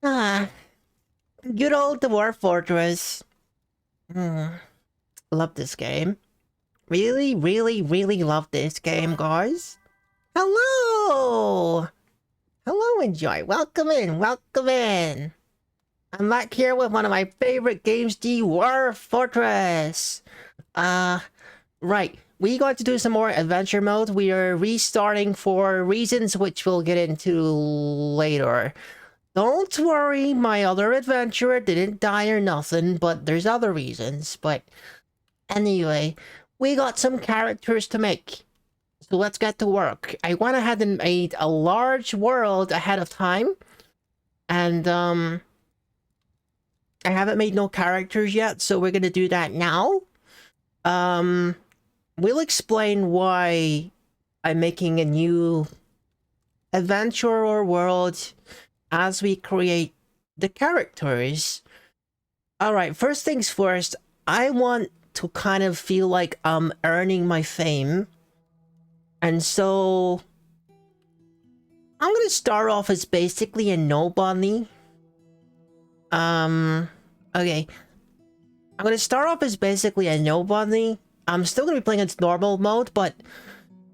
Ah, good old Dwarf Fortress. Love this game. Really, really, really love this game, guys. Hello! Hello, Enjoy. Welcome in, welcome in. I'm back here with one of my favorite games, Dwarf Fortress. Right. We got to do some more adventure mode. We are restarting for reasons which we'll get into later. Don't worry, my other adventurer didn't die or nothing, but there's other reasons. But anyway, we got some characters to make. So let's get to work. I went ahead and made a large world ahead of time. And, I haven't made no characters yet, so we're gonna do that now. We'll explain why I'm making a new adventure or world as we create the characters. Alright, first things first, I want to kind of feel like I'm earning my fame. And so I'm gonna start off as basically a nobody. Okay. I'm gonna start off as basically a nobody. I'm still gonna be playing its normal mode, but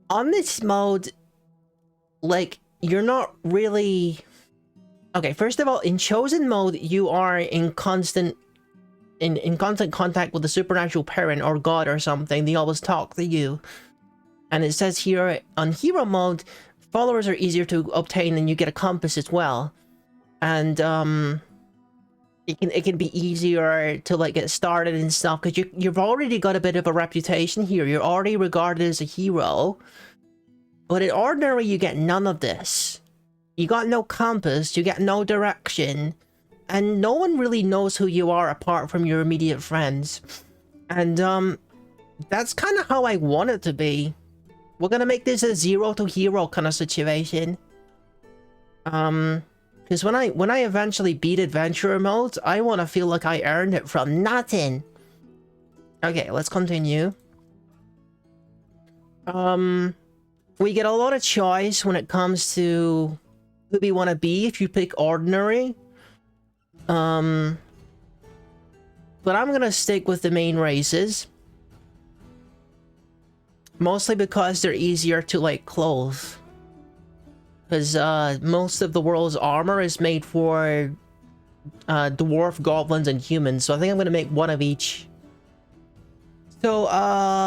on this mode, like, you're not really... Okay, first of all, in chosen mode, you are in constant contact with the supernatural parent or god or something. They always talk to you. And it says here, on hero mode, followers are easier to obtain and you get a compass as well. And, it can be easier to, like, get started and stuff, because you've already got a bit of a reputation here. You're already regarded as a hero. But in ordinary, you get none of this. You got no compass, you get no direction, and no one really knows who you are apart from your immediate friends. And, that's kind of how I want it to be. We're gonna make this a zero to hero kind of situation. Because when I eventually beat adventurer mode, I want to feel like I earned it from nothing. Okay, let's continue. We get a lot of choice when it comes to who we want to be if you pick ordinary. But I'm gonna stick with the main races. Mostly because they're easier to, like, clothe. Because most of the world's armor is made for dwarf, goblins, and humans. So I think I'm going to make one of each. So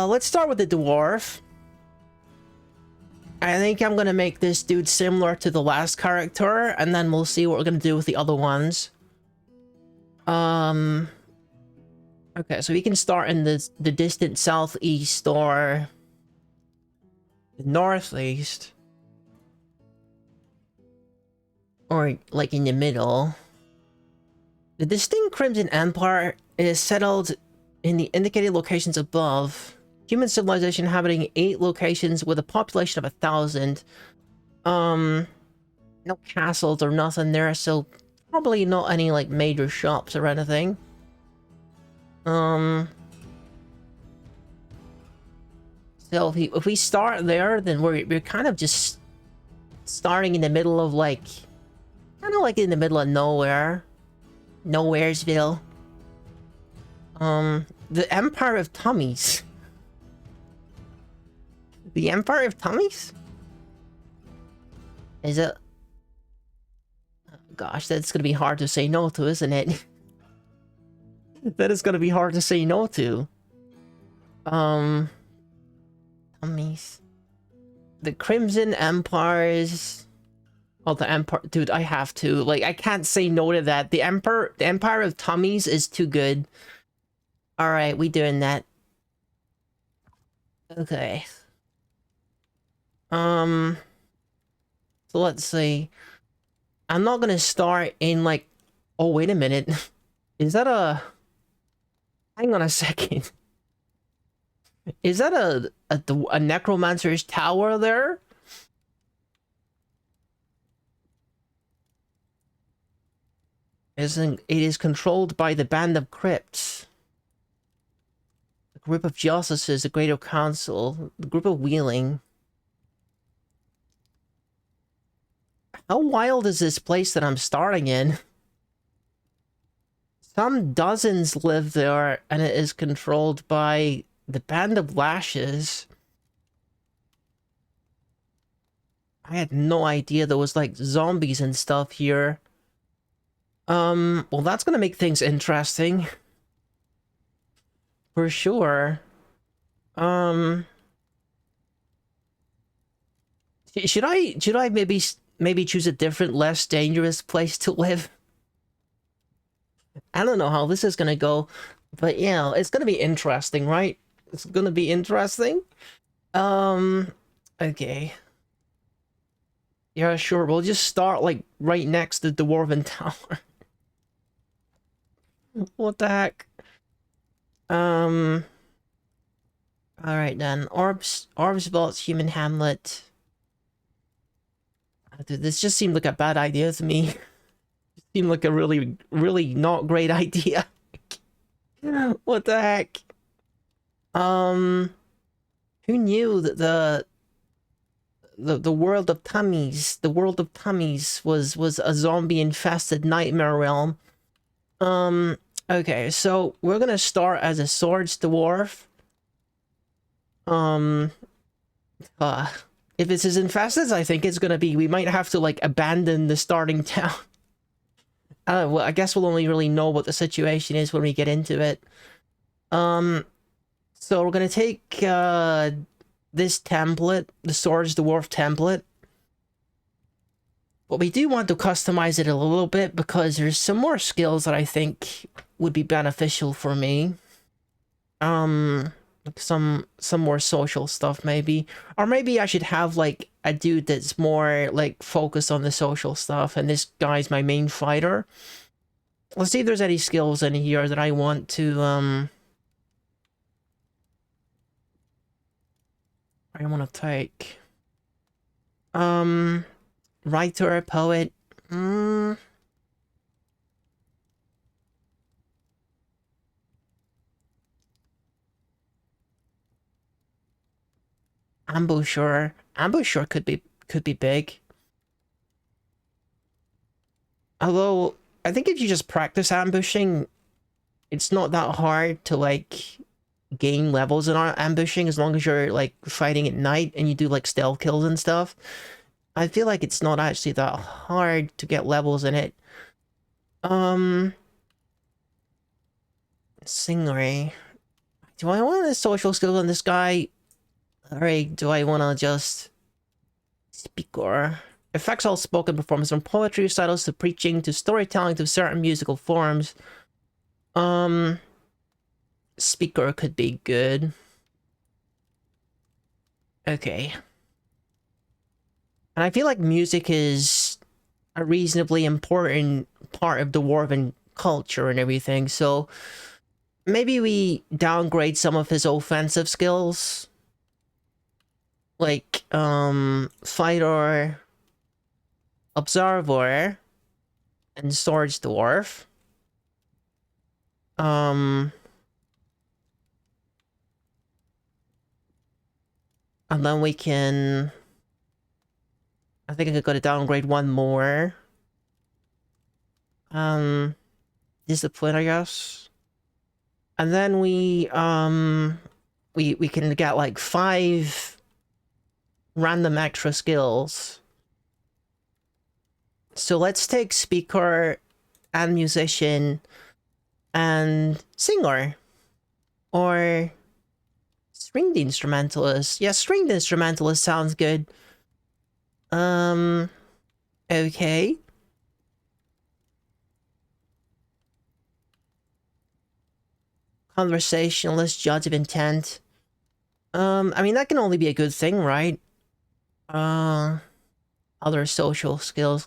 let's start with the dwarf. I think I'm going to make this dude similar to the last character. And then we'll see what we're going to do with the other ones. Okay, so we can start in the distant southeast or the northeast. Or, like, in the middle. The distinct Crimson Empire is settled in the indicated locations above. Human civilization inhabiting 8 locations with a population of 1,000. No castles or nothing there, so probably not any, like, major shops or anything. So if we start there, then we're kind of just starting in the middle of, like... Kind of like in the middle of nowhere. Nowheresville. The Empire of Tummies. The Empire of Tummies? Is it? Oh, gosh, that's gonna be hard to say no to, isn't it? That is gonna be hard to say no to. Tummies. The Crimson Empires... Oh, the Empire... Dude, I have to. Like, I can't say no to that. The Empire of Tummies is too good. Alright, we doing that. Okay. So let's see. I'm not gonna start in, like... Oh, wait a minute. Is that a... Hang on a second. Is that a necromancer's tower there? It is controlled by the Band of Crypts. The group of justices, the Greater Council, the group of Wheeling. How wild is this place that I'm starting in? Some dozens live there, and it is controlled by the Band of Lashes. I had no idea there was like zombies and stuff here. Well, that's gonna make things interesting. For sure. Should I maybe choose a different, less dangerous place to live? I don't know how this is gonna go, but yeah, it's gonna be interesting, right? It's gonna be interesting. Okay. Yeah, sure. We'll just start like right next to the Dwarven Tower. What the heck? Alright then. Orbs Vaults, Human Hamlet. Dude, this just seemed like a bad idea to me. It seemed like a really, really not great idea. What the heck? Who knew that the world of tummies, was a zombie infested nightmare realm? Okay, so we're gonna start as a swords dwarf. If it's as infested as I think it's gonna be, we might have to like abandon the starting town. Well, I guess we'll only really know what the situation is when we get into it. So we're gonna take this template, the Swords Dwarf template. But we do want to customize it a little bit because there's some more skills that I think would be beneficial for me. Like some more social stuff maybe. Or maybe I should have like a dude that's more like focused on the social stuff and this guy's my main fighter. Let's see if there's any skills in here that I want to take. Writer, poet. Ambusher. Ambusher could be big. Although I think if you just practice ambushing, it's not that hard to like gain levels in ambushing as long as you're like fighting at night and you do like stealth kills and stuff. I feel like it's not actually that hard to get levels in it. Singery. Do I want the social skills on this guy? Alright, do I want to just... Speaker. Affects all spoken performance from poetry, recitals to preaching to storytelling to certain musical forms. Speaker could be good. Okay. And I feel like music is a reasonably important part of the Dwarven culture and everything, so maybe we downgrade some of his offensive skills. Like, fighter, observer, and swords dwarf. And then we can... I think I could go to downgrade one more. Discipline, I guess. And then we can get like 5 random extra skills. So let's take speaker and musician and singer. Or stringed instrumentalist. Yeah, stringed instrumentalist sounds good. Okay. Conversationalist, judge of intent. I mean, that can only be a good thing, right? Other social skills.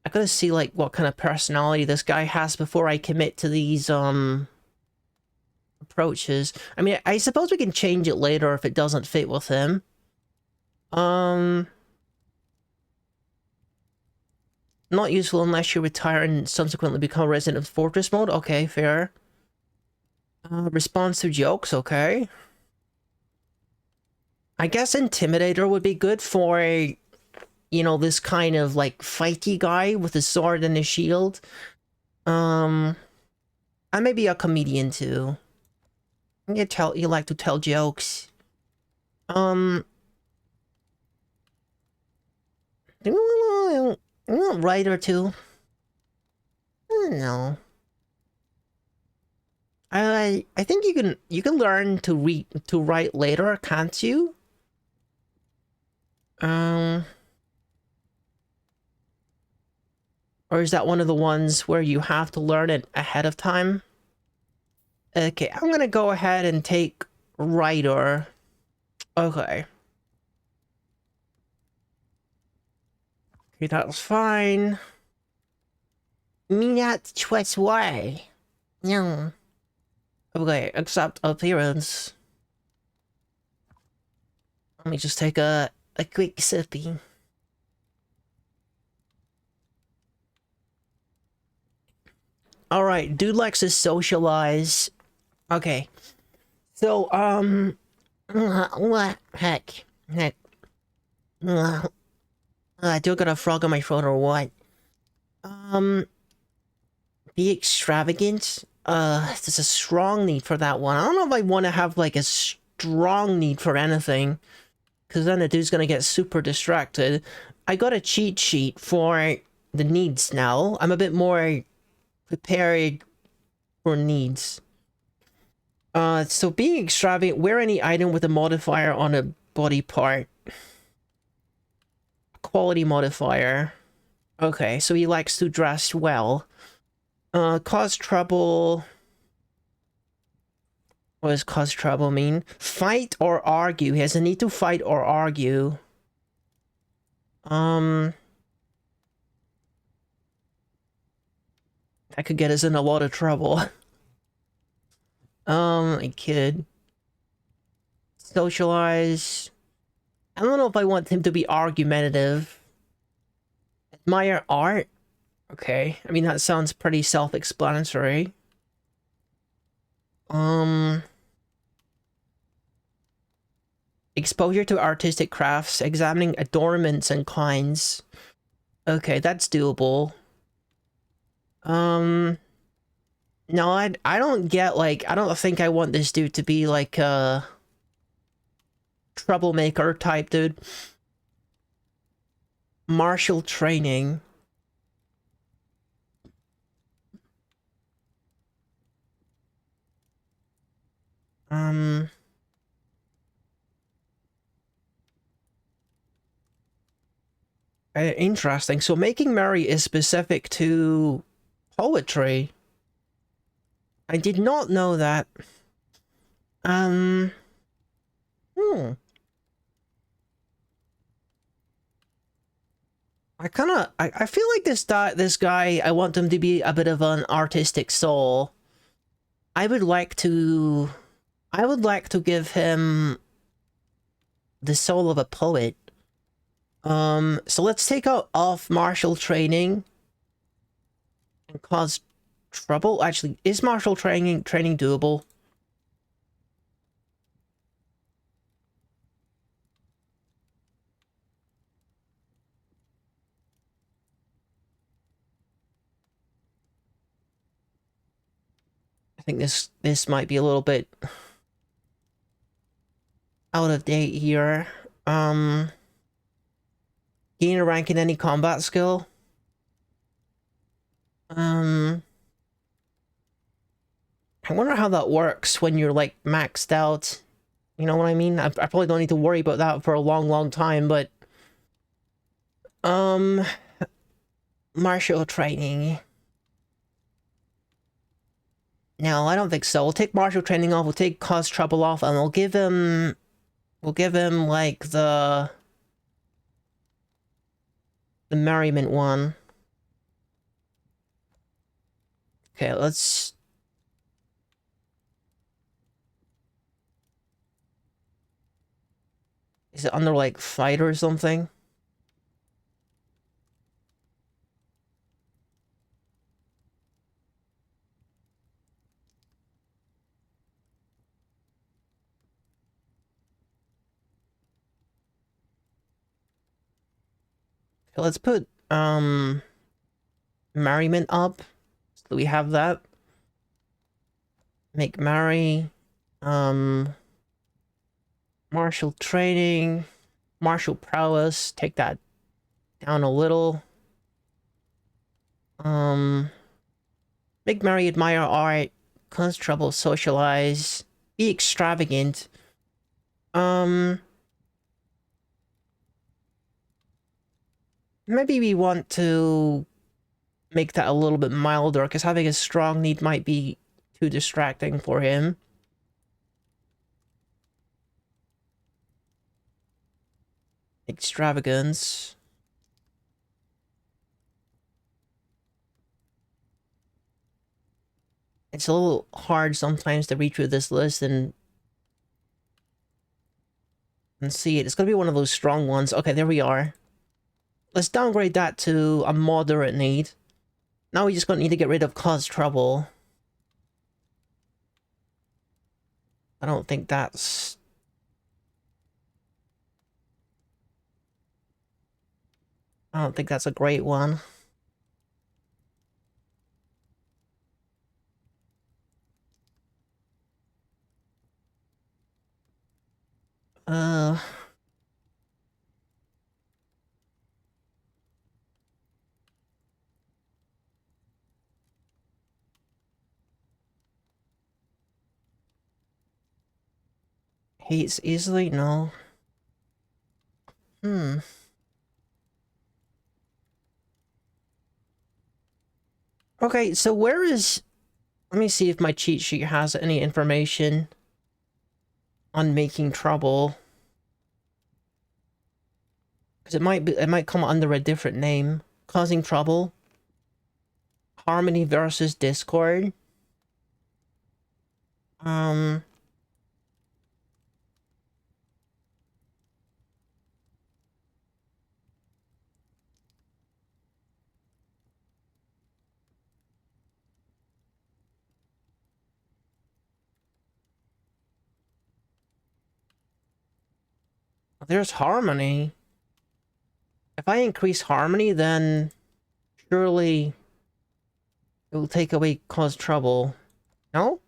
I gotta see, like, what kind of personality this guy has before I commit to these, approaches. I mean, I suppose we can change it later if it doesn't fit with him. Not useful unless you retire and subsequently become a resident of Fortress mode. Okay, fair. Response to jokes, okay. I guess Intimidator would be good for, you know, this kind of, like, fighty guy with a sword and a shield. I may be a comedian too. You like to tell jokes. Write or two. I don't know. I think you can learn to write later, can't you? Or is that one of the ones where you have to learn it ahead of time? Okay, I'm gonna go ahead and take writer. Okay. Okay, that's fine. Me not choice why. No. Okay, accept appearance. Let me just take a quick sippy. Alright, dude likes to socialize. Okay. So, what? Heck. Do I got a frog on my throat or what? Be extravagant? There's a strong need for that one. I don't know if I want to have, like, a strong need for anything. Because then the dude's gonna get super distracted. I got a cheat sheet for the needs now. I'm a bit more prepared for needs. So being extravagant, wear any item with a modifier on a body part. Quality modifier. Okay, so he likes to dress well. Cause trouble. What does cause trouble mean? Fight or argue. He has a need to fight or argue. That could get us in a lot of trouble. A kid. Socialize. I don't know if I want him to be argumentative. Admire art. Okay, I mean, that sounds pretty self-explanatory. Exposure to artistic crafts, examining adornments and kinds. Okay, that's doable. No, I don't get, like, I don't think I want this dude to be, like, a troublemaker type dude. Martial training. Interesting. So making merry is specific to poetry. I did not know that. I feel like this guy, I want him to be a bit of an artistic soul. I would like to give him the soul of a poet. So let's take out off martial training and cause trouble. Actually, is martial training doable? I think this might be a little bit out of date here. Gain a rank in any combat skill. I wonder how that works when you're, like, maxed out. You know what I mean? I probably don't need to worry about that for a long time, but... Martial training. No, I don't think so. We'll take martial training off, we'll take cause trouble off, and we'll give him... like, the merriment one. Okay, let's... Is it under, like, fight or something? Okay, let's put, merriment up, so that we have that. Make merry. Martial training. Martial prowess. Take that down a little. Make merry, admire art. Cause trouble, socialize. Be extravagant. Maybe we want to make that a little bit milder, because having a strong need might be too distracting for him. Extravagance. It's a little hard sometimes to read through this list and see it. It's gonna be one of those strong ones. Okay, there we are. Let's downgrade that to a moderate need. Now we just gonna need to get rid of cause trouble. I don't think that's... I don't think that's a great one. Hates easily? No. Okay, so where is... Let me see if my cheat sheet has any information on making trouble. Because it might come under a different name. Causing trouble. Harmony versus Discord. There's harmony. If I increase harmony, then surely it will take away cause trouble. No?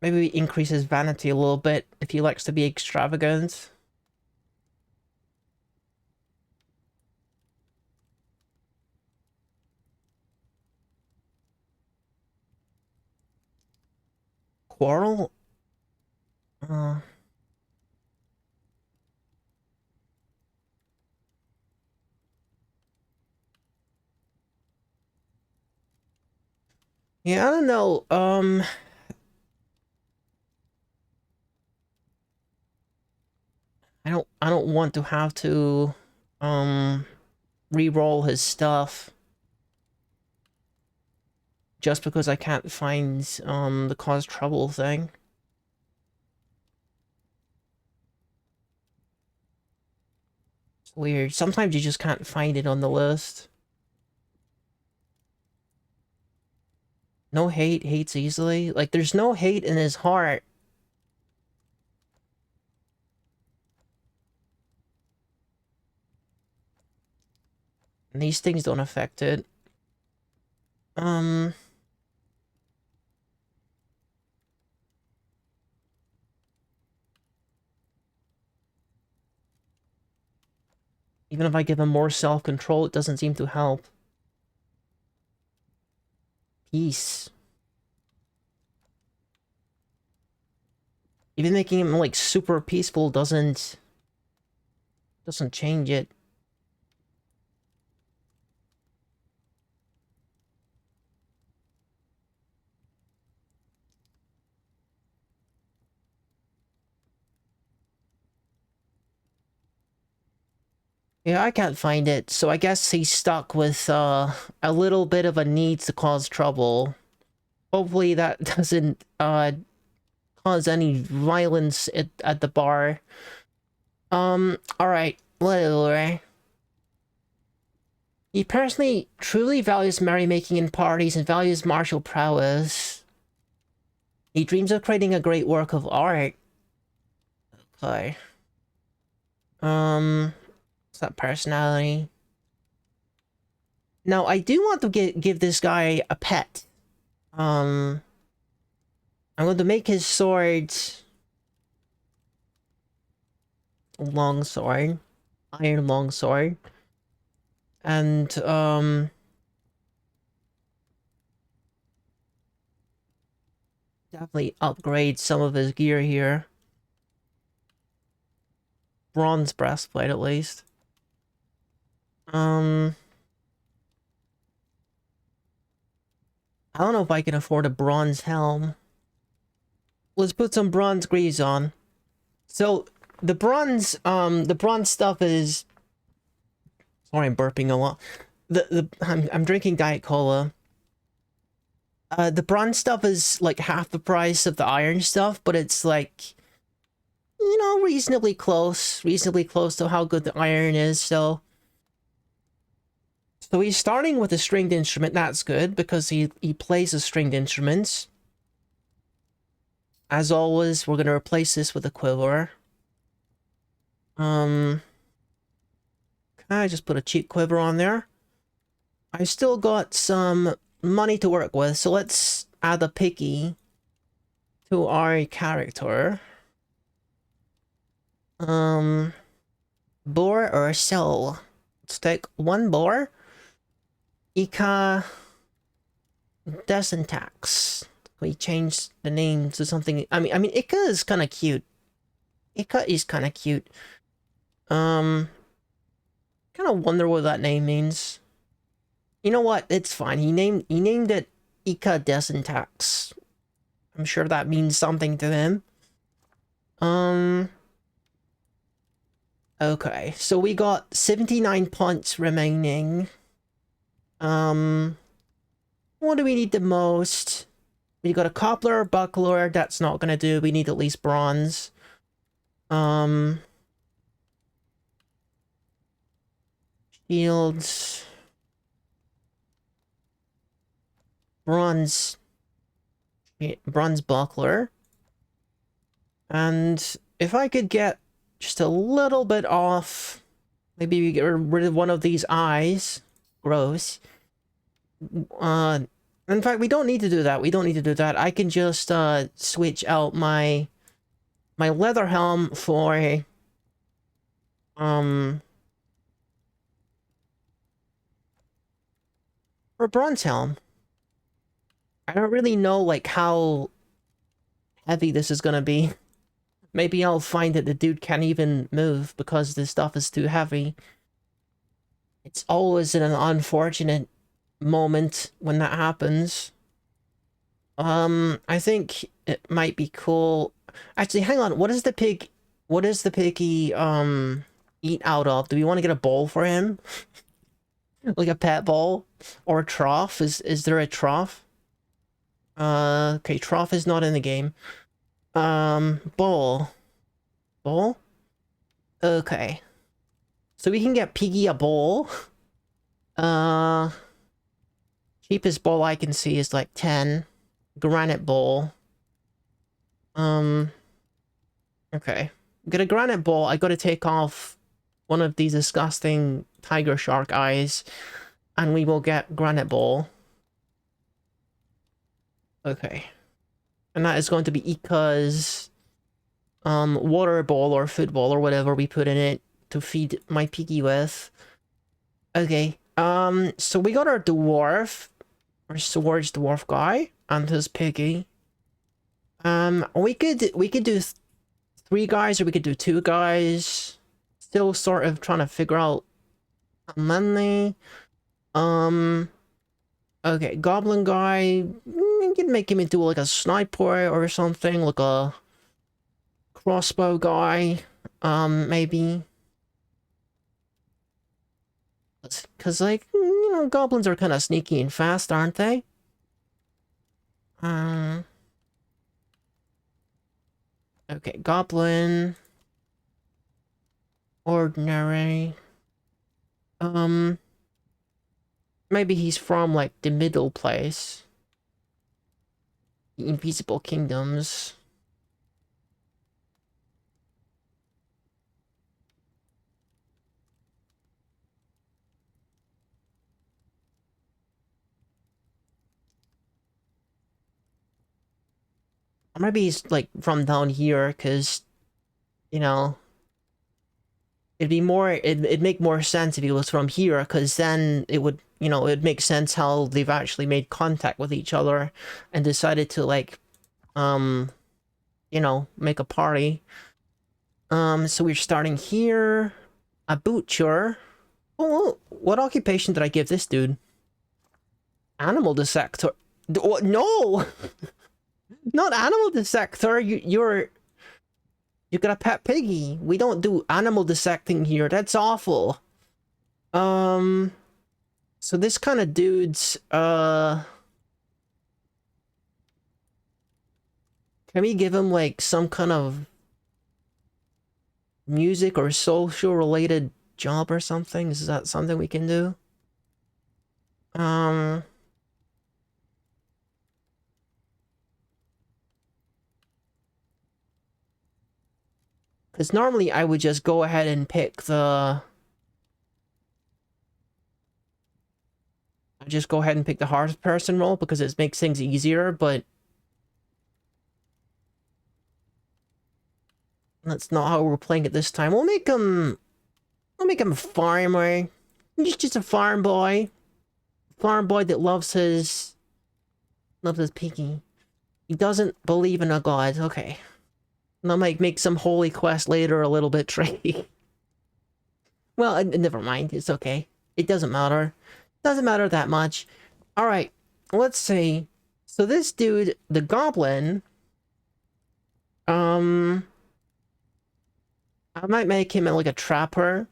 Maybe we increase his vanity a little bit if he likes to be extravagant. Quarrel? Yeah, I don't know. I don't want to have to re-roll his stuff just because I can't find the cause trouble thing. It's weird. Sometimes you just can't find it on the list. No hate, hates easily. Like, there's no hate in his heart. And these things don't affect it. Even if I give him more self-control, it doesn't seem to help. Peace. Even making him, like, super peaceful doesn't change it. Yeah, I can't find it, so I guess he's stuck with a little bit of a need to cause trouble. Hopefully that doesn't cause any violence at the bar. Alright, whatever. He personally truly values merrymaking in parties and values martial prowess. He dreams of creating a great work of art. Okay. What's that personality? Now, I do want to give this guy a pet. I'm going to make his sword long sword, iron long sword, and definitely upgrade some of his gear here. Bronze breastplate at least. I don't know if I can afford a bronze helm. Let's put some bronze greaves on. So the bronze stuff is. Sorry, I'm burping a lot. I'm drinking Diet Cola. The bronze stuff is like half the price of the iron stuff, but it's like, you know, reasonably close to how good the iron is. So he's starting with a stringed instrument. That's good because he plays a stringed instrument. As always, we're gonna replace this with a quiver. Can I just put a cheap quiver on there? I still got some money to work with, so let's add a picky to our character. Boar or soul? Let's take one boar. Ika Desintax. We changed the name to something. I mean, Ika is kind of cute. Ika is kind of cute. Kind of wonder what that name means. You know what? It's fine. He named it Ika Desintax. I'm sure that means something to him. Okay, so we got 79 points remaining. What do we need the most? We got a cobbler, buckler. That's not gonna do. We need at least bronze. Shields. Bronze buckler. And if I could get just a little bit off, maybe we get rid of one of these eyes. Gross. In fact, we don't need to do that. I can just switch out my leather helm for a bronze helm. I don't really know like how heavy this is gonna be. Maybe I'll find that the dude can't even move because this stuff is too heavy. It's always an unfortunate moment when that happens. I think it might be cool. Actually, hang on. What is the piggy, eat out of? Do we want to get a bowl for him? Like a pet bowl? Or a trough? Is there a trough? Okay, trough is not in the game. Bowl. Bowl? Okay. So we can get Piggy a bowl. Cheapest bowl I can see is like 10. Granite bowl. Okay. Get a granite bowl. I gotta take off one of these disgusting tiger shark eyes. And we will get granite bowl. Okay. And that is going to be Ika's water bowl or food bowl or whatever we put in it to feed my piggy with. Okay. So we got our dwarf, our swords dwarf guy, and his piggy. We could do 3 guys or we could do 2 guys. Still sort of trying to figure out how many. Okay, goblin guy. You can make him into like a sniper or something, like a crossbow guy. Maybe. Because, like, you know, goblins are kind of sneaky and fast, aren't they? Okay, goblin. Ordinary. Maybe he's from, like, the middle place. The Invisible Kingdoms. Or maybe he's, like, from down here, because, you know... it'd make more sense if he was from here, because then it would, you know, it'd make sense how they've actually made contact with each other and decided to, like, you know, make a party. So we're starting here. A butcher. Oh, what occupation did I give this dude? Animal dissector. No! Not animal dissector. You got a pet piggy. We don't do animal dissecting here. That's awful. So this kind of dude's, can we give him, like, some kind of music or social related job or something? Is that something we can do? Because normally I would just go ahead and pick the... just go ahead and pick the hard person role because it makes things easier, but... that's not how we're playing it this time. We'll make him a farmer. He's just a farm boy. Farm boy that loves his piggy. He doesn't believe in a god. Okay. And I might make some holy quest later a little bit tricky. Well, never mind. It's okay. It doesn't matter. Doesn't matter that much. Alright. Let's see. So this dude, the goblin... I might make him like a trapper.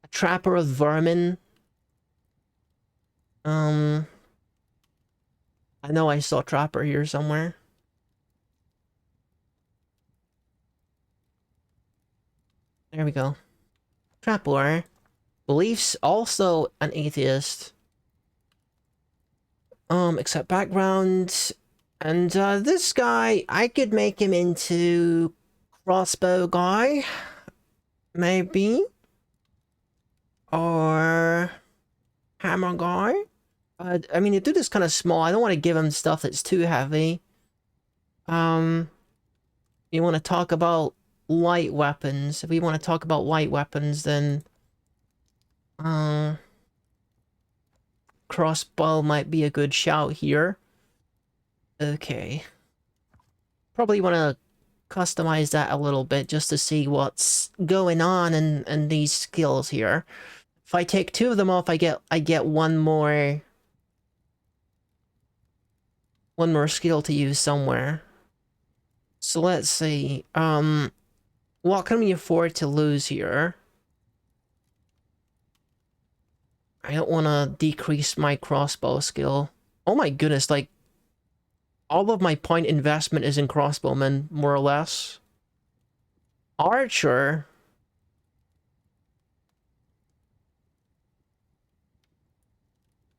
A trapper of vermin. I know I saw trapper here somewhere. There we go. Trapper. Beliefs, also an atheist. Except background. And, this guy, I could make him into crossbow guy. Maybe. Or hammer guy. I mean, the dude is kind of small. I don't want to give him stuff that's too heavy. You want to talk about light weapons. If we want to talk about light weapons, then... crossbow might be a good shout here. Okay. Probably want to customize that a little bit just to see what's going on in these skills here. If I take two of them off, I get one more skill to use somewhere. So let's see. What can we afford to lose here? I don't want to decrease my crossbow skill. Oh my goodness, like, all of my point investment is in crossbowmen, more or less. Archer.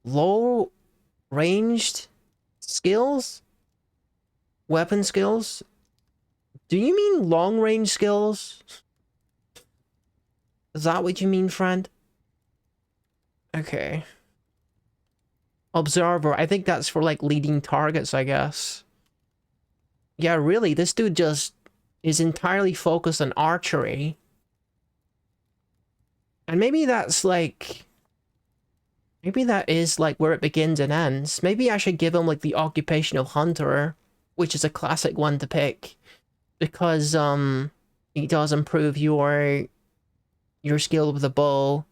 Low ranged skills? Weapon skills? Do you mean long range skills? Is that what you mean, friend? Okay. Observer. I think that's for, like, leading targets, I guess. Yeah, really, this dude just is entirely focused on archery. And maybe that's, like... maybe that is, like, where it begins and ends. Maybe I should give him, like, the occupation of hunter, which is a classic one to pick. Because, it does improve your skill with the bow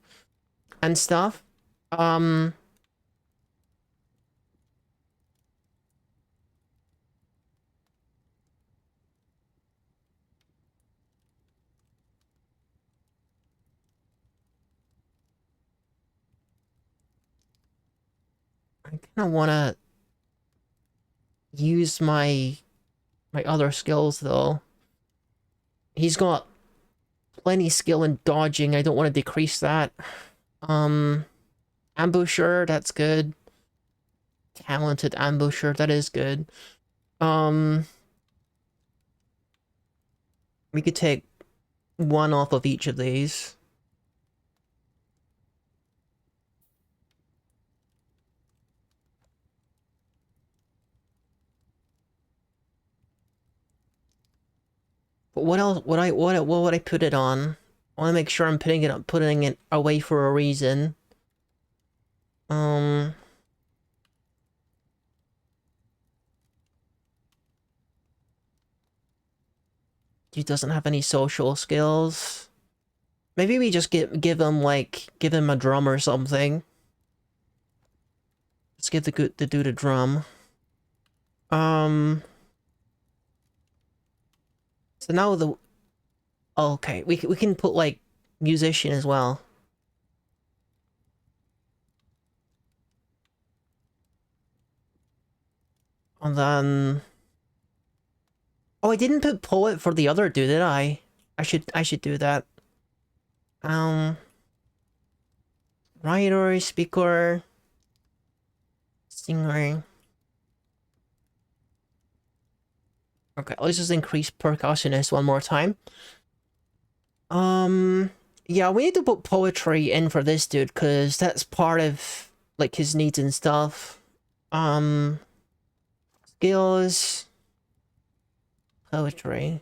and stuff. I kind of want to use my other skills, though. He's got plenty skill in dodging. I don't want to decrease that. Ambusher, that's good. Talented ambusher, that is good. We could take one off of each of these. But what else? What would I put it on? I want to make sure I'm putting it away for a reason. He doesn't have any social skills. Maybe we just give him a drum or something. Let's give the dude a drum. So now okay, we can put like musician as well. And then oh, I didn't put poet for the other dude, did I? I should do that. Writer, speaker, singer. Okay, let's just increase percussionist one more time. Yeah, we need to put poetry in for this dude, because that's part of, like, his needs and stuff. Skills. Poetry.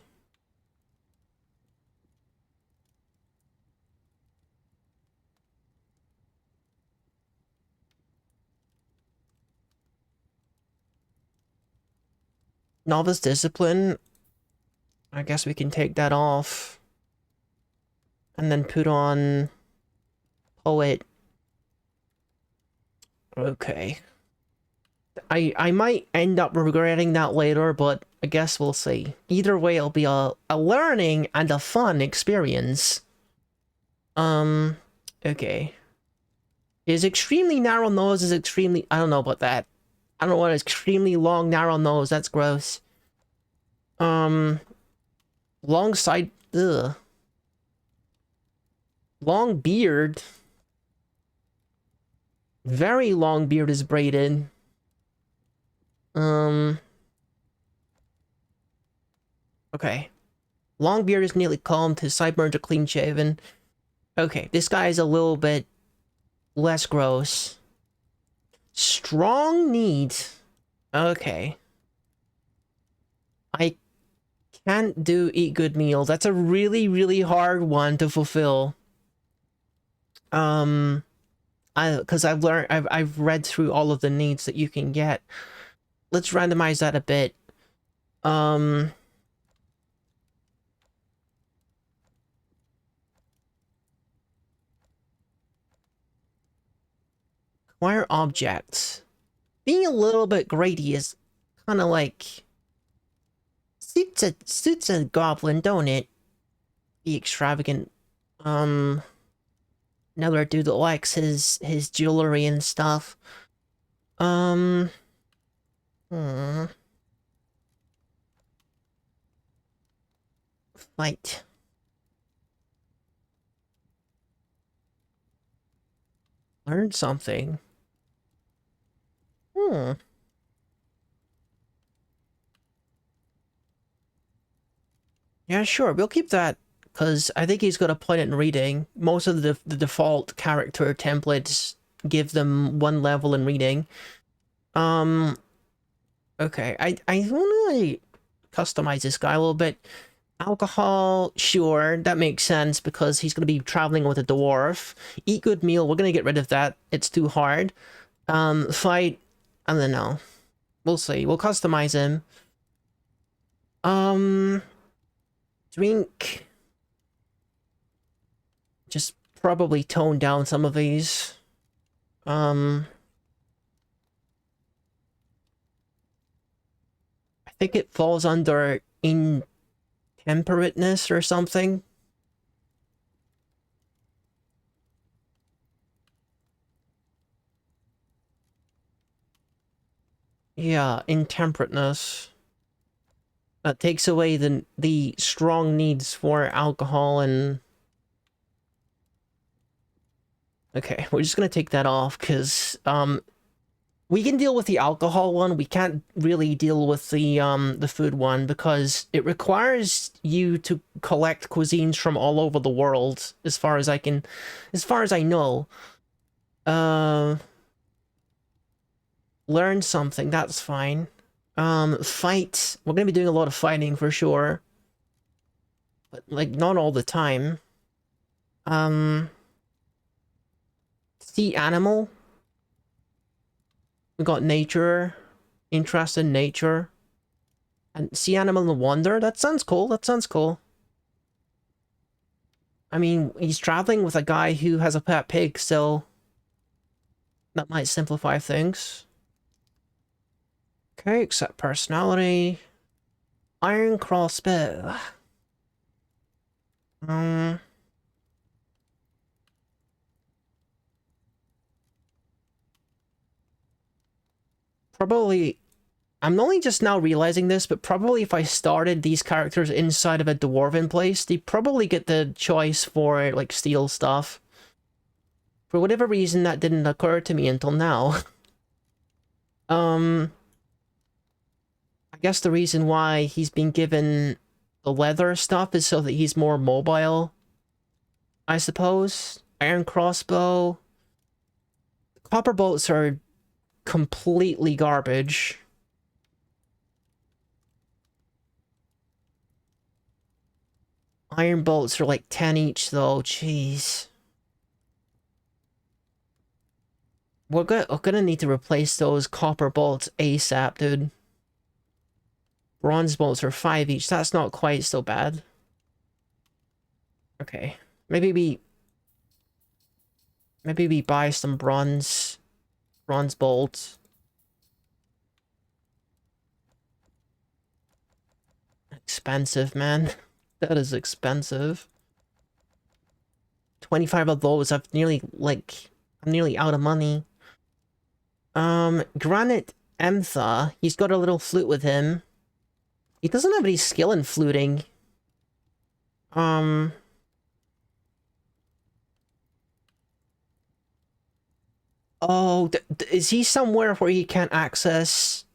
Novice discipline. I guess we can take that off. And then put on poet. Okay. I might end up regretting that later, but I guess we'll see. Either way, it'll be a learning and a fun experience. Okay. His extremely narrow nose is extremely... I don't know about that. I don't know what extremely long, narrow nose. That's gross. Long side... Ugh. Long beard. Very long beard is braided. Okay. Long beard is nearly combed, his sideburns are clean shaven. Okay, this guy is a little bit less gross. Strong need. Okay. I can't do eat good meals. That's a really, really hard one to fulfill. Because I've read through all of the needs that you can get. Let's randomize that a bit. Acquire objects. Being a little bit greedy is kind of like suits a goblin, don't it? Be extravagant. Another dude that likes his jewelry and stuff. Fight. Learn something. Yeah, sure. We'll keep that, because I think he's got a point in reading. Most of the default character templates give them one level in reading. Okay, I want to customize this guy a little bit. Alcohol, sure, that makes sense, because he's going to be traveling with a dwarf. Eat good meal, we're going to get rid of that. It's too hard. Fight, I don't know. We'll see. We'll customize him. Drink. Just probably tone down some of these. I think it falls under intemperateness or something. Yeah, intemperateness. That takes away the strong needs for alcohol and... Okay, we're just gonna take that off, because, we can deal with the alcohol one. We can't really deal with the food one, because it requires you to collect cuisines from all over the world, as far as I know. Uh, learn something, that's fine. Fight. We're gonna be doing a lot of fighting for sure. But, like, not all the time. See animal. We got nature, interest in nature, and see animal and wonder. That sounds cool. That sounds cool. I mean, he's traveling with a guy who has a pet pig, so that might simplify things. Okay, accept personality. Iron crossbow. Probably, I'm only just now realizing this, but probably if I started these characters inside of a dwarven place, they probably get the choice for, like, steel stuff. For whatever reason, that didn't occur to me until now. I guess the reason why he's been given the leather stuff is so that he's more mobile, I suppose. Iron crossbow. Copper bolts are completely garbage. Iron bolts are like 10 each, though. Jeez. We're gonna need to replace those copper bolts ASAP, dude. Bronze bolts are 5 each. That's not quite so bad. Okay. Maybe we buy some bronze bolts. Expensive, man. That is expensive. 25 of those. I'm nearly out of money. Granite Emtha. He's got a little flute with him. He doesn't have any skill in fluting. Oh, is he somewhere where he can't access...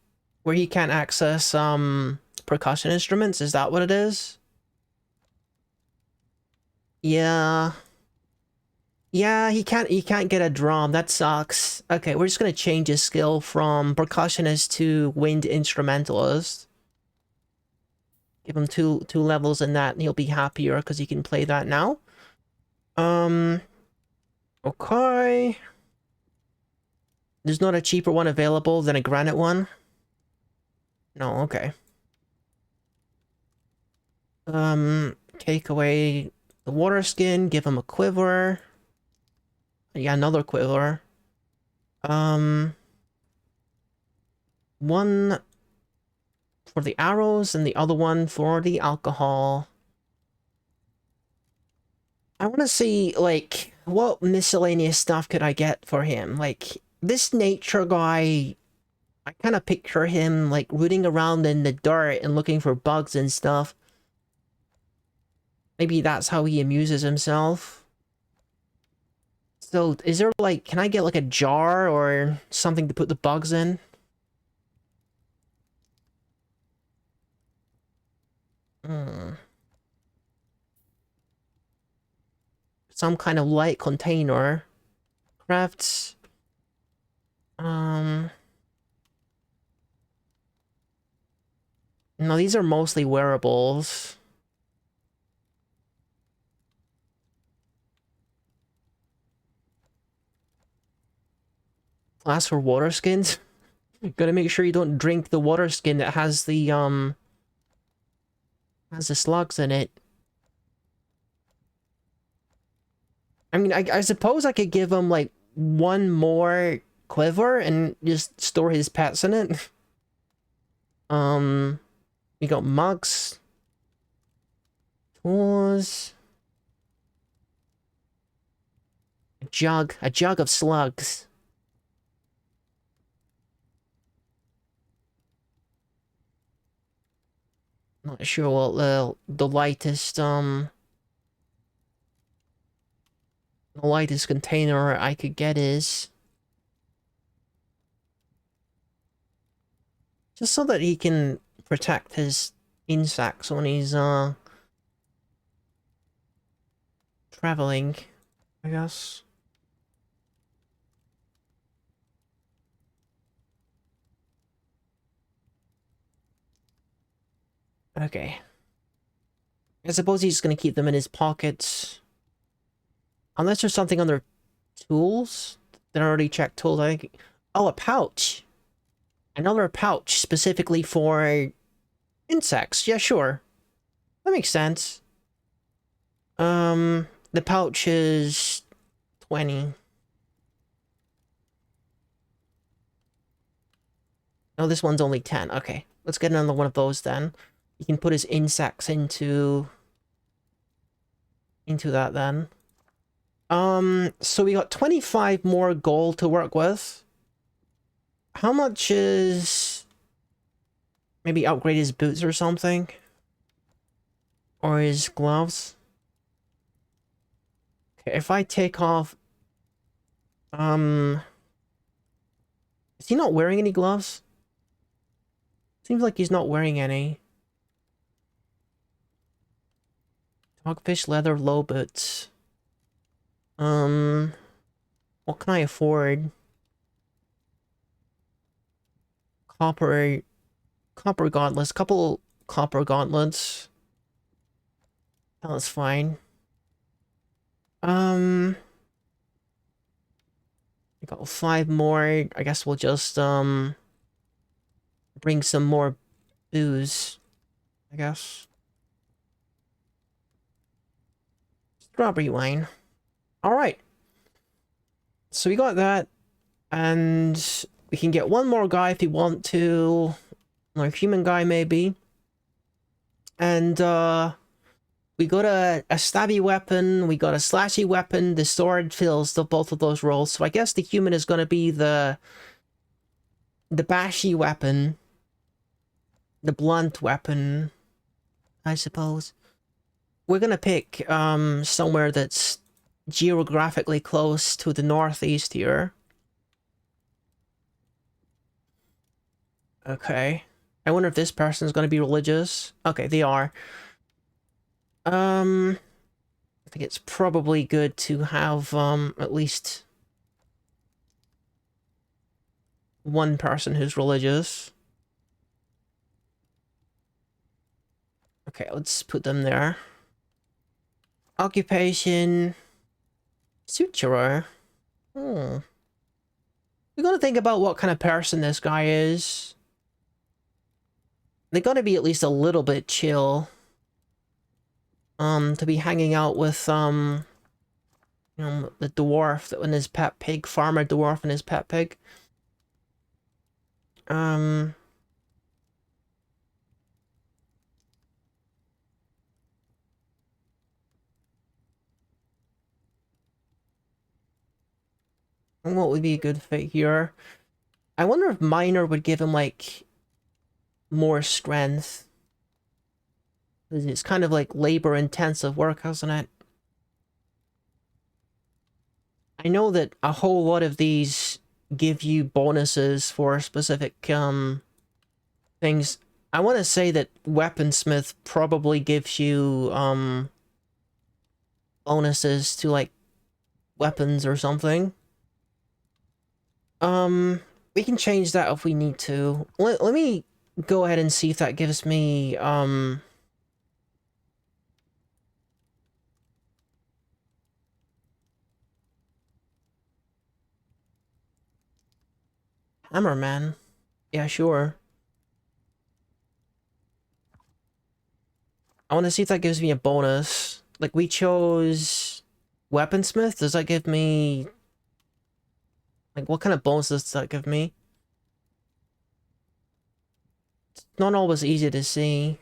percussion instruments? Is that what it is? Yeah. Yeah, he can't get a drum. That sucks. Okay, we're just gonna change his skill from percussionist to wind instrumentalist. Give him two levels in that, and he'll be happier because he can play that now. Okay. There's not a cheaper one available than a granite one? No, okay. Take away the water skin, give him a quiver. Yeah, another quiver. One for the arrows and the other one for the alcohol. I want to see, like, what miscellaneous stuff could I get for him? Like, this nature guy, I kind of picture him, like, rooting around in the dirt and looking for bugs and stuff. Maybe that's how he amuses himself. So, is there, like, can I get, like, a jar or something to put the bugs in? Some kind of light container. Crafts. No, these are mostly wearables. Flask for water skins. Gotta make sure you don't drink the water skin that has the slugs in it. I mean, I suppose I could give him, like, one more quiver and just store his pets in it. We got mugs. Tools. A jug of slugs. Not sure what the lightest, The lightest container I could get is just so that he can protect his insects when he's traveling, I guess. Okay. I suppose he's gonna keep them in his pockets. Unless there's something under tools. That I already checked tools, I think. Oh, a pouch. Another pouch specifically for insects. Yeah, sure. That makes sense. The pouch is 20. Oh, this one's only 10. Okay, let's get another one of those then. You can put his insects into that then. So we got 25 more gold to work with. How much is... maybe upgrade his boots or something? Or his gloves? Okay, if I take off... is he not wearing any gloves? Seems like he's not wearing any. Dogfish leather low boots. What can I afford? Copper gauntlets. Couple copper gauntlets. That's fine. We got 5 more. I guess we'll just bring some more booze, I guess. Strawberry wine. Alright. So we got that. And we can get one more guy if we want to. Another human guy, maybe. And, we got a stabby weapon, we got a slashy weapon, the sword fills both of those roles. So I guess the human is going to be the bashy weapon. The blunt weapon, I suppose. We're going to pick, somewhere that's geographically close to the northeast here. Okay. I wonder if this person's going to be religious. Okay, they are. I think it's probably good to have, at least one person who's religious. Okay, let's put them there. Occupation... suturer. We gotta think about what kind of person this guy is. They gotta be at least a little bit chill. To be hanging out with, you know, the dwarf and his pet pig, farmer dwarf and his pet pig. What would be a good fit here? I wonder if miner would give him, like, more strength. It's kind of like labor-intensive work, isn't it? I know that a whole lot of these give you bonuses for specific, things. I want to say that Weaponsmith probably gives you, bonuses to, like, weapons or something. We can change that if we need to. Let me go ahead and see if that gives me, Hammerman. Yeah, sure. I want to see if that gives me a bonus. Like, we chose Weaponsmith. Does that give me... like, what kind of bonuses does that give me? It's not always easy to see.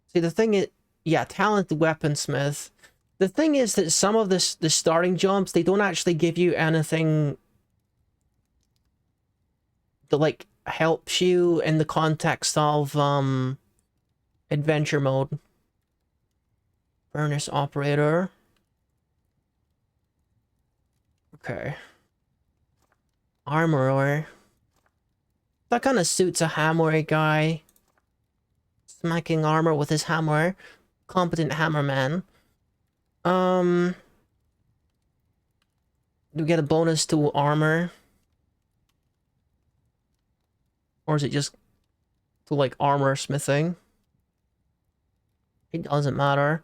See, the thing is... yeah, talented Weaponsmith. The thing is that some of the starting jumps, they don't actually give you anything that, like, helps you in the context of, Adventure mode. Furnace operator. Okay. Armorer. That kind of suits a hammer guy. Smacking armor with his hammer. Competent hammerman. Do we get a bonus to armor? Or is it just to like armor smithing? It doesn't matter.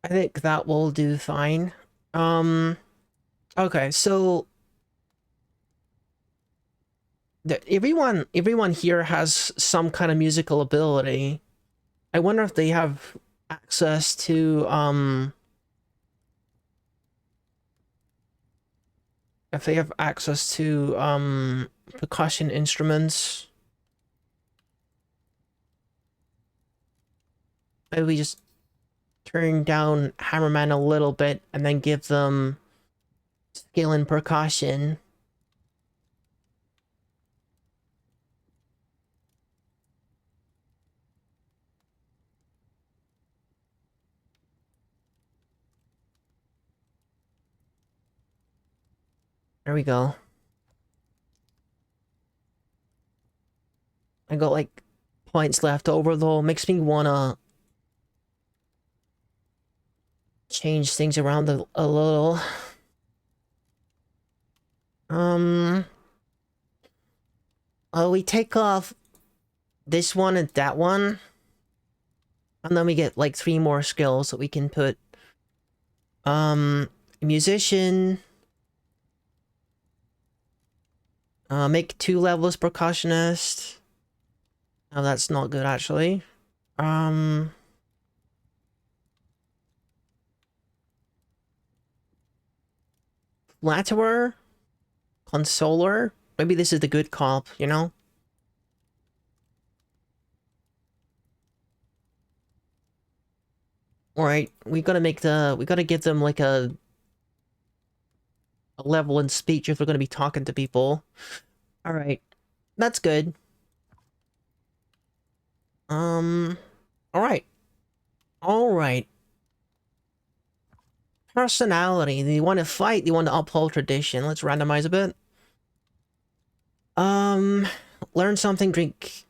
I think that will do fine. Okay, so everyone here has some kind of musical ability. I wonder if they have access to percussion instruments. Maybe we just turn down Hammerman a little bit and then give them skill in percussion. There we go. I got like points left over though. Makes me wanna change things around a little. We take off this one and that one. And then we get like 3 more skills that we can put. Musician. Make 2 levels percussionist. Oh, that's not good actually. Flatterer? Consoler? Maybe this is the good cop, you know? Alright, we gotta give them like a level in speech if we're gonna be talking to people. Alright, that's good. Alright. Alright. Personality. Do you want to fight? Do you want to uphold tradition? Let's randomize a bit. Learn something, drink,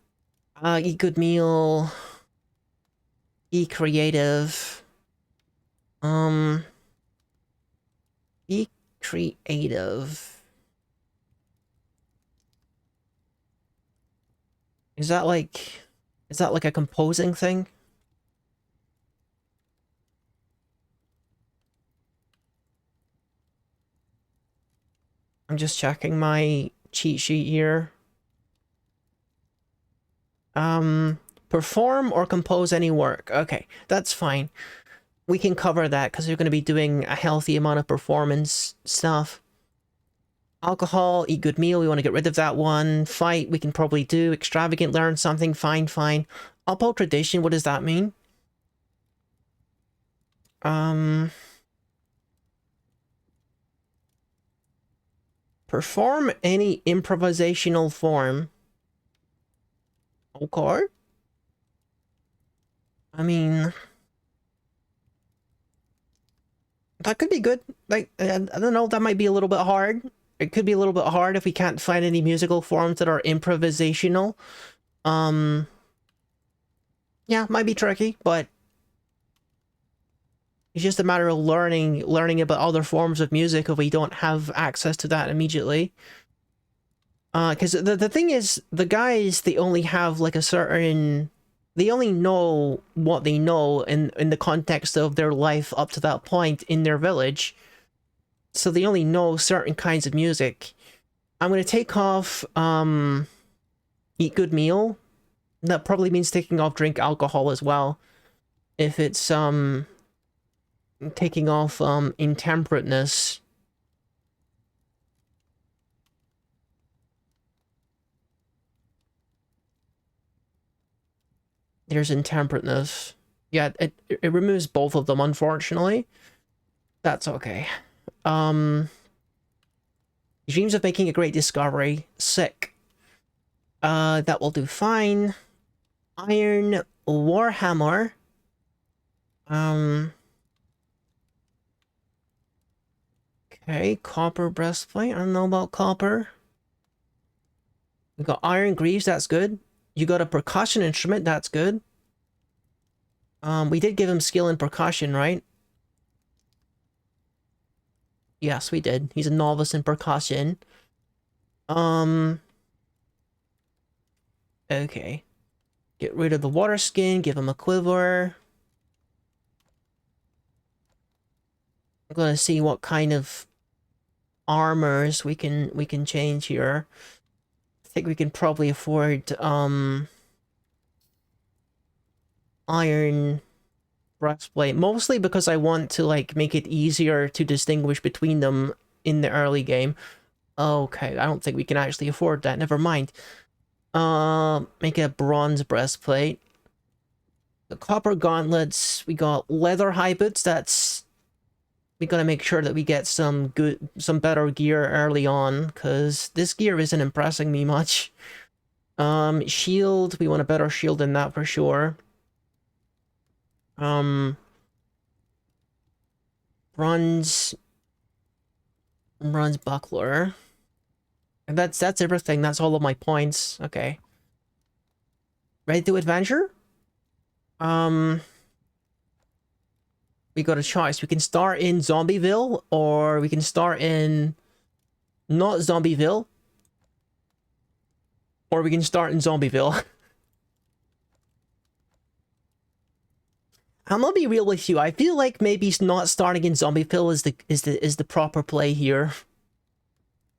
eat good meal, be creative. Be creative. Is that like a composing thing? I'm just checking my cheat sheet here. Perform or compose any work. Okay, that's fine. We can cover that because you're going to be doing a healthy amount of performance stuff. Alcohol, eat good meal, we want to get rid of that one. Fight, we can probably do. Extravagant, learn something, fine. Uphold tradition, what does that mean? Perform any improvisational form. Okay. I mean, that could be good. Like, I don't know, that might be a little bit hard. It could be a little bit hard if we can't find any musical forms that are improvisational. Yeah, might be tricky, but it's just a matter of learning about other forms of music if we don't have access to that immediately. Because the thing is, the guys, they only have like a certain... They only know what they know in the context of their life up to that point in their village. So they only know certain kinds of music. I'm going to take off, eat good meal. That probably means taking off drink alcohol as well. If it's, taking off, intemperateness. There's intemperateness. Yeah, it removes both of them, unfortunately. That's okay. Dreams of making a great discovery. Sick. That will do fine. iron warhammer. Okay, copper breastplate. I don't know about copper. We got iron greaves, that's good. You got a percussion instrument, that's good. We did give him skill in percussion, right? Yes, we did. He's a novice in percussion. Okay. Get rid of the water skin, give him a quiver. I'm gonna see what kind of armors we can change here. I think we can probably afford iron breastplate, mostly because I want to like make it easier to distinguish between them in the early game. Okay, I don't think we can actually afford that. Never mind. Make it a bronze breastplate. The copper gauntlets. We got leather high boots. That's we gotta make sure that we get some better gear early on, because this gear isn't impressing me much. Shield. We want a better shield than that for sure. Bronze buckler. And that's everything. That's all of my points. Okay. Ready to adventure? We got a choice. We can start in Zombieville, or we can start in not Zombieville, or we can start in Zombieville. I'm gonna be real with you. I feel like maybe not starting in Zombieville is the proper play here.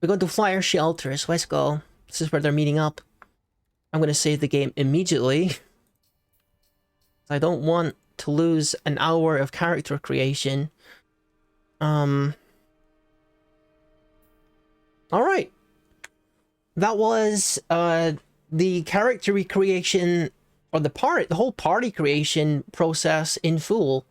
We're going to flyer shelters. Let's go. This is where they're meeting up. I'm gonna save the game immediately. I don't want to lose an hour of character creation. Alright. That was the character recreation, or the whole party creation process in full.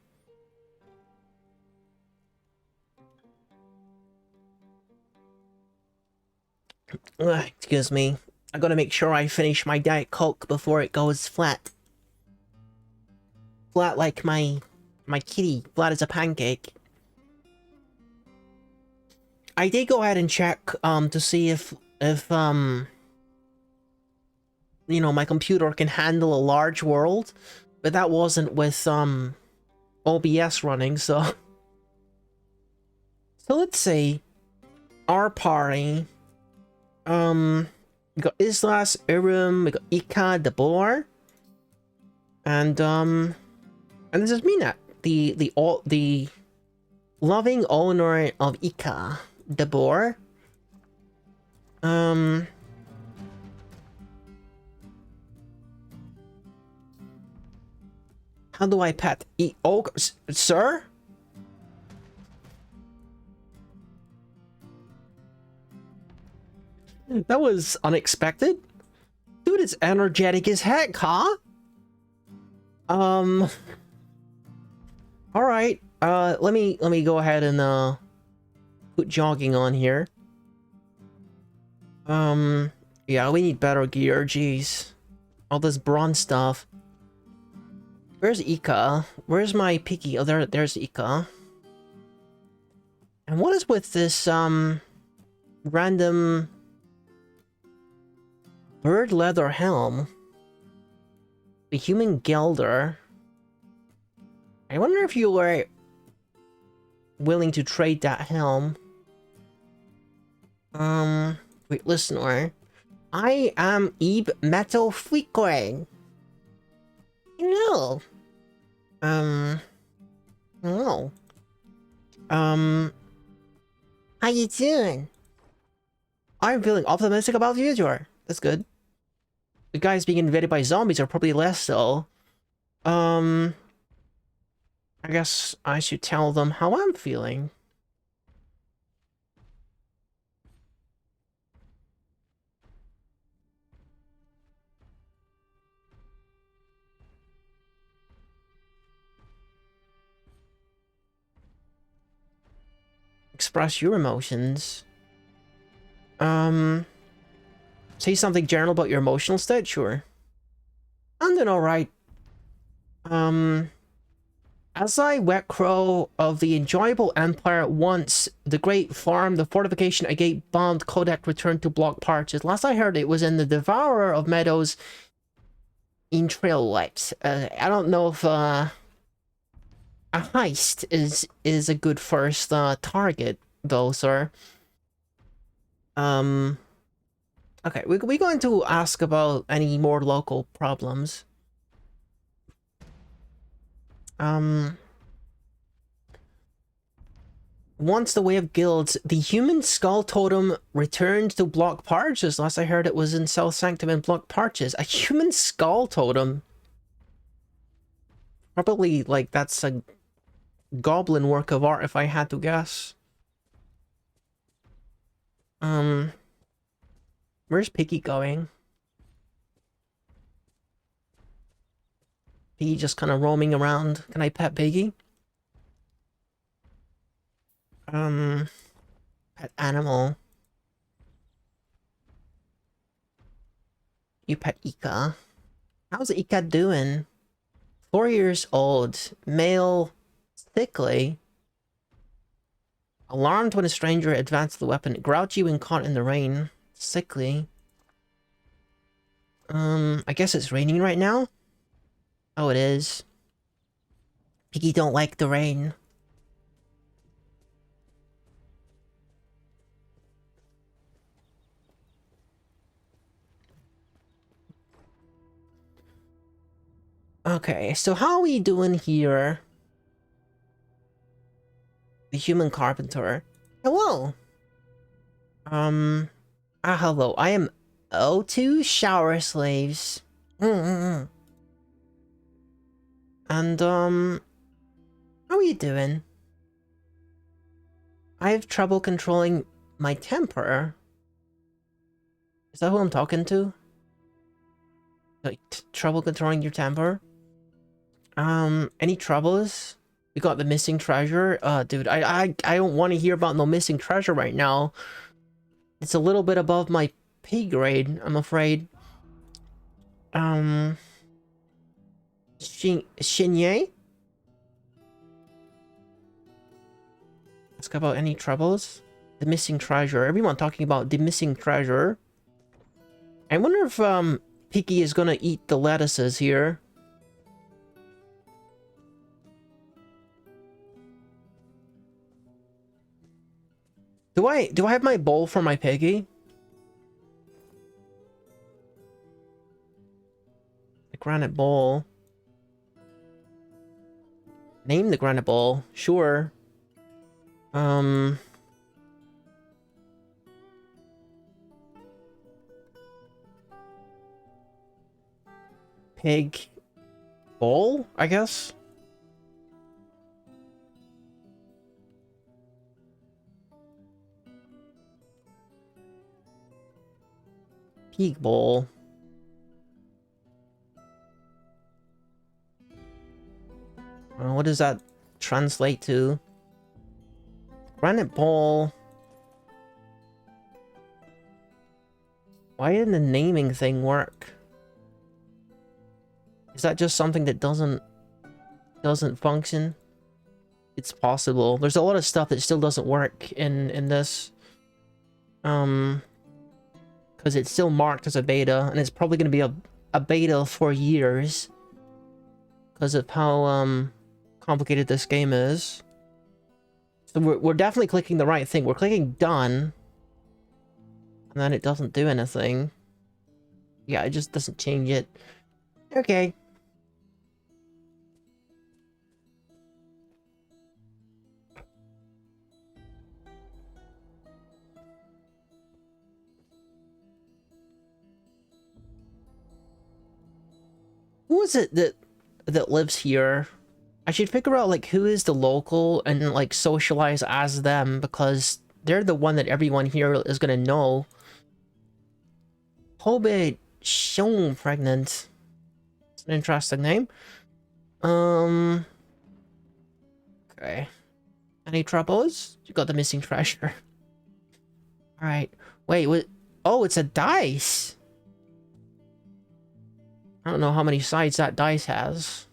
Excuse me. I gotta make sure I finish my Diet Coke before it goes flat. Flat like my kitty. Flat as a pancake. I did go ahead and check to see if you know, my computer can handle a large world, but that wasn't with OBS running, so let's see. Our party. We got Islas, Urim, we got Ika, Debor, and this is Mina, the loving owner of Ika, Debor. How do I pet? Oh, sir? That was unexpected. Dude, it's energetic as heck, huh? All right. Let me go ahead and put jogging on here. Yeah, we need better gear. Jeez, all this bronze stuff. Where's Ika? Where's my piggy? Oh, there's Ika. And what is with this random bird leather helm? The human Gelder. I wonder if you were willing to trade that helm. Wait, listener. I am Ib Metal Flickering. Hello. Hello. How you doing? I'm feeling optimistic about the future. That's good. The guys being invaded by zombies are probably less so. I guess I should tell them how I'm feeling. Express your emotions. Say something general about your emotional state, sure. doing alright. As I wet crow of the enjoyable empire once, the great farm, the fortification, a gate bombed, Kodak returned to block parches. Last I heard it was in the Devourer of Meadows in Traillight. I don't know if, a heist is a good first, target, though, sir. Okay, we're going to ask about any more local problems. Once the Way of Guilds, the human skull totem returned to block parches. Last I heard it was in South Sanctum and block parches. A human skull totem? Probably, like, that's a goblin work of art if I had to guess. Where's Piggy going? Piggy just kind of roaming around. Can I pet Piggy? Pet animal. You pet Ika. How's Ika doing? 4 years old. Male. Thickly. Alarmed when a stranger advanced the weapon. Grouchy when caught in the rain. Sickly. I guess it's raining right now? Oh, it is. Piggy don't like the rain. Okay, so how are we doing here? The human carpenter. Hello. Hello. I am O2 shower slaves. And, how are you doing? I have trouble controlling my temper. Is that who I'm talking to? Like, trouble controlling your temper? Any troubles? You got the missing treasure? Dude, I don't want to hear about no missing treasure right now. It's a little bit above my pay grade, I'm afraid. Shinye? Ask about any troubles? The missing treasure. Everyone talking about the missing treasure. I wonder if, Piggy is gonna eat the lettuces here. Do I have my bowl for my Piggy? The granite bowl. Name the granite bowl. Sure. Pig bowl, I guess? Pig bowl. What does that translate to? Granite bowl. Why didn't the naming thing work? Is that just something that doesn't function? It's possible. There's a lot of stuff that still doesn't work in this. Because it's still marked as a beta, and it's probably going to be a beta for years. Because of how complicated this game is. So we're definitely clicking the right thing. We're clicking done. And then it doesn't do anything. Yeah, it just doesn't change it. Okay. Who is it that lives here? I should figure out, like, who is the local and, like, socialize as them, because they're the one that everyone here is gonna know. Hobe Shong Pregnant. It's an interesting name. Okay. Any troubles? You got the missing treasure. Alright. Wait, what? Oh, it's a dice! I don't know how many sides that dice has.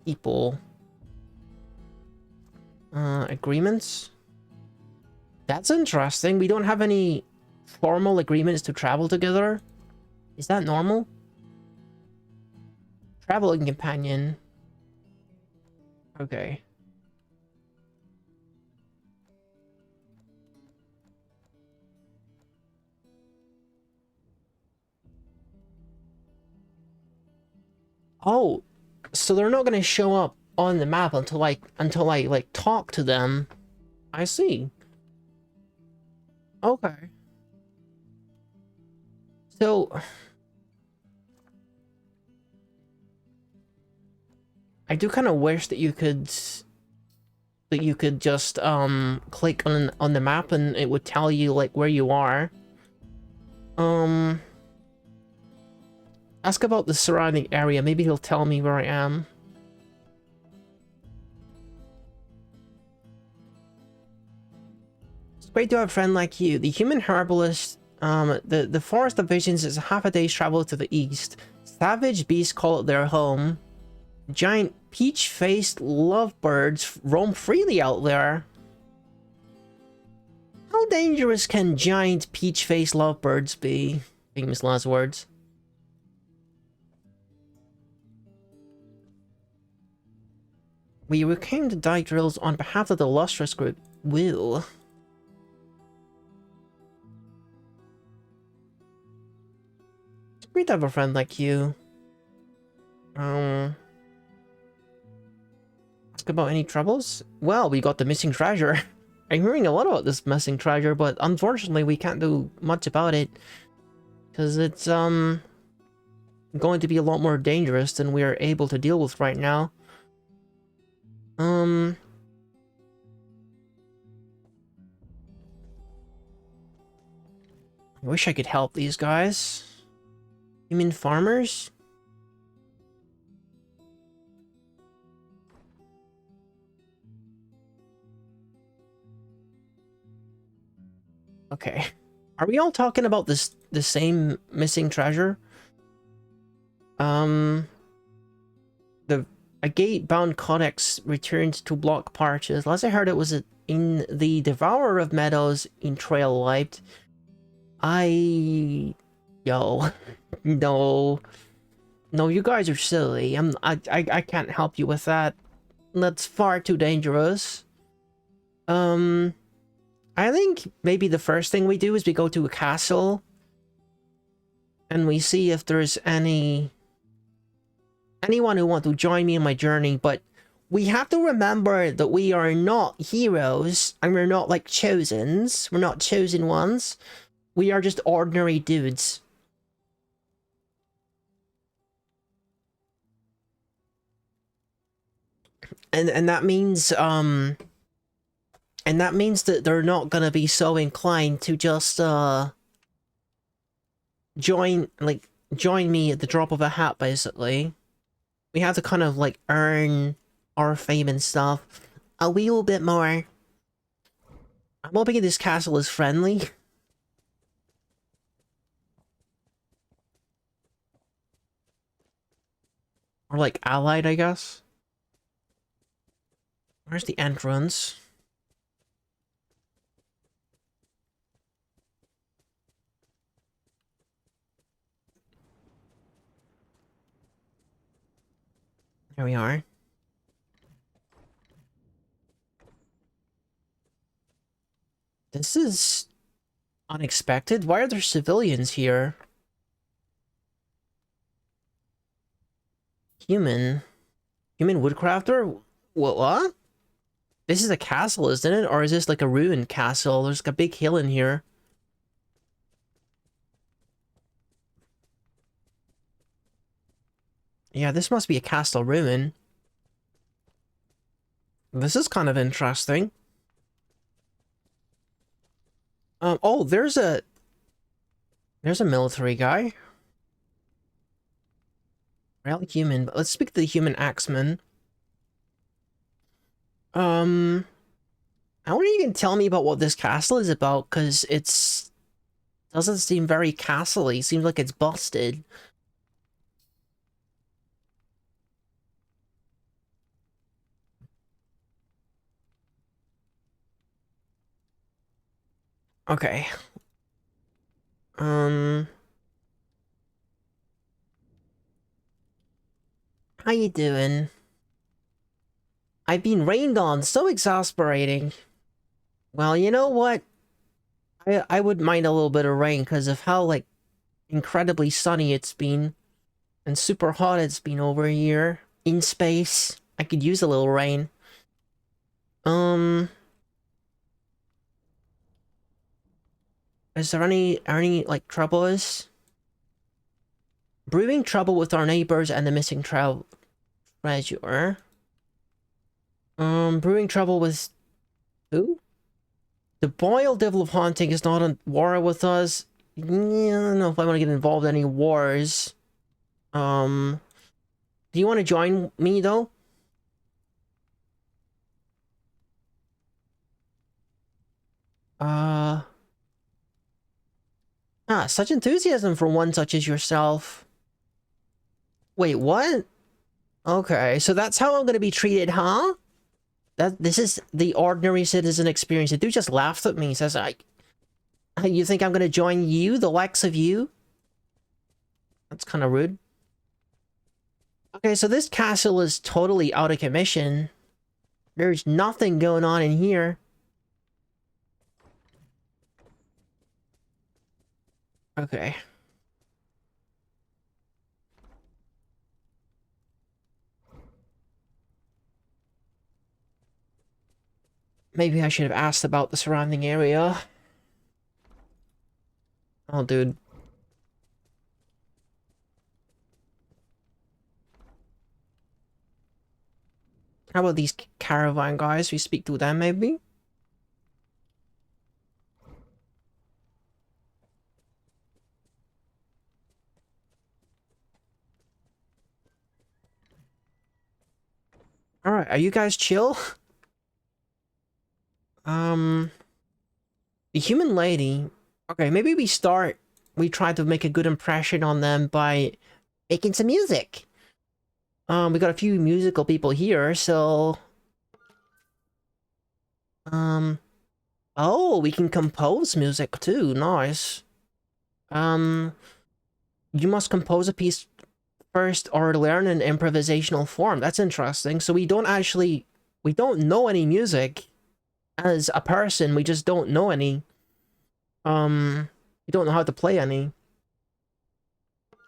People. Agreements? That's interesting. We don't have any formal agreements to travel together. Is that normal? Traveling companion. Okay. Oh, so they're not gonna show up on the map until I like talk to them. I see. Okay. So I do kind of wish that you could just click on the map and it would tell you like where you are. Ask about the surrounding area. Maybe he'll tell me where I am. It's great to have a friend like you. The human herbalist, the forest of visions is half a day's travel to the east. Savage beasts call it their home. Giant peach-faced lovebirds roam freely out there. How dangerous can giant peach-faced lovebirds be? Famous last words. We reclaimed the die drills on behalf of the lustrous group. Will. It's great to have a friend like you. Ask about any troubles? Well, we got the missing treasure. I'm hearing a lot about this missing treasure, but unfortunately we can't do much about it. Because it's, going to be a lot more dangerous than we are able to deal with right now. I wish I could help these guys. Human farmers? Okay. Are we all talking about the same missing treasure? A gate-bound codex returned to block parches. Last I heard it was in the Devourer of Meadows in Trail Light. Yo. No. No, you guys are silly. I can't help you with that. That's far too dangerous. I think maybe the first thing we do is we go to a castle. And we see if there's anyone who wants to join me in my journey, but we have to remember that we are not heroes, and we're not like chosens. We're not chosen ones. We are just ordinary dudes. And that means that they're not gonna be so inclined to just join me at the drop of a hat, basically. We have to kind of like earn our fame and stuff a little bit more. I'm hoping this castle is friendly. Or like allied, I guess. Where's the entrance? There we are. This is unexpected. Why are there civilians here? Human woodcrafter? What? This is a castle, isn't it? Or is this like a ruined castle? There's like a big hill in here. Yeah, this must be a castle ruin. This is kind of interesting. Oh, there's a military guy. Rally human, but let's speak to the human axeman. I wonder if you can tell me about what this castle is about, because it's... doesn't seem very castle-y. Seems like it's busted. Okay. How you doing? I've been rained on. So exasperating. Well, you know what? I would mind a little bit of rain because of how, like, incredibly sunny it's been. And super hot it's been over here. In space. I could use a little rain. Is there any like, troubles? Brewing trouble with our neighbors and the missing treasure. Brewing trouble with... who? The boiled devil of haunting is not on war with us. Yeah, I don't know if I want to get involved in any wars. Do you want to join me, though? Such enthusiasm for one such as yourself. Wait, what? Okay, so that's how I'm gonna be treated, huh? This is the ordinary citizen experience. The dude just laughed at me, says, you think I'm gonna join you, the likes of you? That's kind of rude. Okay, so this castle is totally out of commission. There's nothing going on in here. Okay. Maybe I should have asked about the surrounding area. Oh, dude. How about these caravan guys? We speak to them, maybe? Alright, are you guys chill? The human lady... Okay, maybe we try to make a good impression on them by making some music. We got a few musical people here, so... Oh, we can compose music too, nice. You must compose a piece first or learn an improvisational form. That's interesting. So we don't know any music as a person. We just don't know any. We don't know how to play any.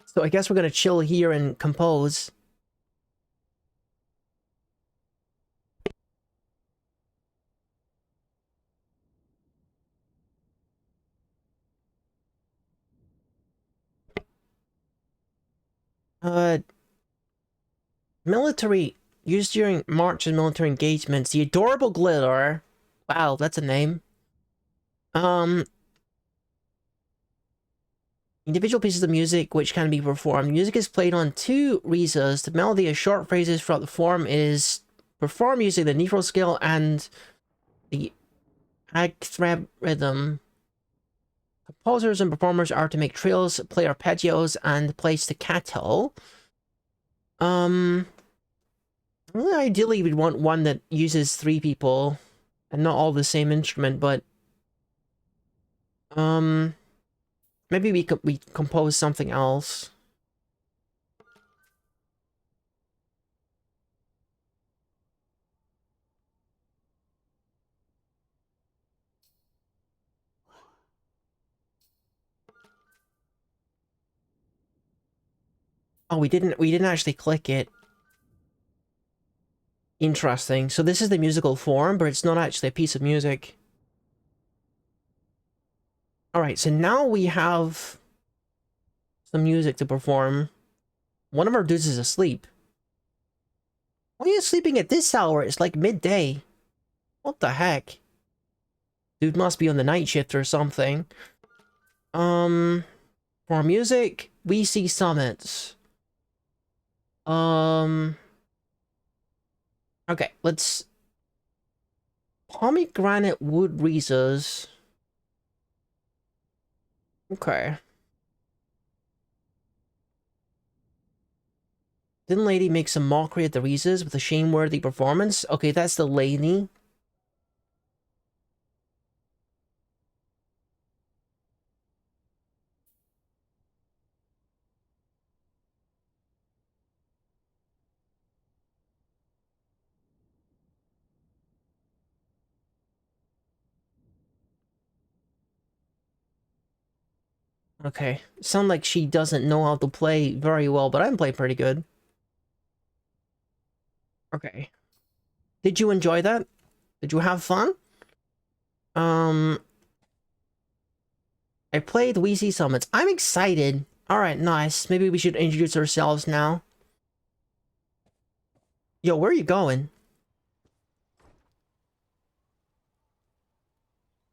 So I guess we're gonna chill here and compose. Military, used during march and military engagements. The adorable glitter. Wow, that's a name. Individual pieces of music which can be performed. Music is played on two rezas. The melody is short phrases throughout the form is performed using the neutral scale and the agthreb rhythm. Composers and performers are to make trills, play arpeggios, and play staccato. Ideally, we'd want one that uses 3 people and not all the same instrument, but maybe we compose something else. Oh, we didn't actually click it. Interesting. So this is the musical form, but it's not actually a piece of music. Alright, so now we have some music to perform. One of our dudes is asleep. Why are you sleeping at this hour? It's like midday. What the heck? Dude must be on the night shift or something. For music, we see summits. Okay, let's Pomegranate wood reasons. Okay. Didn't lady make some mockery at the Reeses with a shame-worthy performance? Okay, that's the lady. Okay. Sound like she doesn't know how to play very well, but I can play pretty good. Okay. Did you enjoy that? Did you have fun? I played Wheezy Summits. I'm excited. Alright, nice. Maybe we should introduce ourselves now. Yo, where are you going?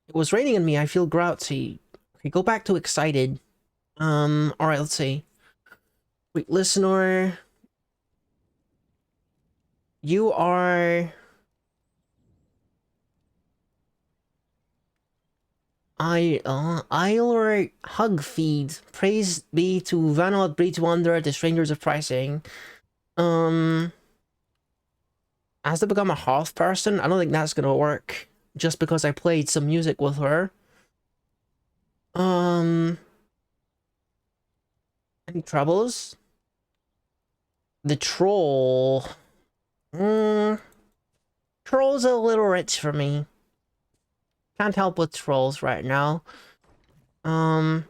It was raining on me. I feel grouchy. Okay, go back to excited. Alright, let's see. Wait, listener. You are... Iler Hug Feed. Praise be to Vanilla Breeds Wonder, the strangers of pricing. Has to become a half person? I don't think that's gonna work. Just because I played some music with her. Any troubles? The troll. Troll's a little rich for me. Can't help with trolls right now. I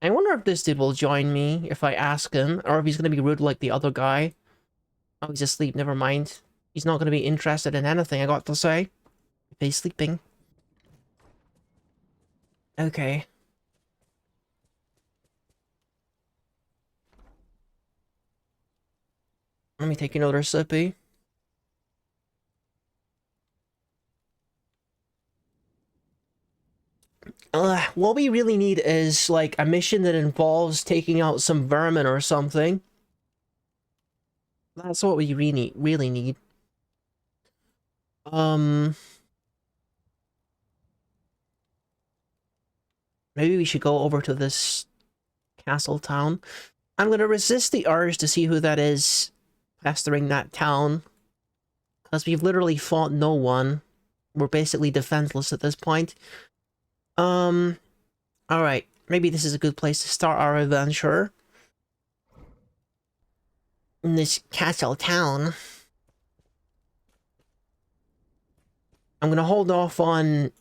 wonder if this dude will join me if I ask him, or if he's gonna be rude like the other guy. Oh, he's asleep, never mind. He's not gonna be interested in anything I got to say. If he's sleeping. Okay. Let me take another sippy. What we really need is, like, a mission that involves taking out some vermin or something. That's what we really need. Maybe we should go over to this castle town. I'm gonna resist the urge to see who that is pestering that town. Because we've literally fought no one. We're basically defenseless at this point. Alright. Maybe this is a good place to start our adventure. In this castle town. I'm gonna hold off on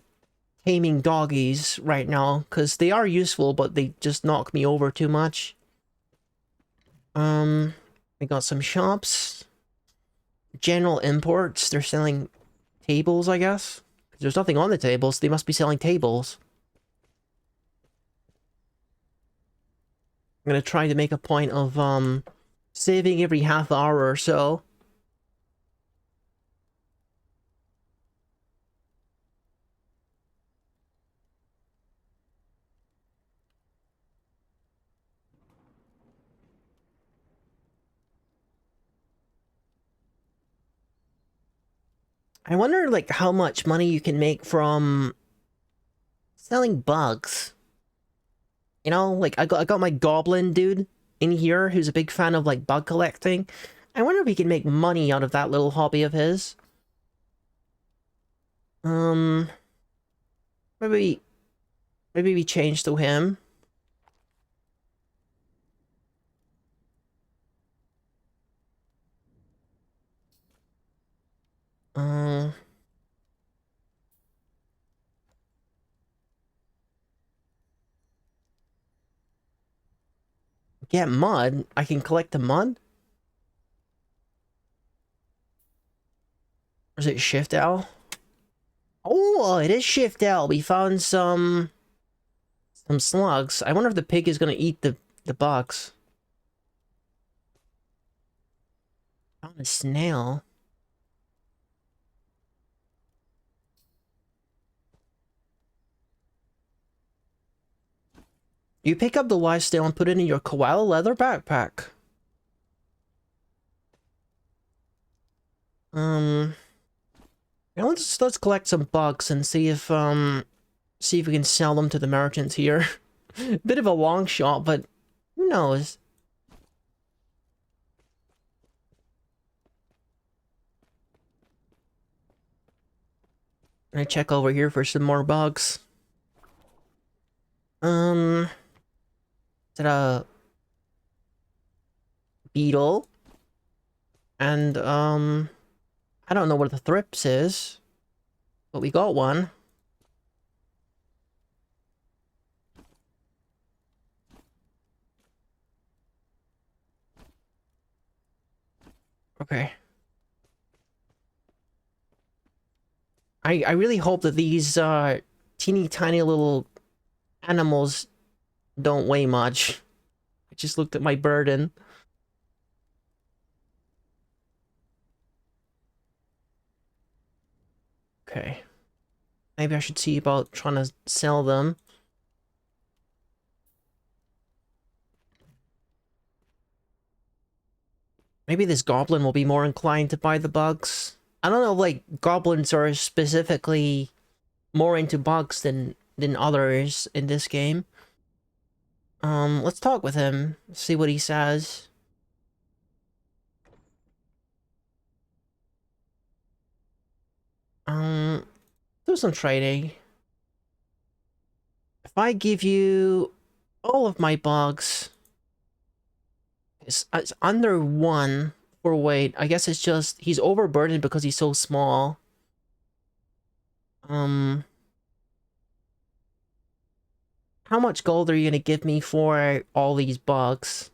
taming doggies right now, because they are useful, but they just knock me over too much. We got some shops. General imports. They're selling tables, I guess. There's nothing on the tables. They must be selling tables. I'm gonna try to make a point of, saving every half hour or so. I wonder, like, how much money you can make from selling bugs. You know, like, I got my goblin dude in here who's a big fan of, like, bug collecting. I wonder if he can make money out of that little hobby of his. Maybe we change to him. Get mud? I can collect the mud? Or is it Shift L? Oh, it is Shift L. We found some slugs. I wonder if the pig is gonna eat the bugs. Found a snail. You pick up the live snail and put it in your koala leather backpack. Now let's collect some bugs and see if we can sell them to the merchants here. Bit of a long shot, but who knows? I check over here for some more bugs. Is it a beetle? And I don't know what the thrips is, but we got one. Okay. I really hope that these teeny tiny little animals don't weigh much. I just looked at my burden. Okay. Maybe I should see about trying to sell them. Maybe this goblin will be more inclined to buy the bugs. I don't know, like, goblins are specifically more into bugs than others in this game. Let's talk with him, see what he says. Do some trading. If I give you all of my bugs, it's under 1 for weight. I guess it's just he's overburdened because he's so small. How much gold are you gonna give me for all these bugs?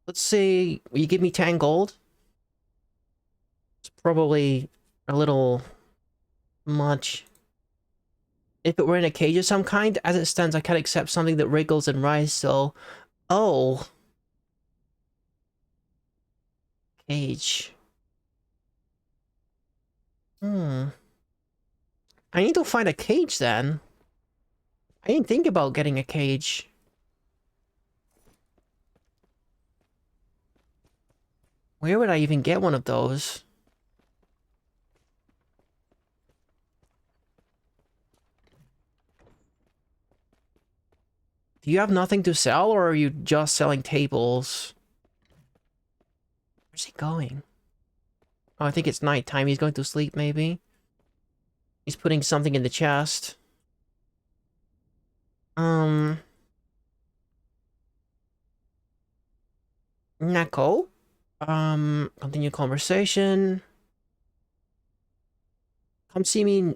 Let's say you give me 10 gold. It's probably a little much. If it were in a cage of some kind, as it stands, I can't accept something that wriggles and writhes, so... Oh. Cage. I need to find a cage then. I didn't think about getting a cage. Where would I even get one of those? Do you have nothing to sell, or are you just selling tables? Where's he going? Oh, I think it's nighttime. He's going to sleep, maybe. He's putting something in the chest. Neko? Continue conversation. Come see me.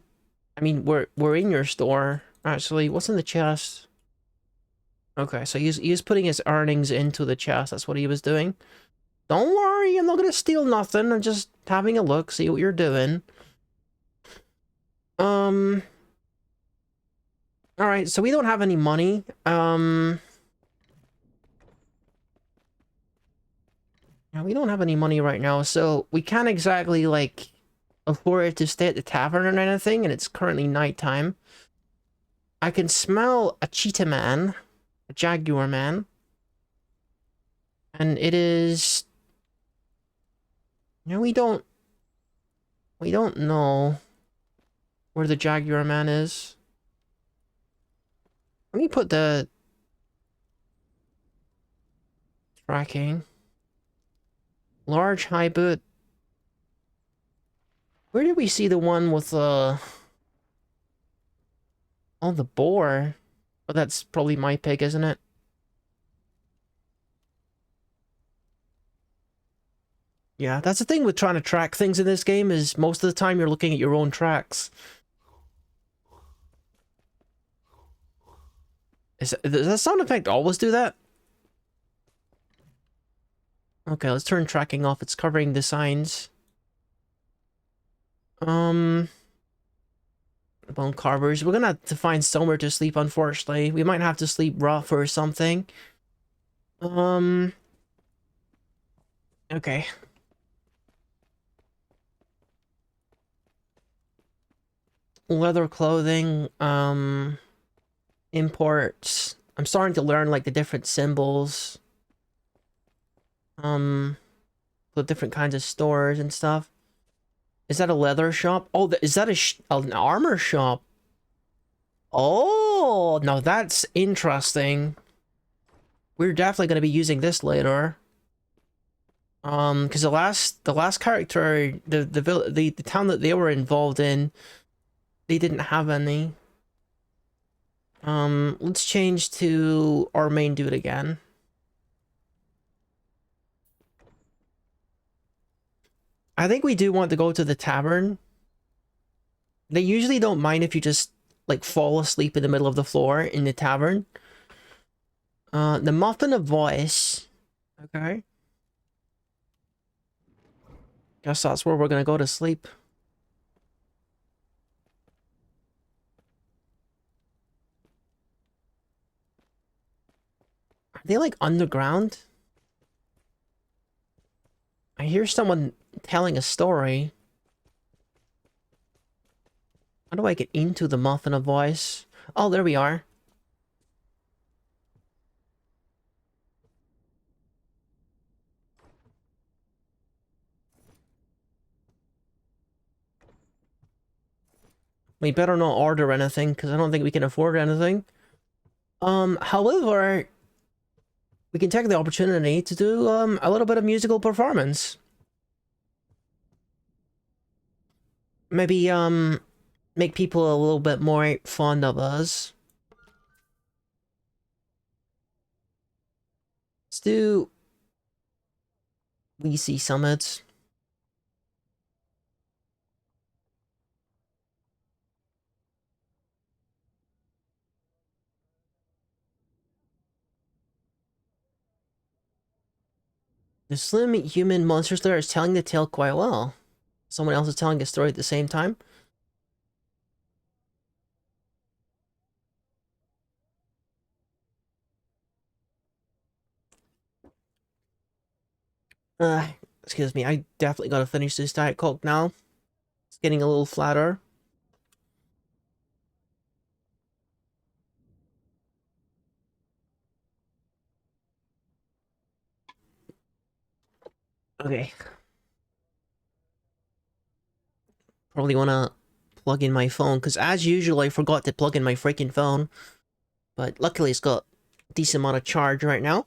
I mean, we're in your store. Actually, what's in the chest? Okay, so he was putting his earnings into the chest. That's what he was doing. Don't worry, I'm not gonna steal nothing. I'm just having a look, see what you're doing. Alright, so we don't have any money. Yeah, we don't have any money right now, so we can't exactly, like, afford to stay at the tavern or anything, and it's currently nighttime. I can smell a cheetah man, a jaguar man, and it is... No, we don't know where the jaguar man is. Let me put the tracking. Large high boot. Where did we see the one with the... Oh, the boar. Oh, that's probably my pig, isn't it? Yeah, that's the thing with trying to track things in this game, is most of the time you're looking at your own tracks. Does that sound effect always do that? Okay, let's turn tracking off. It's covering the signs. Bone carvers. We're gonna have to find somewhere to sleep, unfortunately. We might have to sleep rough or something. Okay. Leather clothing, imports. I'm starting to learn, like, the different symbols. The different kinds of stores and stuff. Is that a leather shop? Oh, is that an armor shop? Oh, now that's interesting. We're definitely going to be using this later. Because the last character, the town that they were involved in, they didn't have any. Let's change to our main dude again. I think we do want to go to the tavern. They usually don't mind if you just, like, fall asleep in the middle of the floor in the tavern. The Muffin of Voice. Okay. Guess that's where we're gonna go to sleep. Are they, like, underground? I hear someone telling a story. How do I get into the Muffin of Voice? Oh, there we are. We better not order anything, because I don't think we can afford anything. However, we can take the opportunity to do, a little bit of musical performance. Maybe, make people a little bit more fond of us. Let's do We See Summits. The slim human monster slayer is telling the tale quite well. Someone else is telling a story at the same time. Uh, Excuse me, I definitely gotta finish this Diet Coke now. It's getting a little flatter. Okay. Probably wanna plug in my phone, because as usual, I forgot to plug in my freaking phone. But luckily it's got a decent amount of charge right now.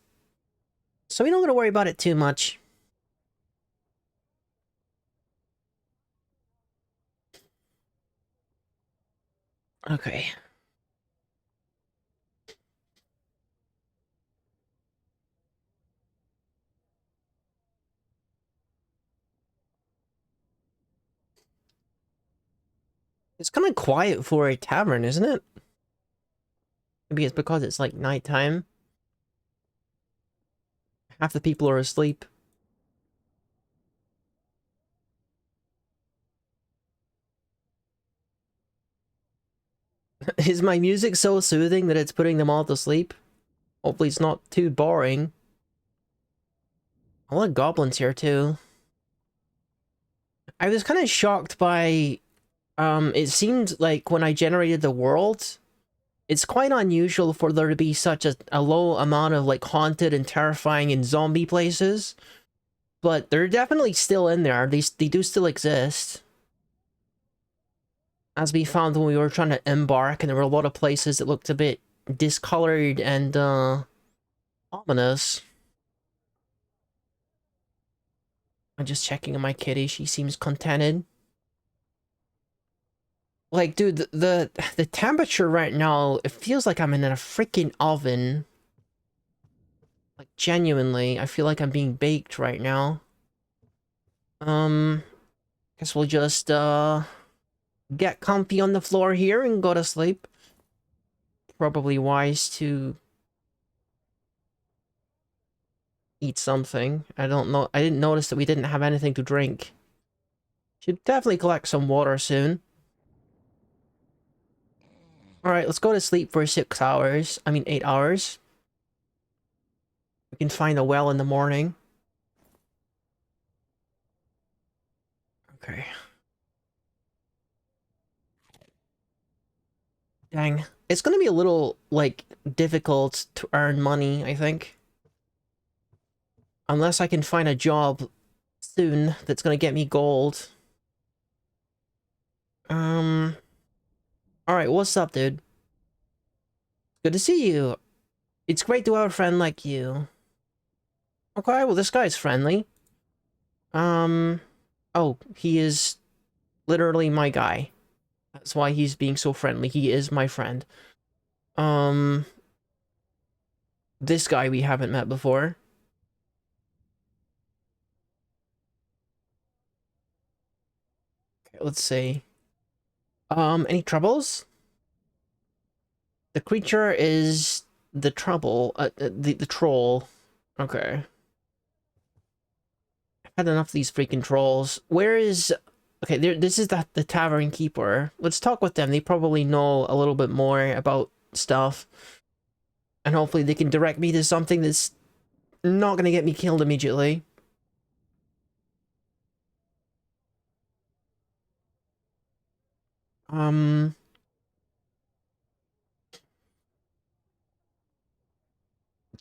So we don't gotta worry about it too much. Okay. It's kind of quiet for a tavern, isn't it? Maybe it's because it's like nighttime. Half the people are asleep. Is my music so soothing that it's putting them all to sleep? Hopefully it's not too boring. A lot of goblins here too. I was kind of shocked by, it seemed like when I generated the world, it's quite unusual for there to be such a low amount of, like, haunted and terrifying and zombie places. But they're definitely still in there. They do still exist. As we found when we were trying to embark, and there were a lot of places that looked a bit discolored and, ominous. I'm just checking on my kitty. She seems contented. Like, dude, the temperature right now, it feels like I'm in a freaking oven. Like, genuinely, I feel like I'm being baked right now. Guess we'll just, get comfy on the floor here and go to sleep. Probably wise to eat something. I don't know. I didn't notice that we didn't have anything to drink. Should definitely collect some water soon. Alright, let's go to sleep for 6 hours. I mean, 8 hours. We can find a well in the morning. Okay. Dang. It's gonna be a little, like, difficult to earn money, I think. Unless I can find a job soon that's gonna get me gold. Alright, what's up, dude? Good to see you. It's great to have a friend like you. Okay, well, this guy's friendly. Oh, he is literally my guy. That's why he's being so friendly. He is my friend. This guy we haven't met before. Okay, let's see. Any troubles? The creature is the trouble, the troll. Okay. I've had enough of these freaking trolls. Where is... Okay, this is the tavern keeper. Let's talk with them. They probably know a little bit more about stuff. And hopefully they can direct me to something that's not gonna get me killed immediately.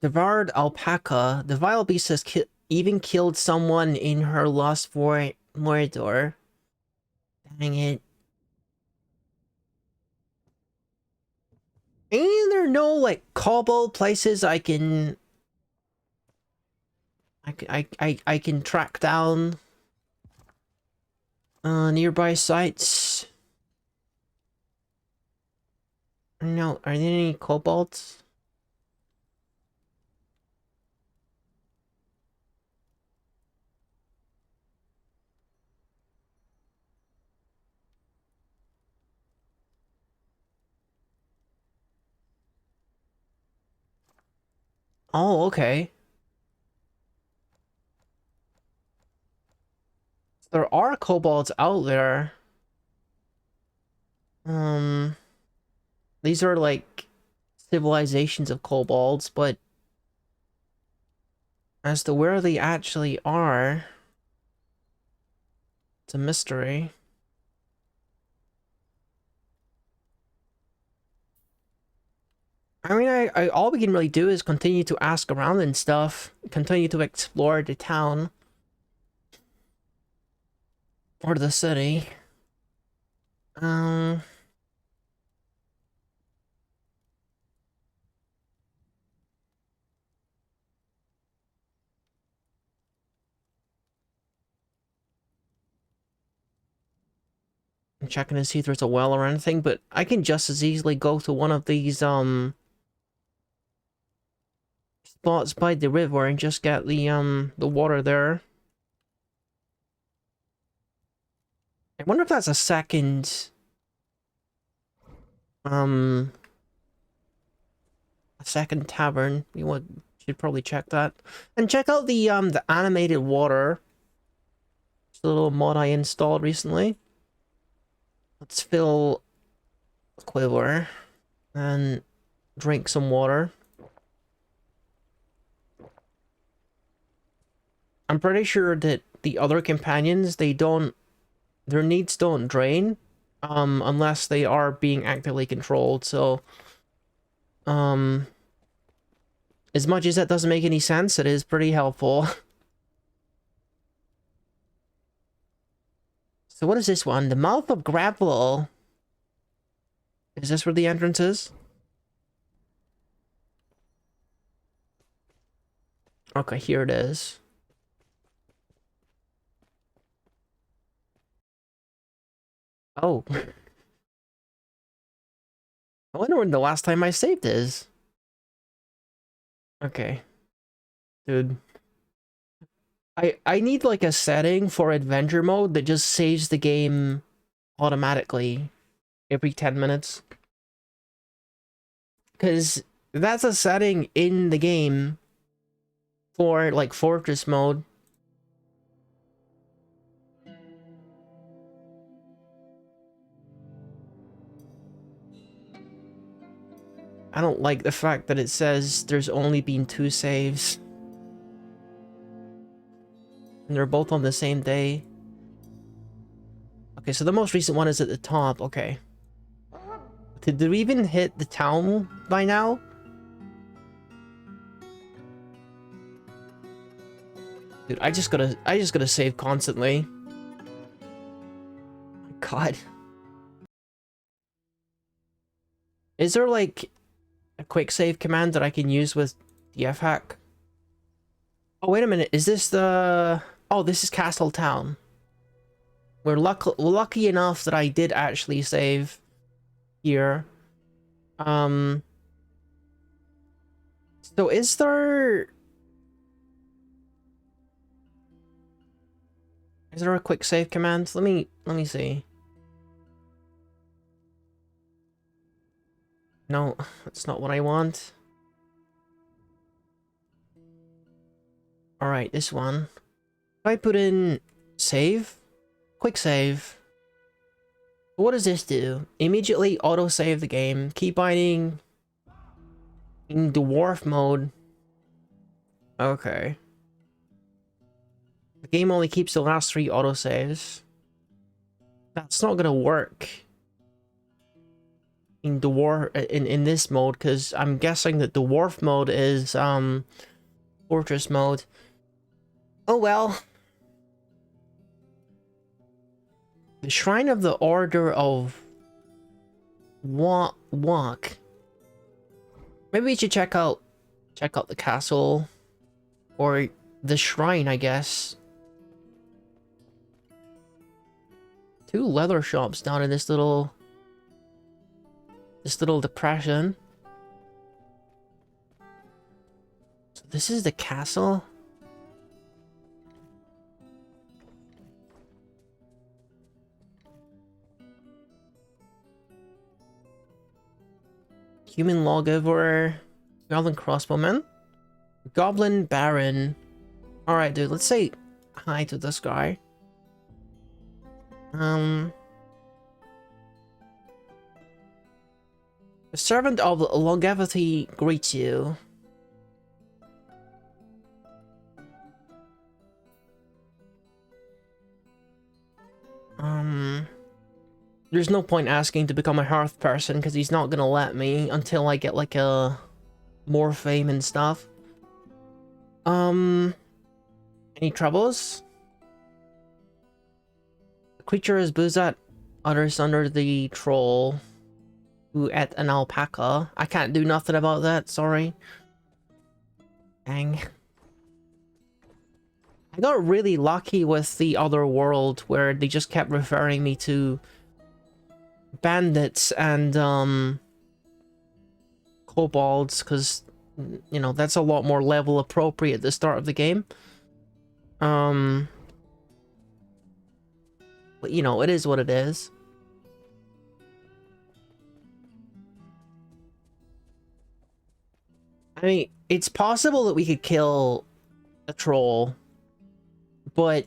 Devoured alpaca. The vile beast has even killed someone in her lost Mordor. Dang it. Ain't there no, like, kobold places I can track down nearby sites? No, are there any kobolds? Oh, okay. There are kobolds out there. These are like civilizations of kobolds, but as to where they actually are, it's a mystery. I mean, I all we can really do is continue to ask around and stuff, continue to explore the town or the city. I'm checking to see if there's a well or anything, but I can just as easily go to one of these spots by the river and just get the water there. I wonder if that's a second tavern. Should probably check that. And check out the animated water. It's a little mod I installed recently. Let's fill a quiver and drink some water. I'm pretty sure that the other companions, their needs don't drain, unless they are being actively controlled, so, as much as that doesn't make any sense, it is pretty helpful. So what is this one? The Mouth of Gravel. Is this where the entrance is? Okay, here it is. Oh. I wonder when the last time I saved is. Okay. Dude. I need like a setting for adventure mode that just saves the game automatically every 10 minutes. Because that's a setting in the game for like Fortress mode. I don't like the fact that it says there's only been 2 saves. And they're both on the same day. Okay, so the most recent one is at the top. Okay. Did we even hit the town by now? Dude, I just gotta save constantly. God. Is there like a quick save command that I can use with DF hack? Oh, wait a minute. Is this the... Oh, this is Castle Town. We're lucky enough that I did actually save here. So is there... Is there a quick save command? Let me see. No, that's not what I want. Alright, this one. If I put in save, quick save, what does this do? Immediately auto-save the game. Keep binding in dwarf mode. Okay. The game only keeps the last 3 autosaves. That's not gonna work in dwarf in this mode, because I'm guessing that dwarf mode is fortress mode. Oh well. The Shrine of the Order of Walk. Maybe we should check out the castle or the shrine, I guess. 2 leather shops down in this little depression. So this is the castle. Human lawgiver, goblin crossbowman, goblin baron. All right, dude. Let's say hi to this guy. The servant of longevity greets you. There's no point asking to become a hearth person because he's not gonna let me until I get like more fame and stuff. Any troubles? The creature is Buzat, others under the troll, who ate an alpaca. I can't do nothing about that, sorry. Dang. I got really lucky with the other world where they just kept referring me to bandits and kobolds, because you know that's a lot more level appropriate at the start of the game. But you know, it is what it is. I mean, it's possible that we could kill a troll, but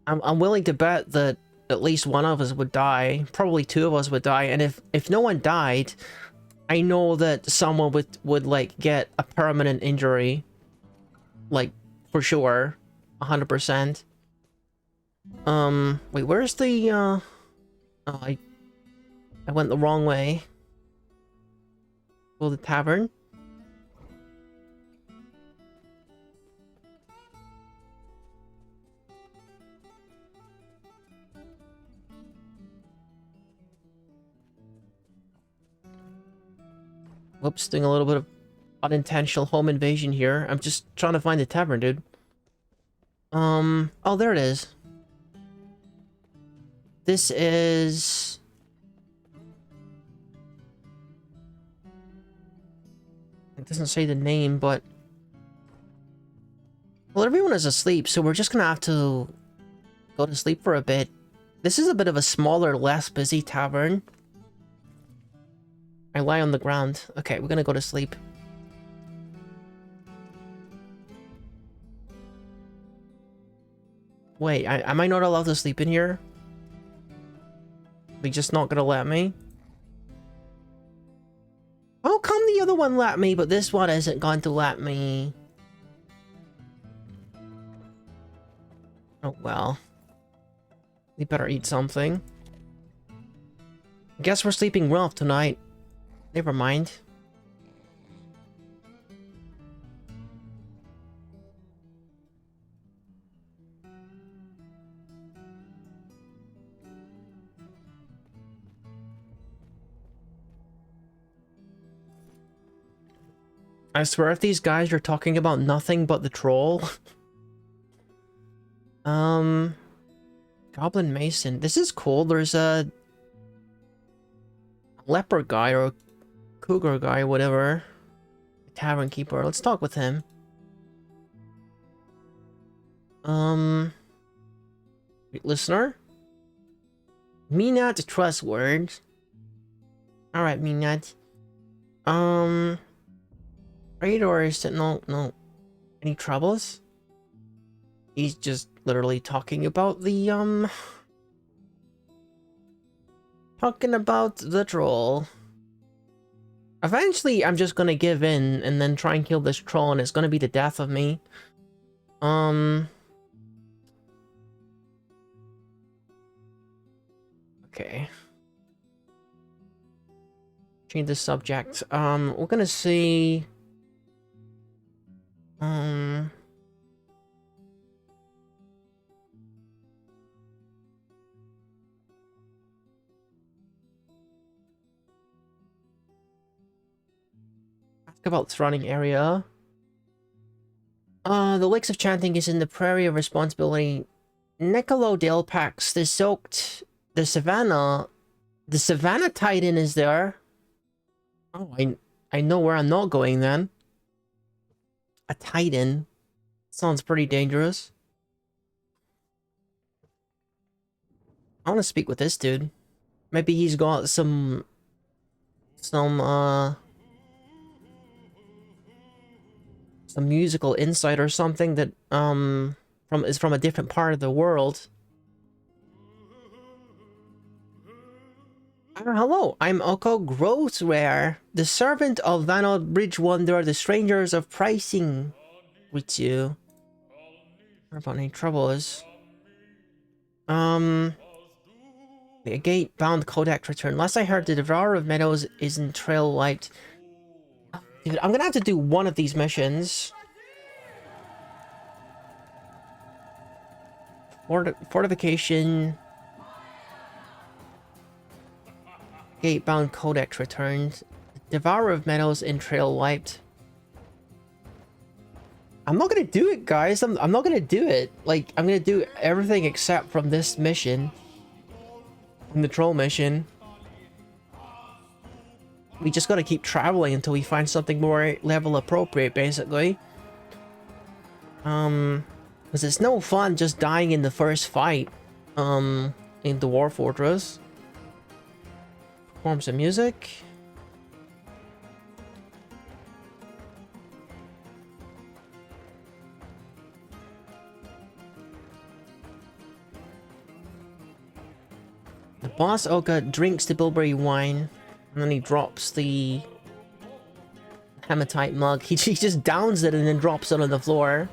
I'm willing to bet that at least one of us would die. Probably 2 of us would die. And if no one died, I know that someone would like get a permanent injury. Like, for sure. 100%. Wait, where's the, oh, I went the wrong way. Well, the tavern. Whoops, doing a little bit of unintentional home invasion here. I'm just trying to find the tavern, dude. Oh, there it is. This is... It doesn't say the name, but... Well, everyone is asleep, so we're just gonna have to go to sleep for a bit. This is a bit of a smaller, less busy tavern. I lie on the ground. Okay, we're gonna go to sleep. Wait, am I not allowed to sleep in here? They just not gonna let me? How come the other one let me, but this one isn't going to let me? Oh, well. We better eat something. Guess we're sleeping rough tonight. Never mind. I swear if these guys are talking about nothing but the troll. Goblin Mason. This is cool. There's a leper guy or a cougar guy, whatever. Tavern keeper. Let's talk with him. Listener? Minat trust words. Alright, Minat. Right, or is it no any troubles? He's just literally talking about the talking about the troll. Eventually I'm just gonna give in and then try and kill this troll, and it's gonna be the death of me. Okay. Change the subject. We're gonna see. Ask about surrounding area. The Lakes of Chanting is in the Prairie of Responsibility. Niccolo Dale Pax, the soaked, the Savannah Titan is there. Oh, I know where I'm not going then. A Titan. Sounds pretty dangerous. I want to speak with this dude. Maybe he's got some musical insight or something that is from a different part of the world. Hello, I'm Oko Grossrare, the servant of Vanod Bridgewander, the strangers of pricing with you. What about any troubles? A gate-bound Kodak return. Last I heard, the Devourer of Meadows is in Trail Light. Dude, I'm gonna have to do one of these missions. Fortification. Gate-bound Codex returned. Devourer of Meadows in Trail Wiped. I'm not gonna do it, guys. I'm not gonna do it. Like, I'm gonna do everything except from this mission. From the troll mission. We just gotta keep traveling until we find something more level appropriate, basically. Because it's no fun just dying in the first fight. In the Dwarf Fortress. Forms of music. The boss Oka drinks the bilberry wine, and then he drops the hematite mug. He just downs it and then drops it on the floor.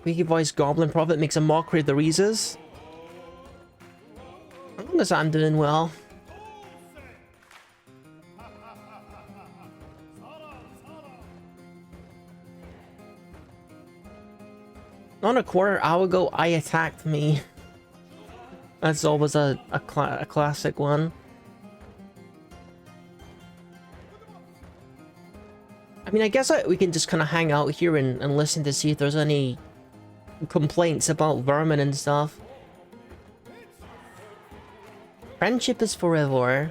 Squeaky voice Goblin Prophet makes a mockery of the Reeses. As long as I'm doing well. Not a quarter hour ago, I attacked me. That's always a classic one. I mean, I guess we can just kind of hang out here and listen to see if there's any complaints about vermin and stuff. Friendship is forever.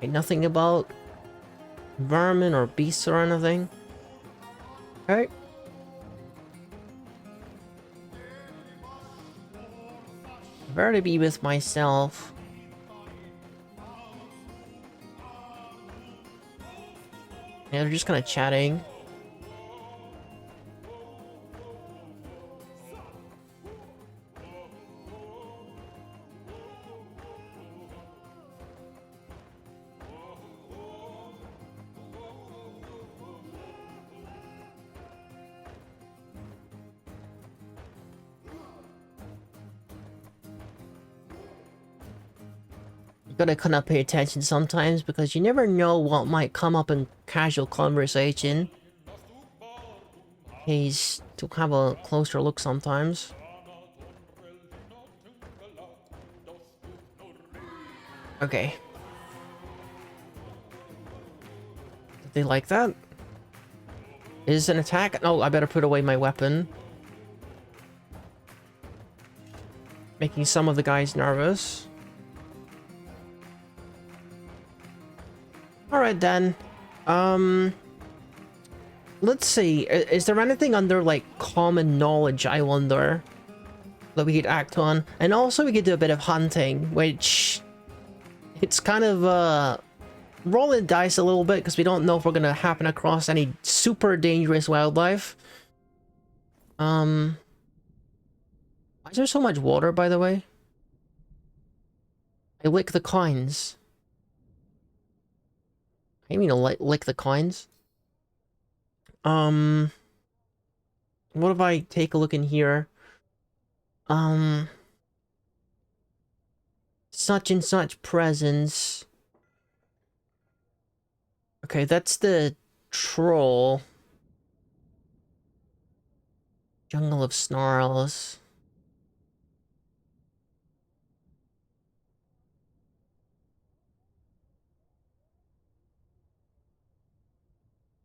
Nothing about vermin or beasts or anything. Okay. Better to be with myself. Yeah, they're just kind of chatting. gotta kind of pay attention sometimes because you never know what might come up in casual conversation. He's to have a closer look sometimes. Okay. Did they like that? Is an attack? Oh, I better put away my weapon. Making some of the guys nervous. Alright then. Let's see. Is there anything under, like, common knowledge, I wonder, that we could act on? And also we could do a bit of hunting, which... It's kind of, rolling dice a little bit, because we don't know if we're gonna happen across any super dangerous wildlife. Why is there so much water, by the way? I lick the coins. I mean to lick the coins. What if I take a look in here? Such and such presents. Okay, that's the troll. Jungle of Snarls.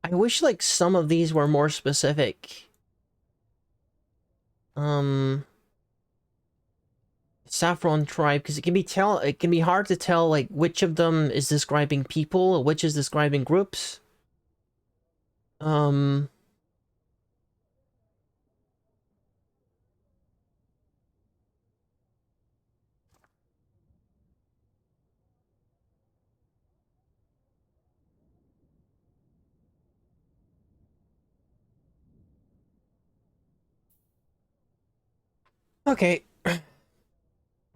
I wish, like, some of these were more specific. Saffron tribe, because it can be hard to tell, like, which of them is describing people, which is describing groups. Okay.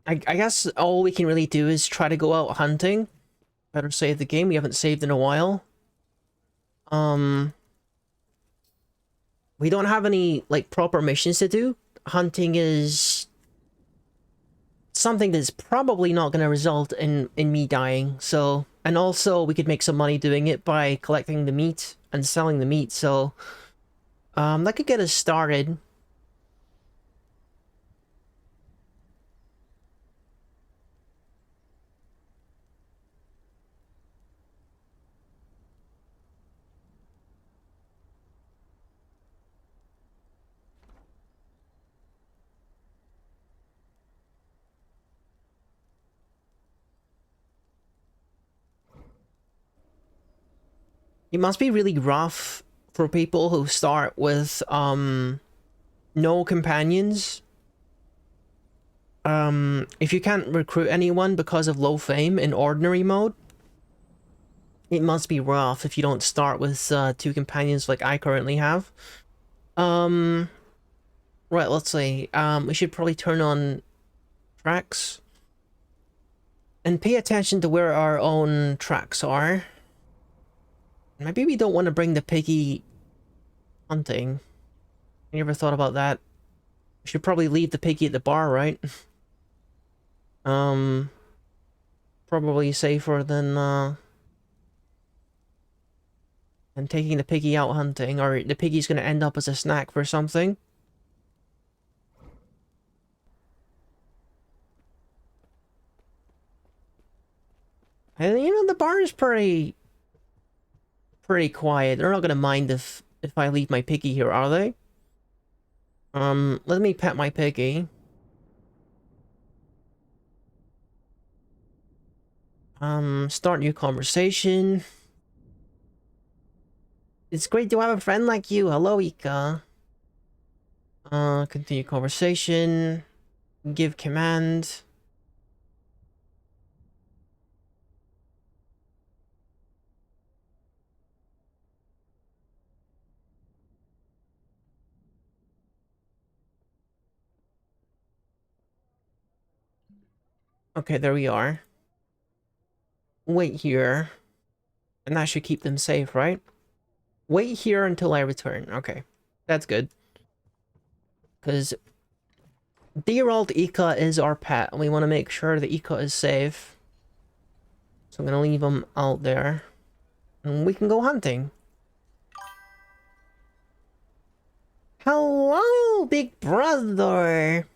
I guess all we can really do is try to go out hunting. Better save the game. We haven't saved in a while. We don't have any, like, proper missions to do. Hunting is something that's probably not going to result in me dying, so... And also, we could make some money doing it by collecting the meat and selling the meat, so... that could get us started. It must be really rough for people who start with, no companions. If you can't recruit anyone because of low fame in ordinary mode, it must be rough if you don't start with, 2 companions like I currently have. Right, let's see. We should probably turn on tracks. And pay attention to where our own tracks are. Maybe we don't want to bring the piggy hunting. You ever thought about that? We should probably leave the piggy at the bar, right? Probably safer than taking the piggy out hunting, or the piggy's gonna end up as a snack for something. And, you know, the bar is pretty quiet. They're not gonna mind if I leave my piggy here, are they? Let me pet my piggy. Start new conversation. It's great to have a friend like you. Hello, Ika. Continue conversation. Give command. Okay, there we are. Wait here. And that should keep them safe, right? Wait here until I return. Okay, that's good. Because dear old Ika is our pet, and we want to make sure that Ika is safe. So I'm gonna leave them out there. And we can go hunting. Hello, big brother!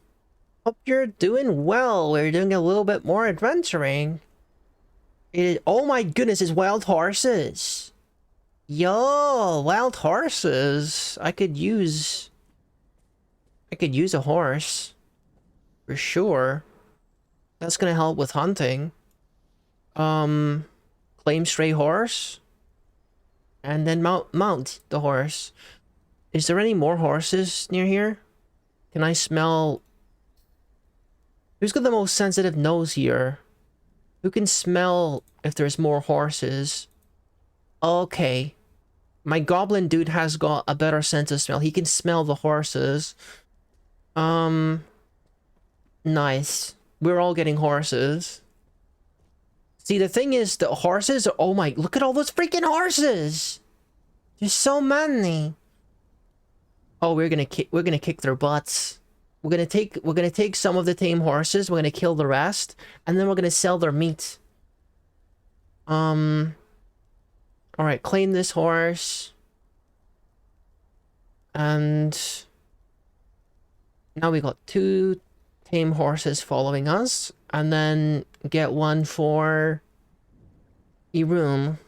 Hope you're doing well. We're doing a little bit more adventuring. Oh my goodness, it's wild horses! Yo, wild horses! I could use a horse. For sure. That's gonna help with hunting. Claim stray horse. And then mount the horse. Is there any more horses near here? Can I smell... Who's got the most sensitive nose here? Who can smell if there's more horses? Okay. My goblin dude has got a better sense of smell. He can smell the horses. Nice. We're all getting horses. See, the thing is, the horses are... Oh my... Look at all those freaking horses! There's so many. Oh, we're gonna kick their butts. We're gonna take some of the tame horses. We're gonna kill the rest, and then we're gonna sell their meat. All right, claim this horse, and now we got 2 tame horses following us, and then get one for a room.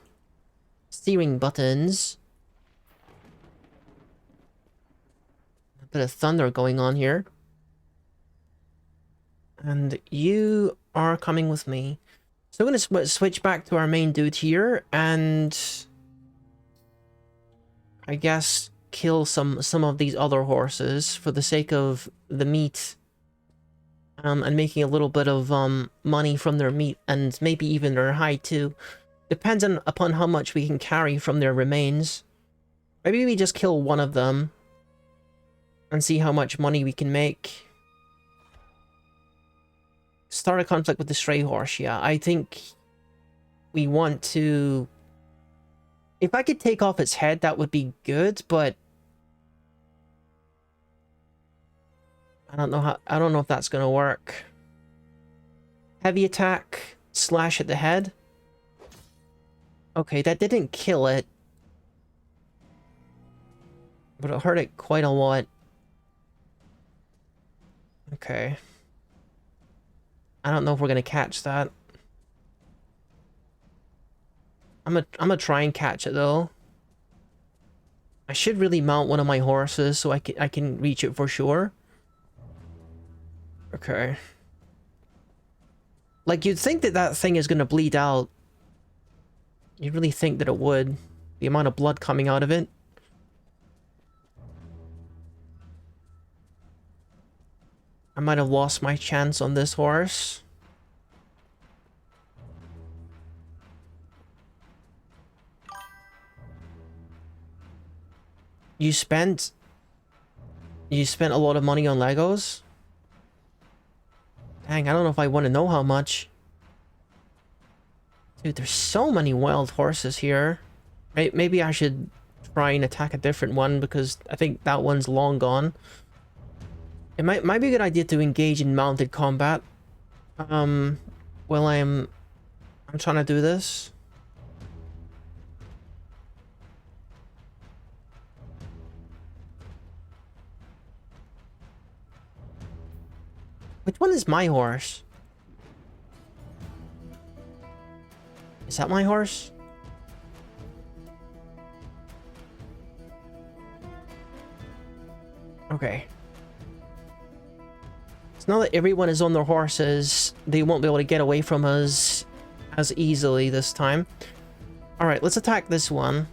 Steering buttons. A bit of thunder going on here. And you are coming with me. So I'm going to switch back to our main dude here, and I guess kill some of these other horses for the sake of the meat, and making a little bit of money from their meat, and maybe even their hide too. Depends upon how much we can carry from their remains. Maybe we just kill one of them and see how much money we can make. Start a conflict with the stray horse. Yeah, I think we want to... If I could take off its head, that would be good, but I don't know if that's gonna work. Heavy attack, slash at the head. Okay, that didn't kill it, but it hurt it quite a lot. Okay. I don't know if we're gonna catch that. I'm gonna try and catch it though. I should really mount one of my horses so I can reach it for sure. Okay. Like, you'd think that that thing is gonna bleed out. You'd really think that it would. The amount of blood coming out of it. I might have lost my chance on this horse. You spent a lot of money on Legos? Dang, I don't know if I want to know how much. Dude, there's so many wild horses here. Maybe I should try and attack a different one, because I think that one's long gone. It might be a good idea to engage in mounted combat. While I'm trying to do this. Which one is my horse? Is that my horse? Okay. So now that everyone is on their horses, they won't be able to get away from us as easily this time. Alright, let's attack this one.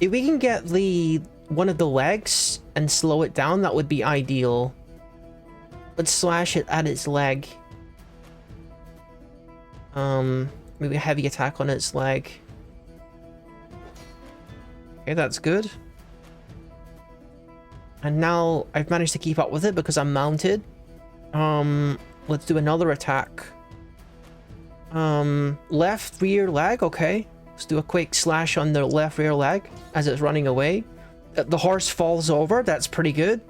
If we can get one of the legs and slow it down, that would be ideal. Let's slash it at its leg. Maybe a heavy attack on its leg. Okay, that's good. And now I've managed to keep up with it because I'm mounted. Let's do another attack. Left rear leg, okay. Let's do a quick slash on the left rear leg as it's running away. The horse falls over, that's pretty good.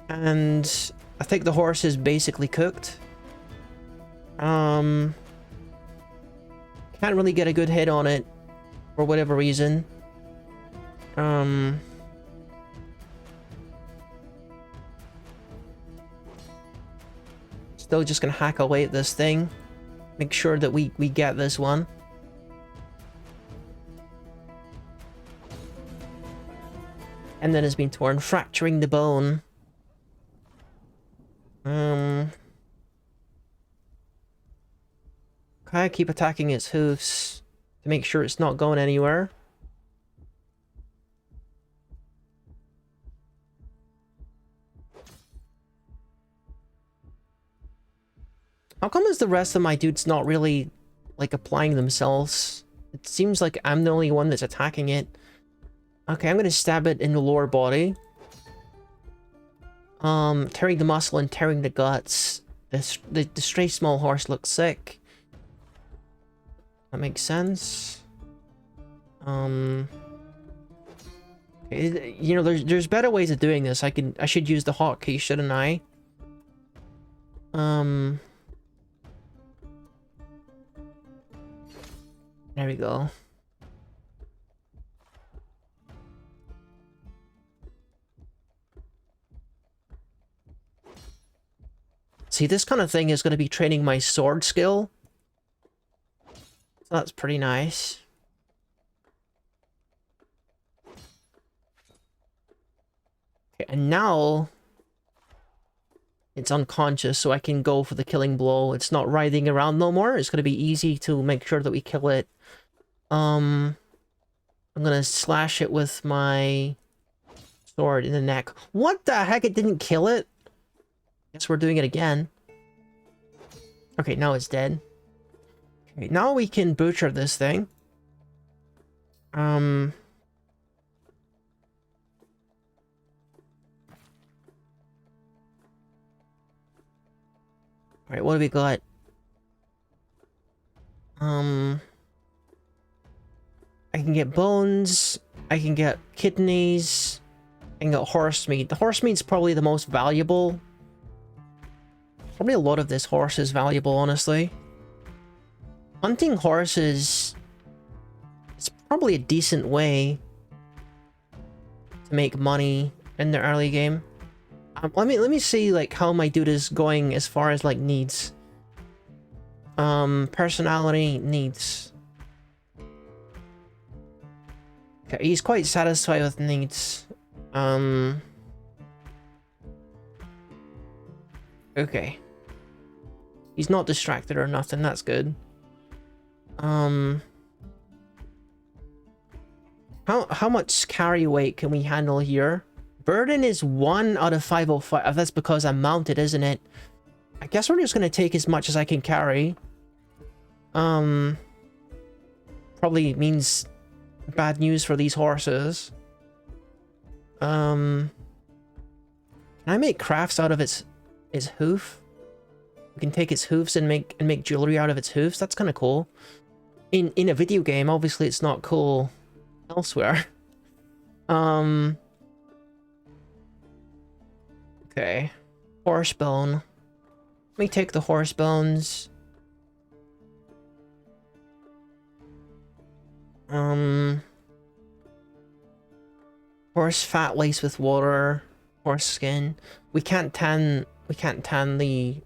And I think the horse is basically cooked. Can't really get a good hit on it for whatever reason. Still just gonna hack away at this thing. Make sure that we get this one. And then has been torn, fracturing the bone. Okay, keep attacking its hoofs to make sure it's not going anywhere. How come is the rest of my dudes not really, like, applying themselves? It seems like I'm the only one that's attacking it. Okay, I'm gonna stab it in the lower body. Tearing the muscle and tearing the guts. The stray small horse looks sick. That makes sense. Okay, you know, there's better ways of doing this. I should use the hotkey, shouldn't I? There we go. See, this kind of thing is going to be training my sword skill. So that's pretty nice. Okay, and now it's unconscious, so I can go for the killing blow. It's not writhing around no more. It's going to be easy to make sure that we kill it. I'm gonna slash it with my sword in the neck. What the heck? It didn't kill it? Guess we're doing it again. Okay, now it's dead. Okay, now we can butcher this thing. Alright, what do we got? I can get bones, I can get kidneys, I can get horse meat. The horse meat's probably the most valuable. Probably a lot of this horse is valuable, honestly. Hunting horses is probably a decent way to make money in the early game. Let me see like how my dude is going as far as like needs. Personality needs. Okay, he's quite satisfied with needs. Okay. He's not distracted or nothing, that's good. How much carry weight can we handle here? Burden is 1 out of 505. That's because I'm mounted, isn't it? I guess we're just gonna take as much as I can carry. Probably means bad news for these horses. Can I make crafts out of its hoof? We can take its hoofs and make jewelry out of its hoofs. That's kind of cool. In a video game, obviously it's not cool elsewhere. Okay. Horse bone. Let me take the horse bones. Horse fat laced with water. Horse skin. We can't tan the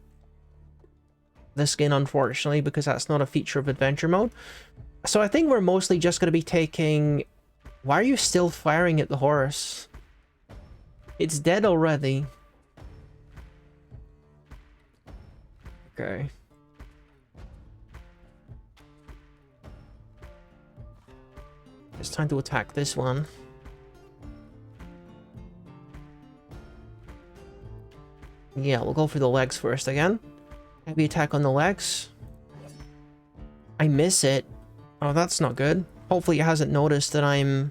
skin, unfortunately, because that's not a feature of adventure mode. So I think we're mostly just going to be taking... Why are you still firing at the horse? It's dead already. Okay. It's time to attack this one. Yeah, we'll go for the legs first again. Heavy attack on the legs. I miss it. Oh, that's not good. Hopefully it hasn't noticed that I'm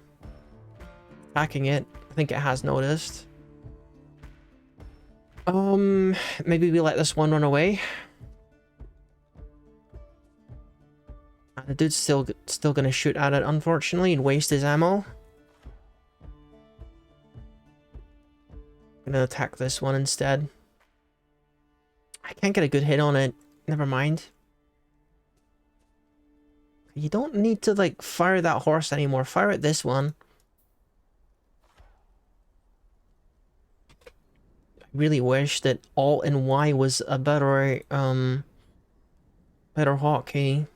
attacking it. I think it has noticed. Maybe we let this one run away. The dude's still gonna shoot at it, unfortunately, and waste his ammo. I'm gonna attack this one instead. can't get a good hit on it. Never mind. You don't need to, like, fire that horse anymore. Fire at this one. I really wish that Alt and Y was a better, better hotkey.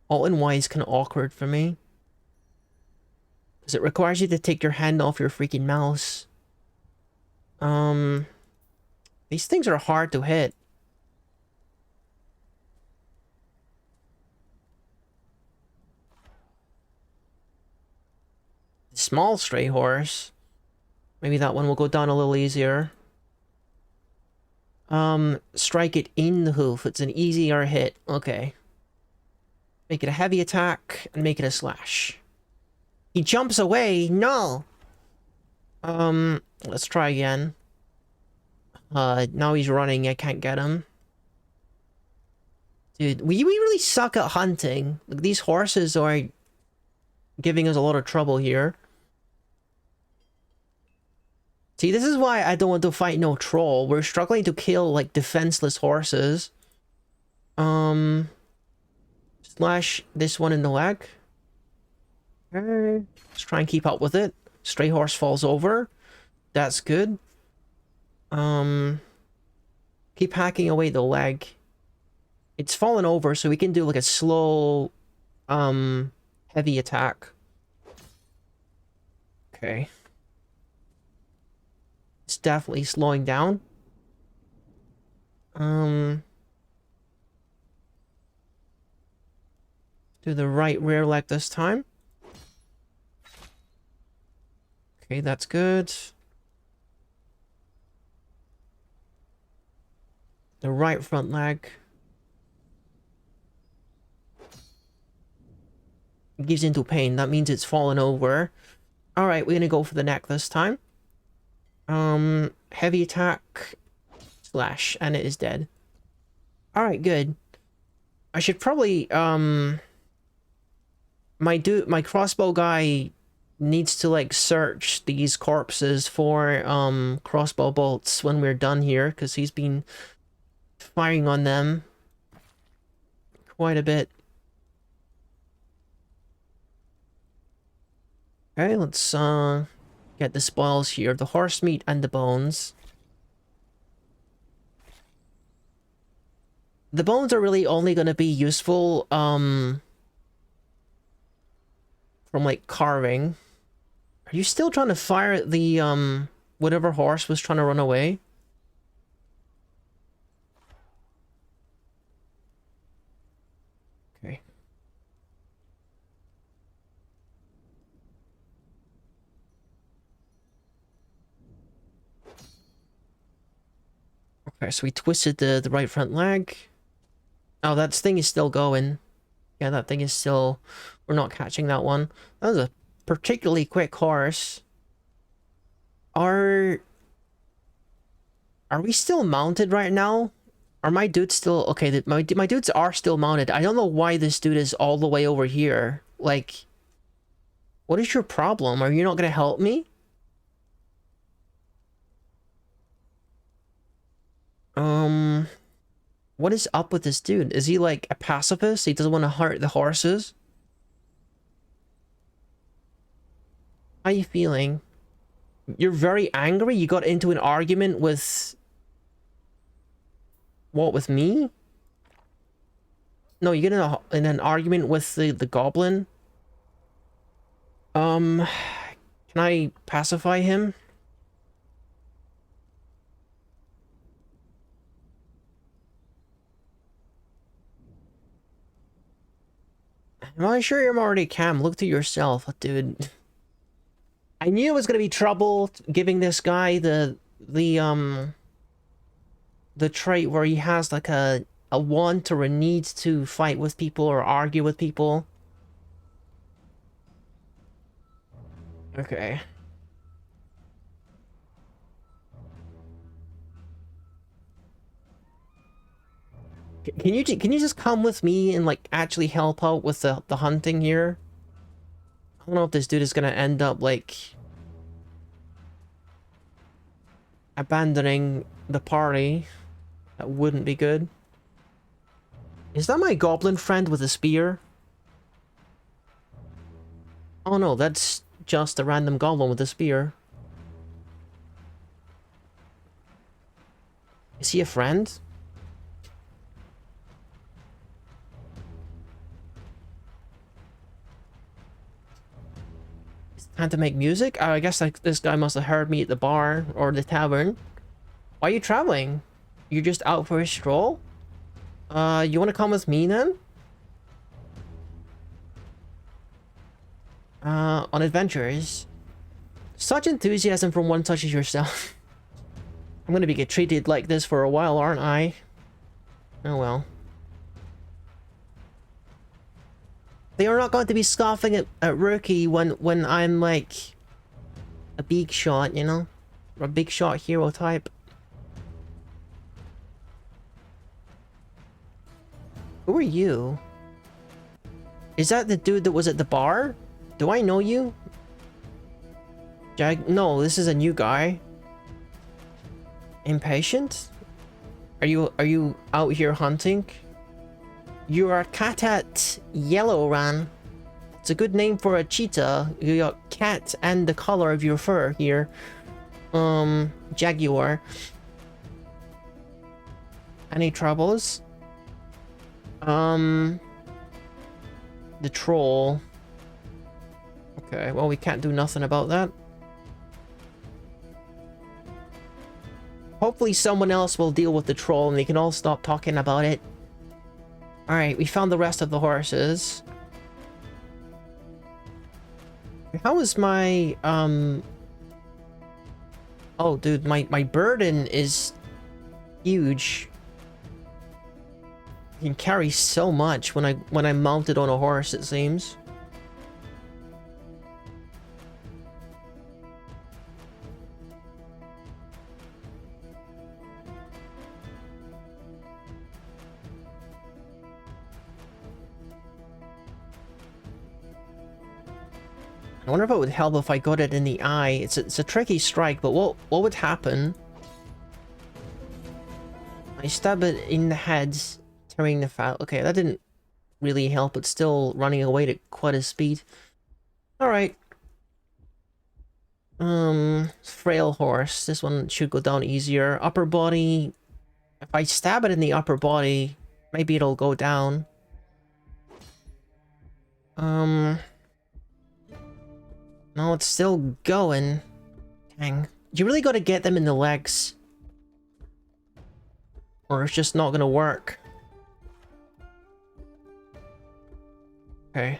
Alt and Y is kind of awkward for me. Because it requires you to take your hand off your freaking mouse. These things are hard to hit. Small stray horse. Maybe that one will go down a little easier. Strike it in the hoof. It's an easier hit. Okay. Make it a heavy attack and make it a slash. He jumps away. No. Let's try again. Now he's running. I can't get him. Dude, we really suck at hunting. Like, these horses are giving us a lot of trouble here. See, this is why I don't want to fight no troll. We're struggling to kill, like, defenseless horses. Slash this one in the leg. Okay. Let's try and keep up with it. Stray horse falls over. That's good. Keep hacking away the leg. It's fallen over, so we can do, like, a slow, heavy attack. Okay. It's definitely slowing down. Do the right rear leg this time. Okay, that's good. The right front leg. It gives into pain. That means it's fallen over. Alright, we're gonna go for the neck this time. Heavy attack. Slash. And it is dead. Alright, good. I should probably, my crossbow guy needs to, like, search these corpses for, crossbow bolts when we're done here, because he's been firing on them quite a bit. Okay, let's, get the spoils here. The horse meat and the bones. The bones are really only going to be useful, from, like, carving. Are you still trying to fire at the, whatever horse was trying to run away? Okay. Okay, so we twisted the right front leg. Oh, that thing is still going. Yeah, that thing is still... We're not catching that one. That was a particularly quick horse. Are we still mounted right now? Are my dudes still... Okay, my dudes are still mounted. I don't know why this dude is all the way over here. Like... What is your problem? Are you not gonna help me? What is up with this dude? Is he, like, a pacifist? He doesn't want to hurt the horses? How are you feeling? You're very angry? You got into an argument with... What, with me? No, you get in an argument with the goblin? Can I pacify him? Am I sure I'm already cam? Look to yourself, dude. I knew it was gonna be trouble giving this guy the trait where he has like a want or a need to fight with people or argue with people. Okay. Can you just come with me and, like, actually help out with the hunting here? I don't know if this dude is gonna end up, like, abandoning the party. That wouldn't be good. Is that my goblin friend with a spear? Oh no, that's just a random goblin with a spear. Is he a friend? It's time to make music? I guess like this guy must have heard me at the bar or the tavern. Why are you traveling? You're just out for a stroll? You want to come with me then? On adventures. Such enthusiasm from one such as yourself. I'm gonna be get treated like this for a while, aren't I? Oh well. They are not going to be scoffing at Rooki when I'm like a big shot, you know? Or a big shot hero type. Who are you? Is that the dude that was at the bar? Do I know you? No, this is a new guy. Impatient? Are you out here hunting? You are cat at Yellow Run. It's a good name for a cheetah. You got cat and the color of your fur here. Jaguar. Any troubles? The troll. Okay, well we can't do nothing about that. Hopefully someone else will deal with the troll and they can all stop talking about it. Alright, we found the rest of the horses. How is my, Oh, dude, my burden is huge. I can carry so much when I'm mounted on a horse, it seems. I wonder if it would help if I got it in the eye. It's a tricky strike, but what would happen? I stab it in the head, tearing the fat. Okay, that didn't really help. It's still running away at quite a speed. All right. Frail horse. This one should go down easier. Upper body. If I stab it in the upper body, maybe it'll go down. No, it's still going. Dang. You really gotta get them in the legs. Or it's just not gonna work. Okay.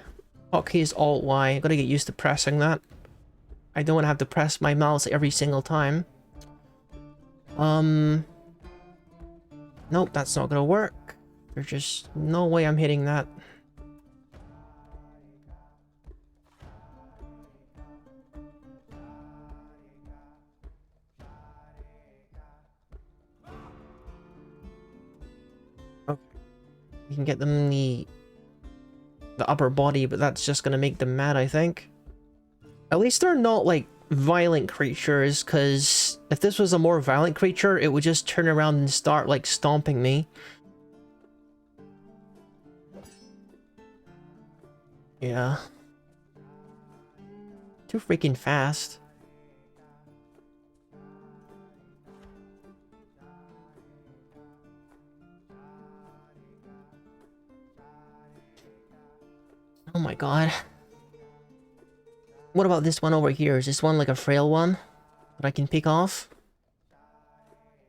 Hotkey is Alt-Y. I gotta get used to pressing that. I don't want to have to press my mouse every single time. Nope, that's not gonna work. There's just no way I'm hitting that. We can get them the upper body, but that's just gonna make them mad, I think. At least they're not, like, violent creatures, because if this was a more violent creature, it would just turn around and start, like, stomping me. Yeah. Too freaking fast. Oh my god. What about this one over here? Is this one like a frail one that I can pick off?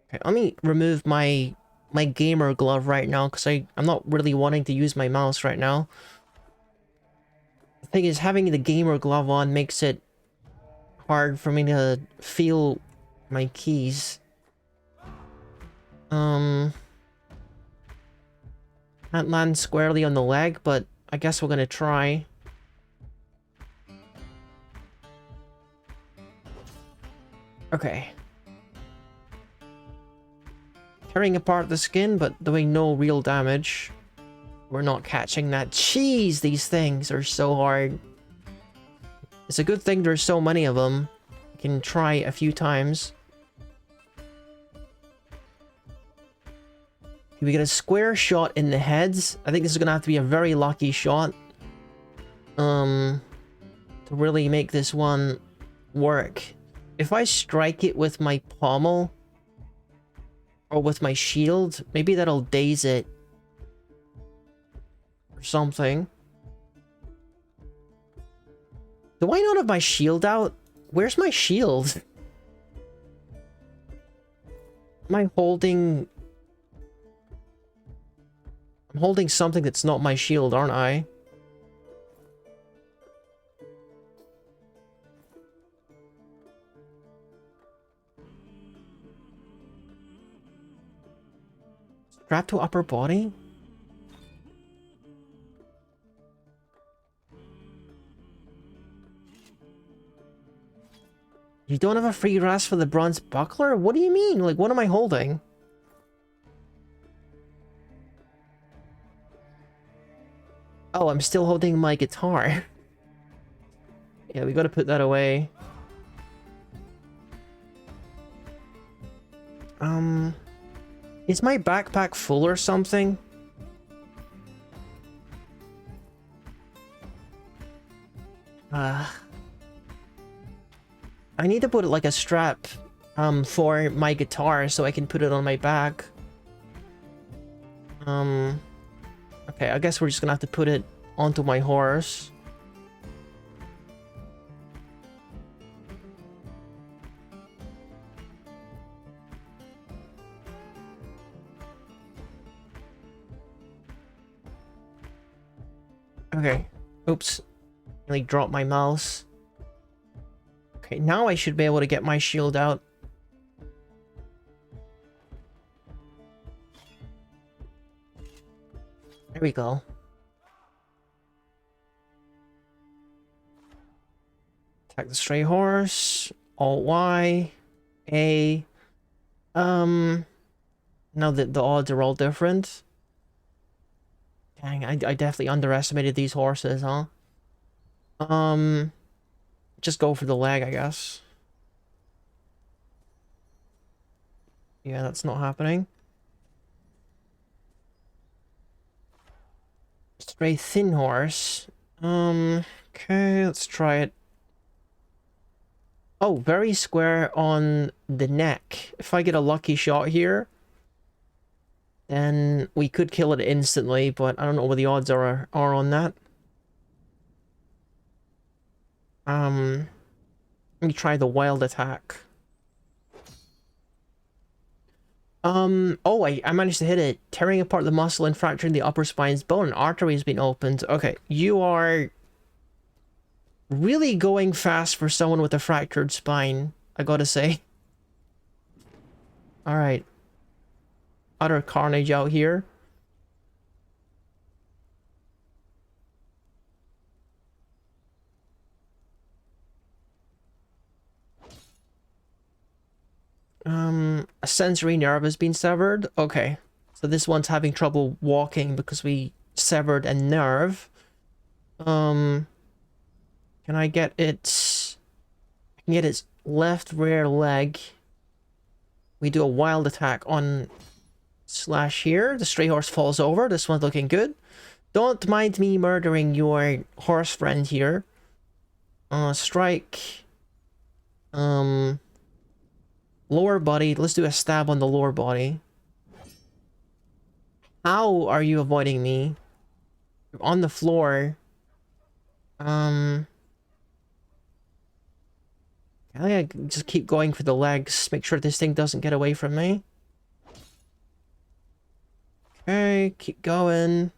Okay, let me remove my gamer glove right now because I'm not really wanting to use my mouse right now. The thing is, having the gamer glove on makes it hard for me to feel my keys. Can't land squarely on the leg, but I guess we're gonna try. Okay. Tearing apart the skin, but doing no real damage. We're not catching that. Jeez, these things are so hard. It's a good thing there's so many of them. I can try a few times. We get a square shot in the heads. I think this is gonna have to be a very lucky shot. To really make this one work. If I strike it with my pommel or with my shield, maybe that'll daze it or something. Do I not have my shield out? Where's my shield? Am I holding... I'm holding something that's not my shield, aren't I? Strapped to upper body? You don't have a free rest for the bronze buckler? What do you mean? Like, what am I holding? Oh, I'm still holding my guitar. Yeah, we gotta put that away. Is my backpack full or something? I need to put like a strap for my guitar so I can put it on my back. Okay, I guess we're just gonna have to put it onto my horse. Okay. Oops. I like dropped my mouse. Okay, now I should be able to get my shield out. There we go. Attack the stray horse. Alt Y. A. Now that the odds are all different. Dang, I definitely underestimated these horses, huh? Just go for the leg, I guess. Yeah, that's not happening. Stray thin horse. Okay, let's try it. Oh, very square on the neck. If I get a lucky shot here, then we could kill it instantly, but I don't know what the odds are on that. Let me try the wild attack. Oh, I managed to hit it. Tearing apart the muscle and fracturing the upper spine's bone. An artery has been opened. Okay, you are really going fast for someone with a fractured spine, I gotta say. Alright. Utter carnage out here. A sensory nerve has been severed. Okay. So this one's having trouble walking because we severed a nerve. Can I get its... I can get its left rear leg. We do a wild attack on slash here. The stray horse falls over. This one's looking good. Don't mind me murdering your horse friend here. Strike. Lower body. Let's do a stab on the lower body. How are you avoiding me? You're on the floor. I just keep going for the legs. Make sure this thing doesn't get away from me. Okay, keep going.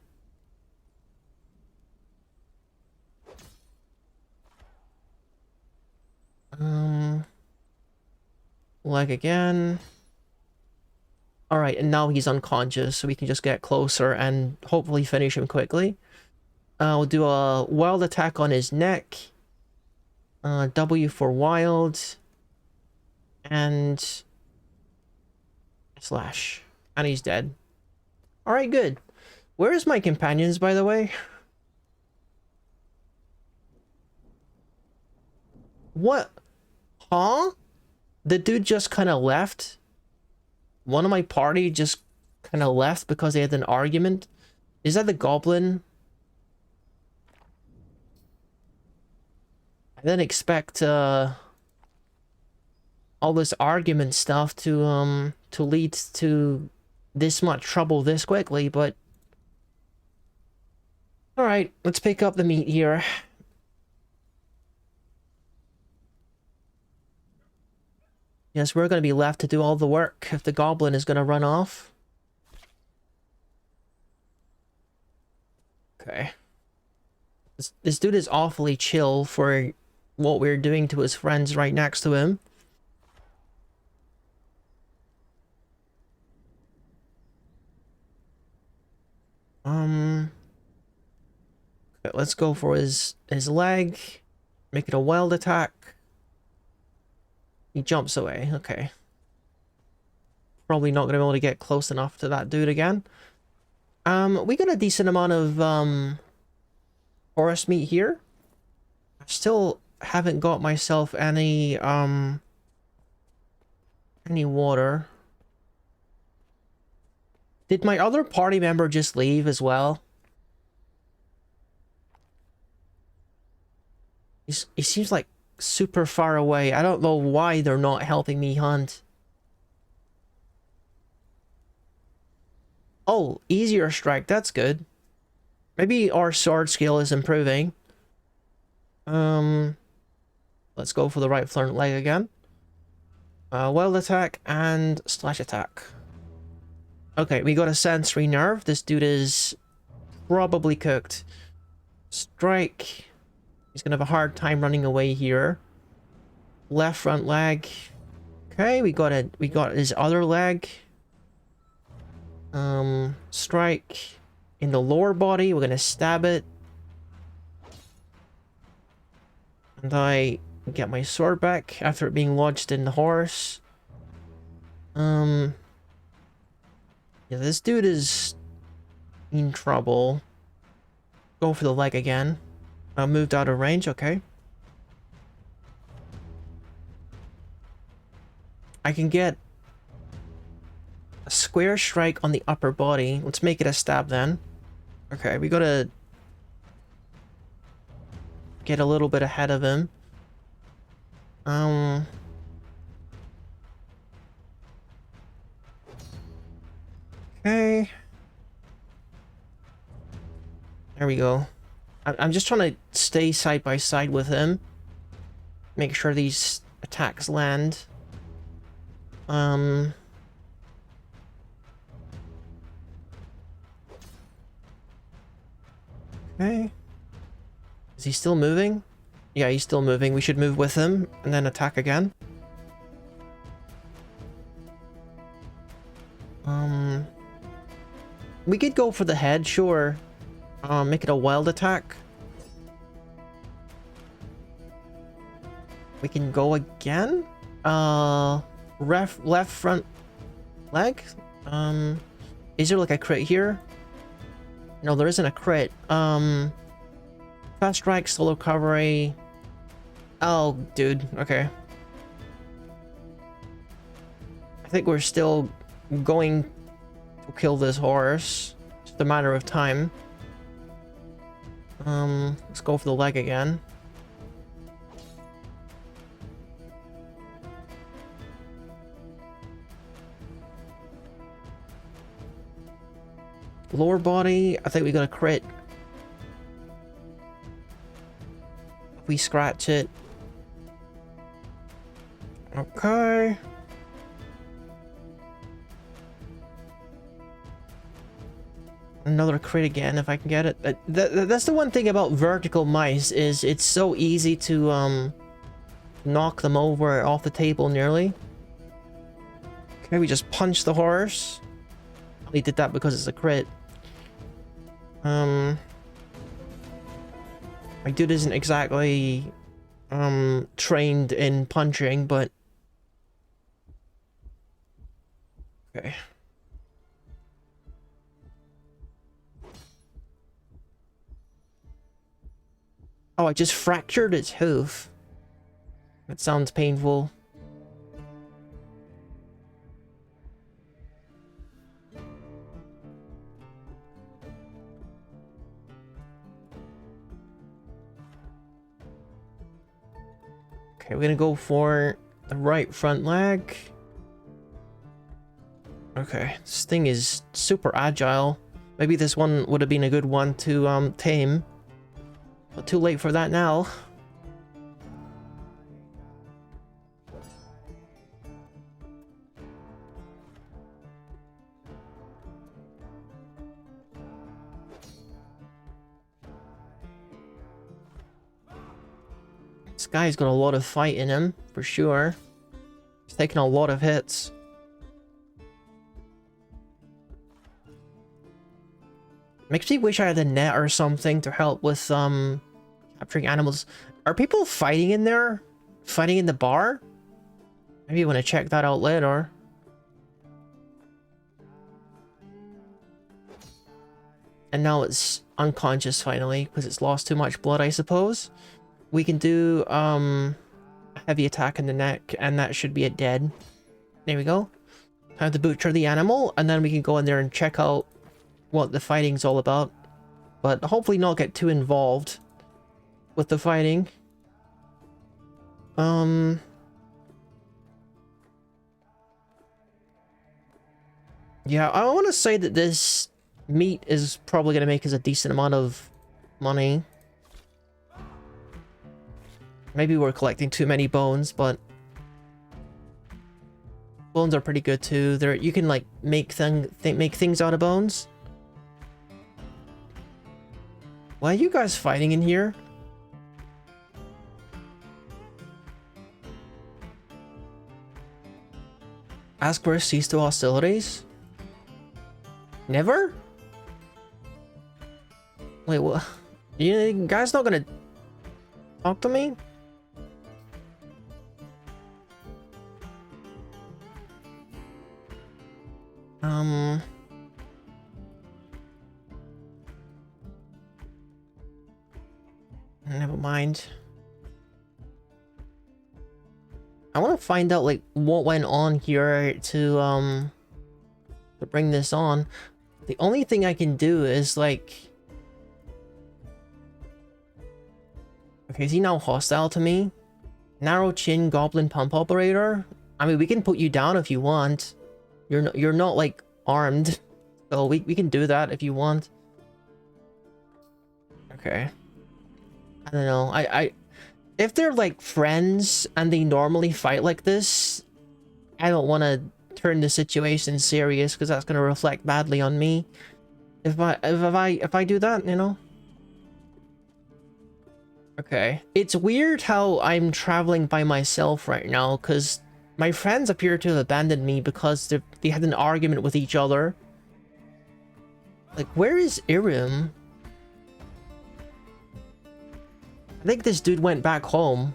Leg again. Alright, and now he's unconscious, so we can just get closer and hopefully finish him quickly. We'll do a wild attack on his neck. W for wild. And... slash. And he's dead. Alright, good. Where's my companions, by the way? What? Huh? The dude just kind of left? One of my party just kind of left because they had an argument. Is that the goblin? I didn't expect all this argument stuff to lead to this much trouble this quickly, but all right, let's pick up the meat here. Yes, we're going to be left to do all the work if the goblin is going to run off. Okay. This dude is awfully chill for what we're doing to his friends right next to him. Okay, let's go for his leg. Make it a wild attack. He jumps away. Okay. Probably not going to be able to get close enough to that dude again. We got a decent amount of forest meat here. I still haven't got myself any water. Did my other party member just leave as well? He seems like super far away. I don't know why they're not helping me hunt. Oh, easier strike. That's good. Maybe our sword skill is improving. Let's go for the right front leg again. Wild attack and slash attack. Okay, we got a sensory nerve. This dude is probably cooked. Strike. He's gonna have a hard time running away here. Left front leg. Okay, we got his other leg. Strike in the lower body. We're gonna stab it. And I get my sword back after it being lodged in the horse. Yeah, this dude is in trouble. Go for the leg again. Moved out of range, okay. I can get a square strike on the upper body. Let's make it a stab then. Okay, we gotta get a little bit ahead of him. Okay. There we go. I'm just trying to stay side by side with him. Make sure these attacks land. Okay. Is he still moving? Yeah, he's still moving. We should move with him and then attack again. We could go for the head, sure. Make it a wild attack. We can go again. Left front leg. Is there like a crit here? No, there isn't a crit. Fast strike, solo recovery. Oh, dude. Okay. I think we're still going to kill this horse. Just a matter of time. Let's go for the leg again. Lower body, I think we got a crit. If we scratch it. Okay. Another crit again if I can get it. That's the one thing about vertical mice, is it's so easy to knock them over off the table nearly. Okay, we just punch the horse. We did that because it's a crit. My dude isn't exactly trained in punching, but okay. Oh, I just fractured its hoof. That sounds painful. Okay, we're gonna go for the right front leg. Okay, this thing is super agile. Maybe this one would have been a good one to tame. But too late for that now. This guy's got a lot of fight in him, for sure. He's taking a lot of hits. Makes me wish I had a net or something to help with capturing animals. Are people fighting in there? Fighting in the bar? Maybe you want to check that out later. And now it's unconscious finally, because it's lost too much blood, I suppose. We can do a heavy attack in the neck, and that should be it dead. There we go. Time to butcher the animal, and then we can go in there and check out what the fighting's all about. But hopefully not get too involved with the fighting. Yeah, I want to say that this meat is probably going to make us a decent amount of money. Maybe we're collecting too many bones, but bones are pretty good too. You can like make things out of bones. Why are you guys fighting in here? Ask for a cease to hostilities? Never? Wait, what? You guys not gonna talk to me? Never mind. I want to find out like what went on here to bring this on. The only thing I can do is like, okay, is he now hostile to me? Narrow chin goblin pump operator. I mean, we can put you down if you want. You're not like armed, so we can do that if you want. Okay. I don't know. If they're like friends and they normally fight like this, I don't want to turn the situation serious because that's going to reflect badly on me. If I do that, you know. Okay. It's weird how I'm traveling by myself right now because my friends appear to have abandoned me because they had an argument with each other. Like, where is Irim? I think this dude went back home.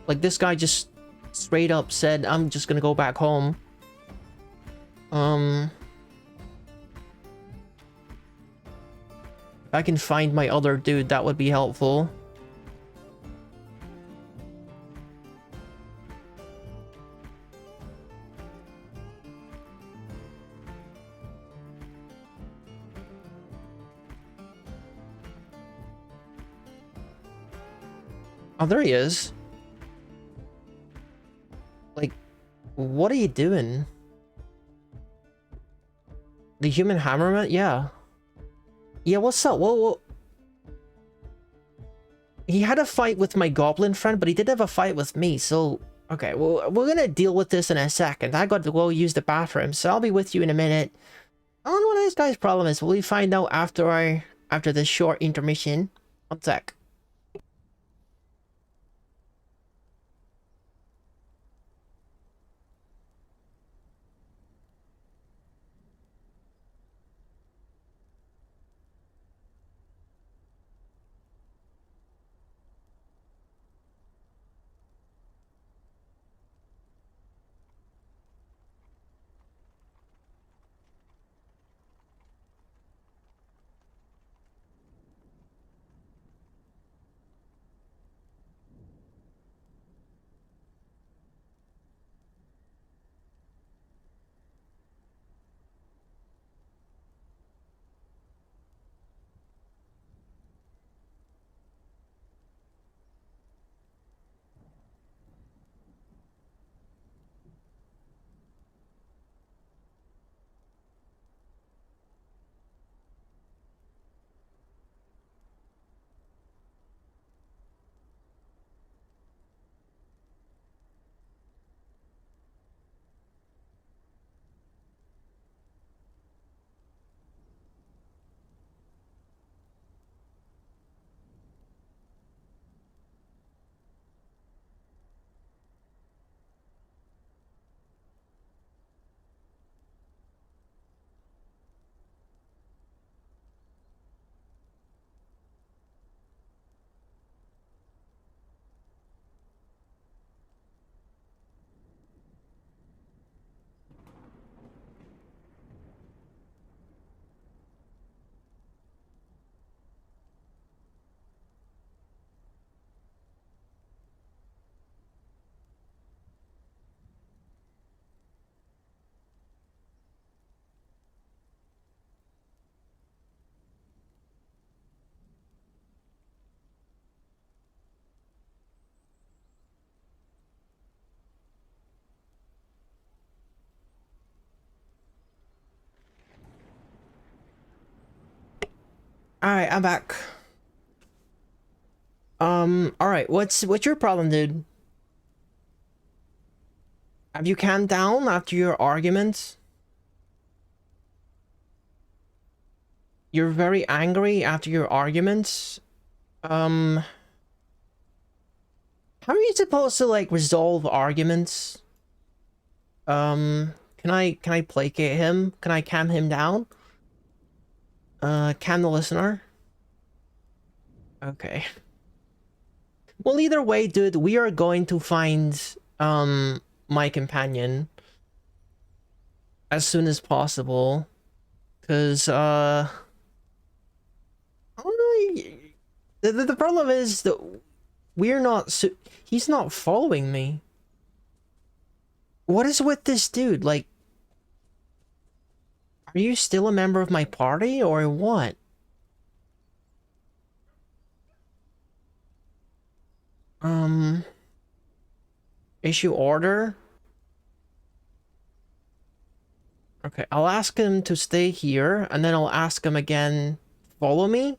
Like, this guy just straight up said, I'm just gonna go back home. If I can find my other dude, that would be helpful. Oh, there he is. Like, what are you doing? The human hammerman? Yeah. Yeah, what's up? Whoa. He had a fight with my goblin friend, but he did have a fight with me, so... Okay, well, we're gonna deal with this in a second. I got to go use the bathroom, so I'll be with you in a minute. I don't know what this guy's problem is. Will we find out after this short intermission? 1 sec. Alright, I'm back. Alright, what's your problem, dude? Have you calmed down after your arguments? You're very angry after your arguments? How are you supposed to, like, resolve arguments? Can I placate him? Can I calm him down? Calm the listener? Okay. Well, either way, dude, we are going to find, my companion as soon as possible. Because, I don't know, the problem is that we're not, he's not following me. What is with this dude? Like, are you still a member of my party or what? Issue order? Okay, I'll ask him to stay here, and then I'll ask him again, follow me?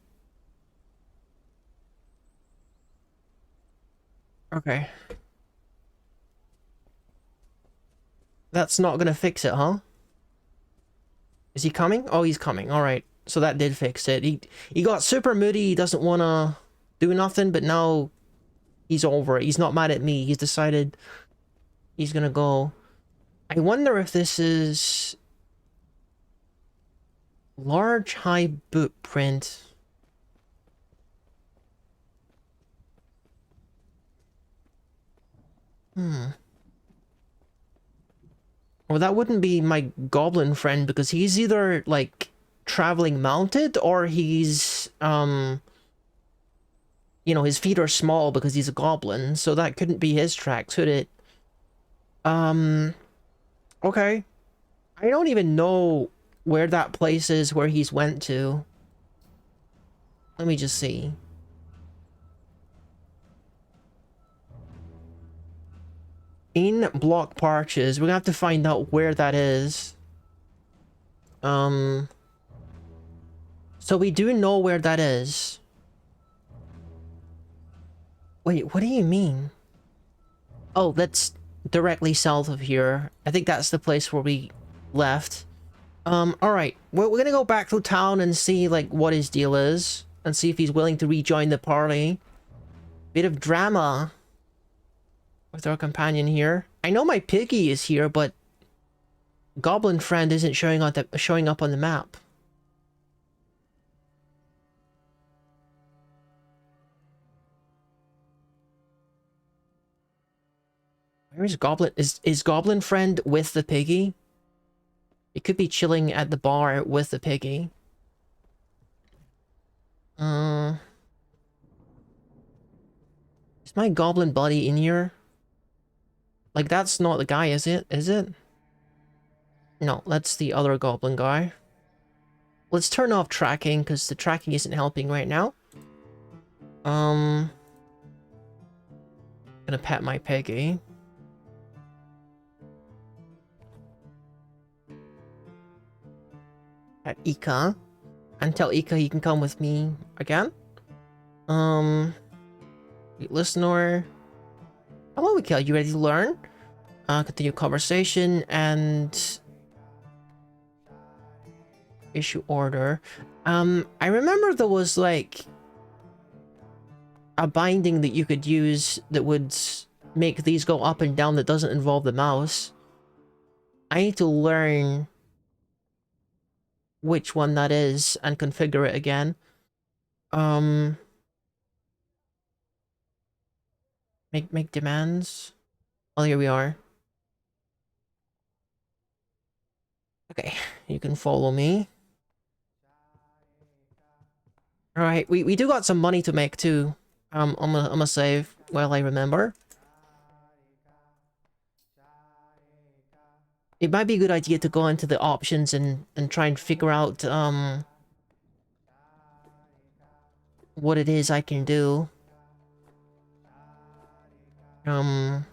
Okay. That's not gonna fix it, huh? Is he coming? Oh, he's coming. Alright. So that did fix it. He got super moody, he doesn't wanna do nothing, but now he's over it. He's not mad at me. He's decided he's gonna go. I wonder if this is... large high boot print. Well, that wouldn't be my goblin friend because he's either, like, traveling mounted or he's, you know, his feet are small because he's a goblin, so that couldn't be his tracks, could it? Okay. I don't even know where that place is where he's went to. Let me just see. In block parches, we're gonna have to find out where that is. So we do know where that is. Wait, what do you mean? Oh, that's directly south of here. I think that's the place where we left. Alright. We're gonna go back to town and see, like, what his deal is. And see if he's willing to rejoin the party. Bit of drama with our companion here. I know my piggy is here, but goblin friend isn't showing up on the map. Where is goblin? Is goblin friend with the piggy? It could be chilling at the bar with the piggy. Is my goblin buddy in here? Like, that's not the guy, is it? Is it? No, that's the other goblin guy. Let's turn off tracking, because the tracking isn't helping right now. Gonna pet my piggy. At Ika. And tell Ika he can come with me again. Listener. Hello, Ika, you ready to learn? Continue conversation and... issue order. I remember there was, like, a binding that you could use that would make these go up and down that doesn't involve the mouse. I need to learn which one that is and configure it again. Make demands. Oh, here we are. Okay, you can follow me. Alright, we do got some money to make too. I'm gonna save while I remember. It might be a good idea to go into the options and try and figure out what it is I can do. To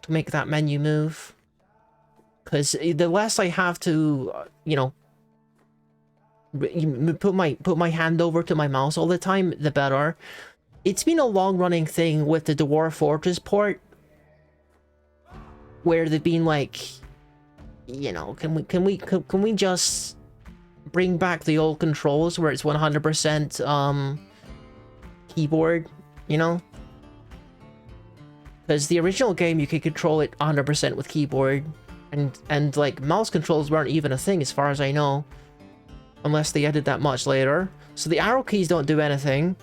make that menu move. Because the less I have to, you know, put my hand over to my mouse all the time, the better. It's been a long-running thing with the Dwarf Fortress port, where they've been like, you know, can we just bring back the old controls where it's 100% keyboard, you know? Because the original game you could control it 100% with keyboard, and like mouse controls weren't even a thing as far as I know, unless they added that much later. So the arrow keys don't do anything.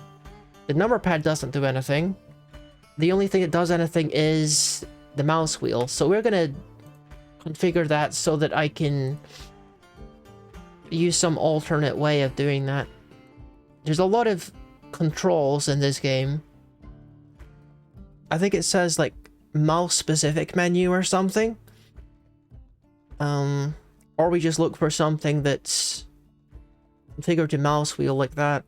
The number pad doesn't do anything. The only thing that does anything is the mouse wheel. So we're gonna configure that so that I can use some alternate way of doing that. There's a lot of controls in this game. I think it says like mouse specific menu or something. Or we just look for something that's configured to mouse wheel like that.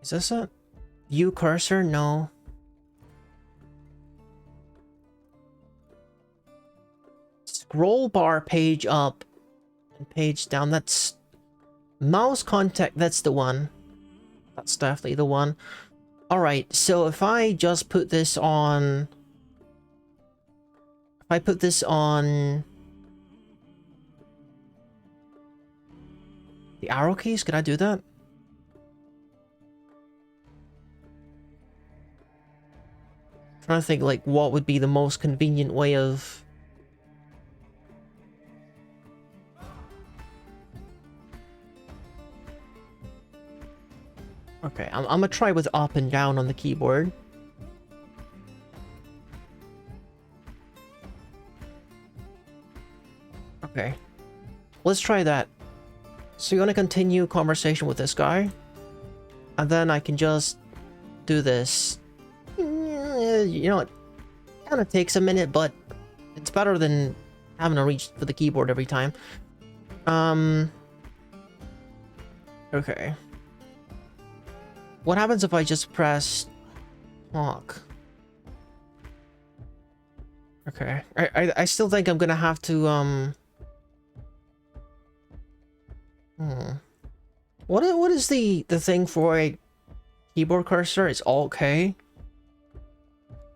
Is this it? View cursor? No. Scroll bar page up and page down. That's mouse contact. That's the one. That's definitely the one. Alright, so if I just put this on... If I put this on... the arrow keys, could I do that? I'm trying to think, like, what would be the most convenient way of... Okay, I'm gonna try with up and down on the keyboard. Okay. Let's try that. So you want to continue conversation with this guy? And then I can just do this. You know, it kind of takes a minute, but it's better than having to reach for the keyboard every time. Okay. What happens if I just press talk? Okay. I still think I'm gonna have to What is the thing for a keyboard cursor? It's Alt K.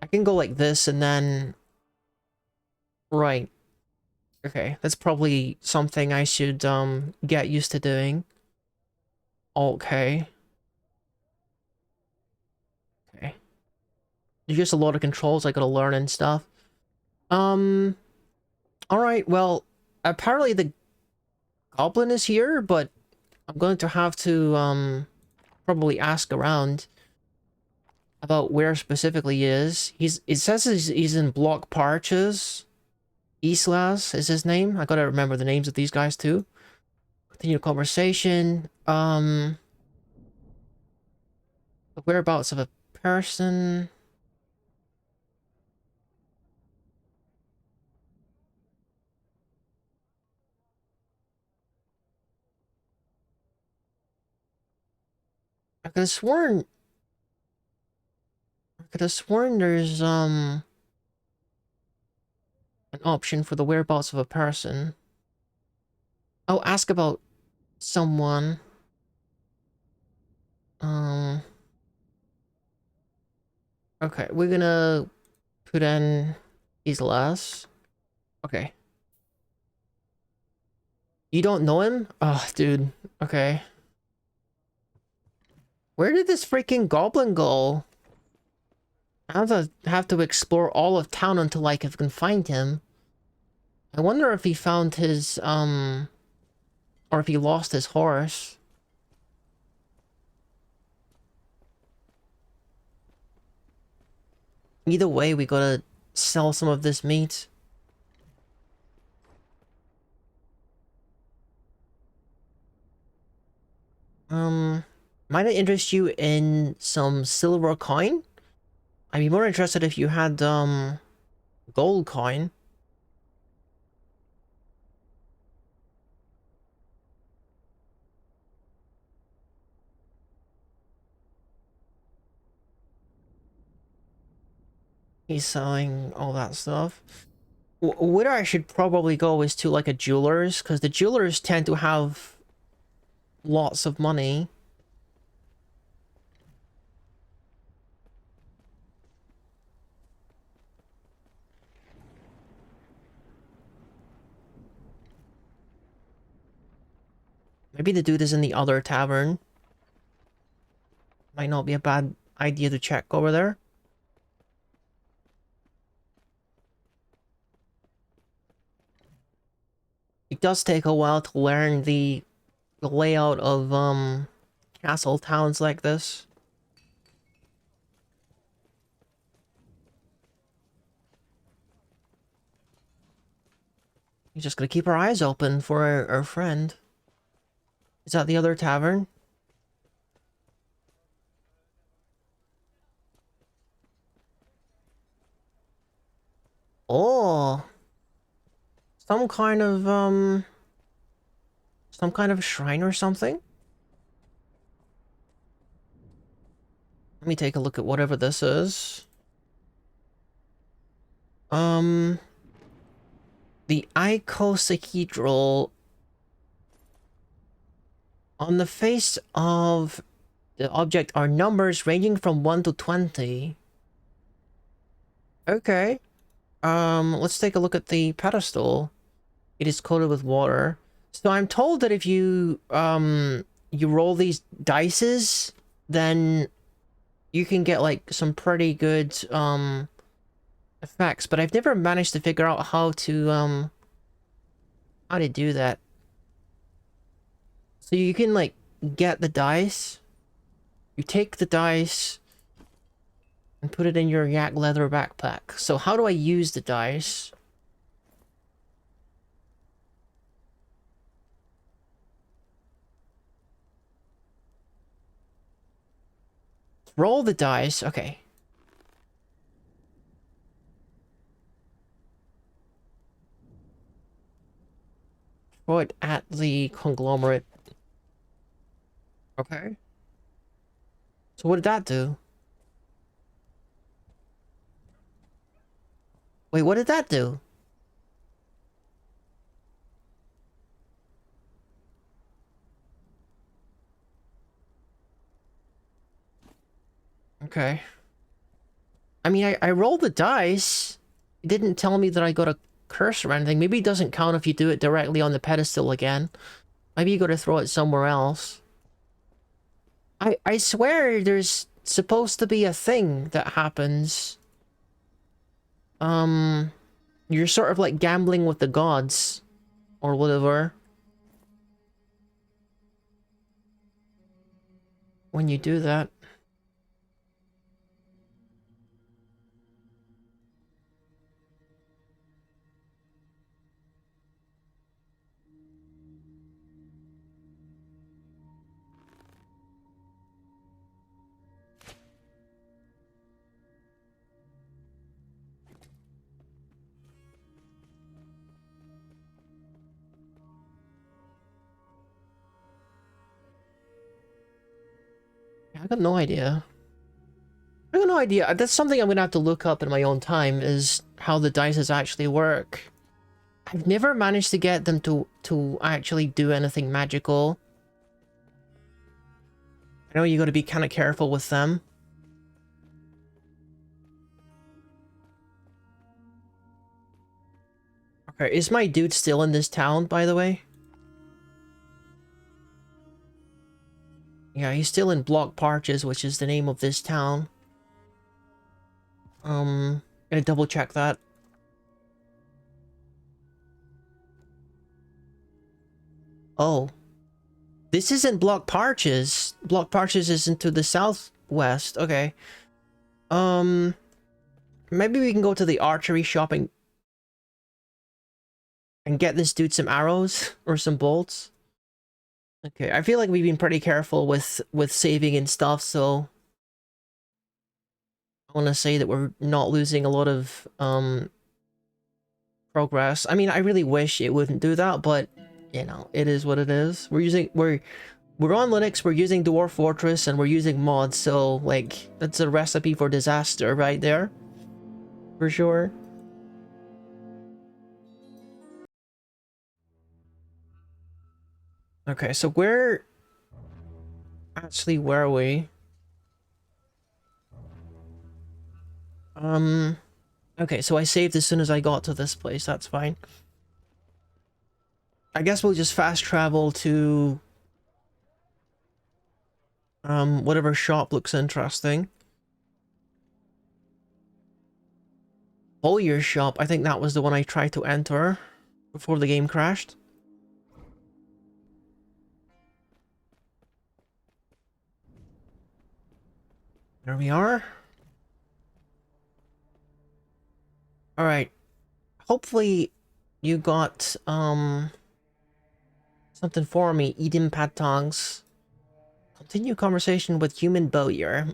I can go like this and then... Right. Okay, that's probably something I should get used to doing. Alt K. Okay. There's just a lot of controls I gotta learn and stuff. Alright, well, apparently the goblin is here, but I'm going to have to probably ask around about where specifically he is. It says he's in Block Parches. Islas is his name. I gotta remember the names of these guys too. Continue conversation. The whereabouts of a person. I could have sworn there's an option for the whereabouts of a person. Oh, ask about someone. Okay, we're gonna put in Islas. Okay. You don't know him? Oh, dude. Okay. Where did this freaking goblin go? I have to explore all of town until I can find him. I wonder if he found his, or if he lost his horse. Either way, we gotta sell some of this meat. Might it interest you in some silver coin? I'd be more interested if you had, gold coin. He's selling all that stuff. Where I should probably go is to like a jeweler's, because the jewelers tend to have lots of money. Maybe the dude is in the other tavern. Might not be a bad idea to check over there. It does take a while to learn the layout of castle towns like this. We're just gonna keep our eyes open for our friend. Is that the other tavern? Oh, some kind of shrine or something? Let me take a look at whatever this is. The icosahedral. On the face of the object are numbers ranging from 1 to 20. Okay. Let's take a look at the pedestal. It is coated with water. So I'm told that if you, you roll these dices, then you can get, like, some pretty good, effects. But I've never managed to figure out how to do that. So you can, like, get the dice. You take the dice and put it in your yak leather backpack. So how do I use the dice? Roll the dice. Okay. Throw it at the conglomerate. Okay. So what did that do? Wait, what did that do? Okay. I mean, I rolled the dice. It didn't tell me that I got a curse or anything. Maybe it doesn't count if you do it directly on the pedestal again. Maybe you gotta throw it somewhere else. I swear there's supposed to be a thing that happens. You're sort of like gambling with the gods. Or whatever. When you do that. I got no idea. I got no idea. That's something I'm gonna have to look up in my own time, is how the dices actually work. I've never managed to get them to actually do anything magical. I know you gotta be kind of careful with them. Okay, is my dude still in this town, by the way? Yeah, he's still in Block Parches, which is the name of this town. Gonna double check that. Oh. This isn't Block Parches. Block Parches is into the southwest. Okay. Maybe we can go to the archery shop and get this dude some arrows or some bolts. Okay, I feel like we've been pretty careful with saving and stuff, so I want to say that we're not losing a lot of progress. I mean, I really wish it wouldn't do that, but you know, it is what it is. We're on Linux, we're using Dwarf Fortress, and we're using mods, so like that's a recipe for disaster right there. for sure. Okay, so where actually were we? Okay, so I saved as soon as I got to this place. That's fine. I guess we'll just fast travel to whatever shop looks interesting. Hollier's shop, I think that was the one I tried to enter before the game crashed. There we are. Alright. Hopefully you got something for me. Eden Patongs. Continue conversation with human Bowyer.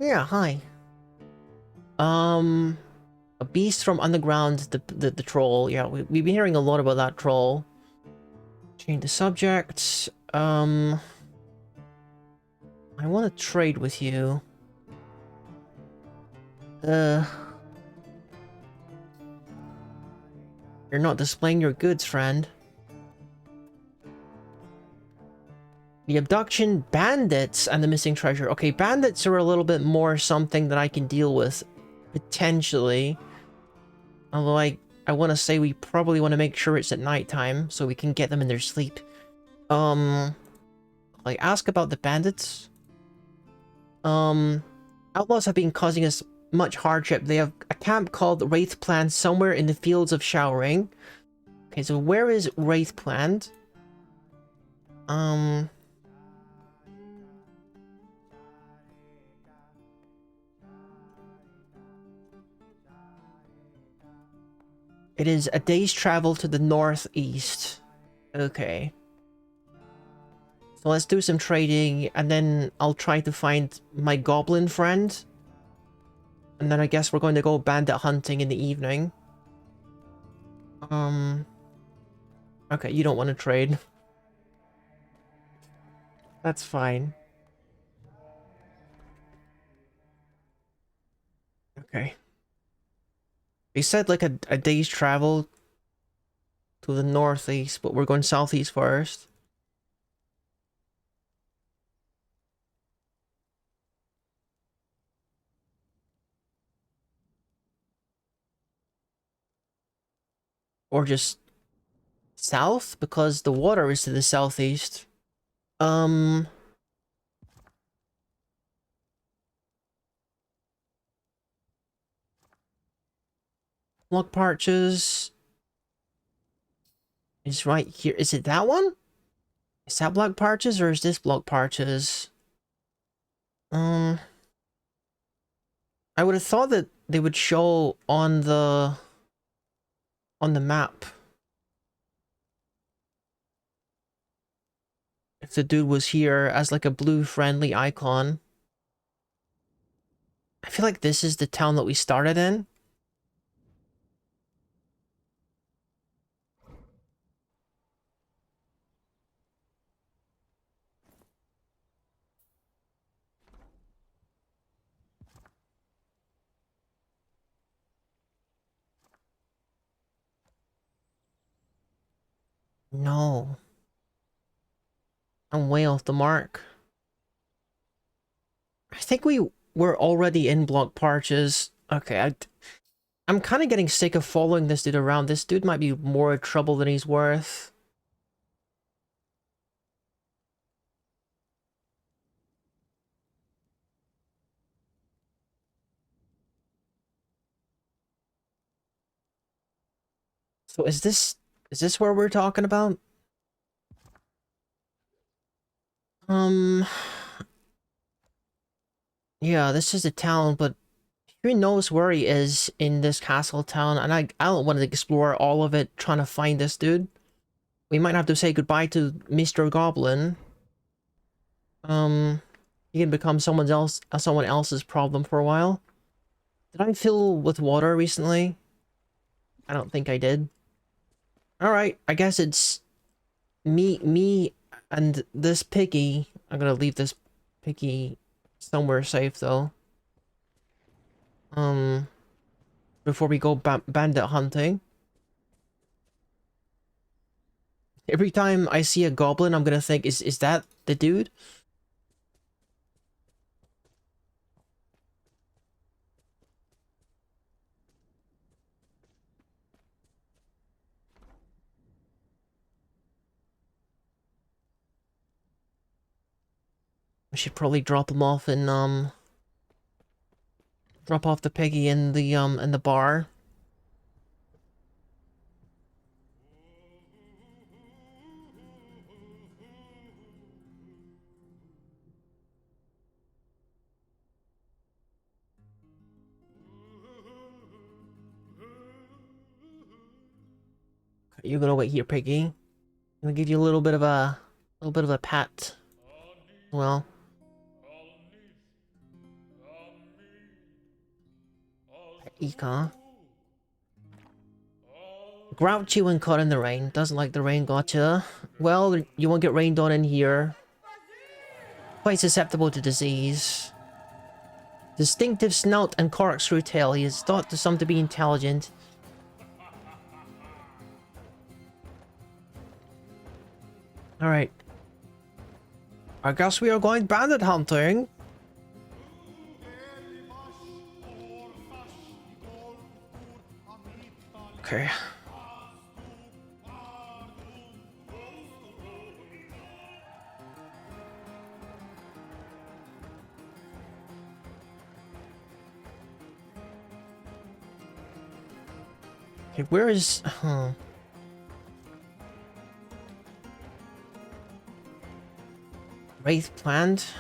Yeah, hi. A beast from underground, the troll. Yeah, we've been hearing a lot about that troll. Change the subject. I want to trade with you. You're not displaying your goods, friend. The abduction, bandits, and the missing treasure. Okay, bandits are a little bit more something that I can deal with, potentially. Although I want to say we probably want to make sure it's at nighttime, so we can get them in their sleep. Like, ask about the bandits. Outlaws have been causing us much hardship. They have a camp called Wraith Plant somewhere in the fields of Showering. Okay, so where is Wraith Plant? It is a day's travel to the northeast. Okay. So let's do some trading, and then I'll try to find my goblin friend. And then I guess we're going to go bandit hunting in the evening. Okay, you don't want to trade. That's fine. Okay. They said like a day's travel to the northeast, but we're going southeast first. Or just south, because the water is to the southeast. Block Parches is right here. Is it that one? Is that Block Parches, or is this Block Parches? I would have thought that they would show on the map if the dude was here as like a blue friendly icon. I feel like this is the town that we started in. No. I'm way off the mark. I think we were already in Block Parches. Okay, I'm kind of getting sick of following this dude around. This dude might be more trouble than he's worth. So is this where we're talking about? Yeah, this is a town, but who knows where he is in this castle town, and I don't want to explore all of it trying to find this dude. We might have to say goodbye to Mr. Goblin. He can become someone else's problem for a while. Did I fill with water recently? I don't think I did. Alright, I guess it's me and this piggy. I'm gonna leave this piggy somewhere safe though. Before we go bandit hunting. Every time I see a goblin, I'm gonna think, is that the dude? I should probably drop him off in, drop off the piggy in the bar. You're gonna wait here, piggy. I'm gonna give you a little bit of a pat. Well. Ika. Grouchy when caught in the rain. Doesn't like the rain, gotcha. Well, you won't get rained on in here. Quite susceptible to disease. Distinctive snout and corkscrew tail. He is thought to some to be intelligent. Alright. I guess we are going bandit hunting. Okay. Okay, where is... Wraith plant?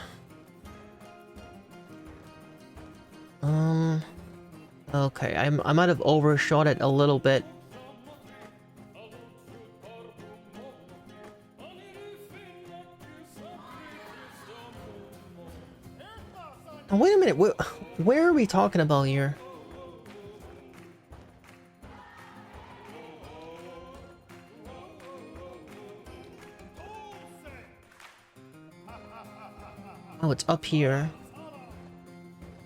Okay, I might have overshot it a little bit. Oh, wait a minute, where are we talking about here? Oh, it's up here.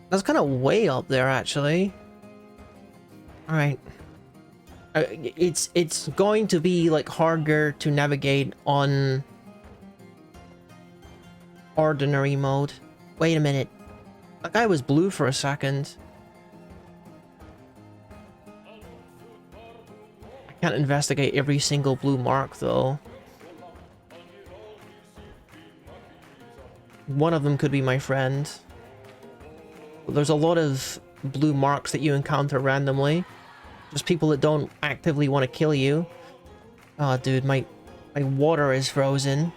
That's kind of way up there, actually. Alright. It's going to be, like, harder to navigate on... ordinary mode. Wait a minute. That guy was blue for a second. I can't investigate every single blue mark, though. One of them could be my friend. There's a lot of blue marks that you encounter randomly. Just people that don't actively want to kill you. Oh, dude, my water is frozen.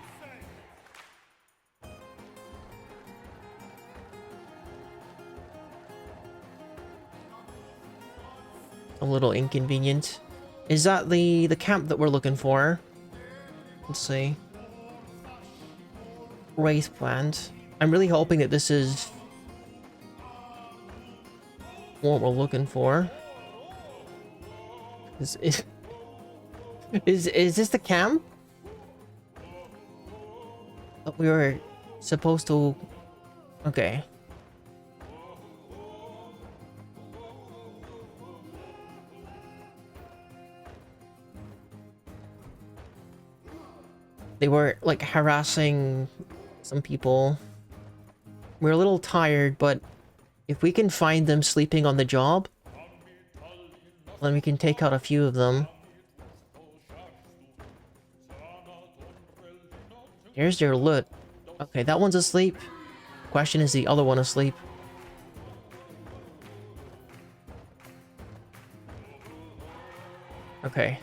A little inconvenient. Is that the camp that we're looking for? Let's see. Wraith plant. I'm really hoping that this is what we're looking for. Is this the camp that we were supposed to? Okay. They were like harassing some people. We're a little tired, but if we can find them sleeping on the job, then we can take out a few of them. Here's their loot. Okay, that one's asleep. Question, is the other one asleep? Okay.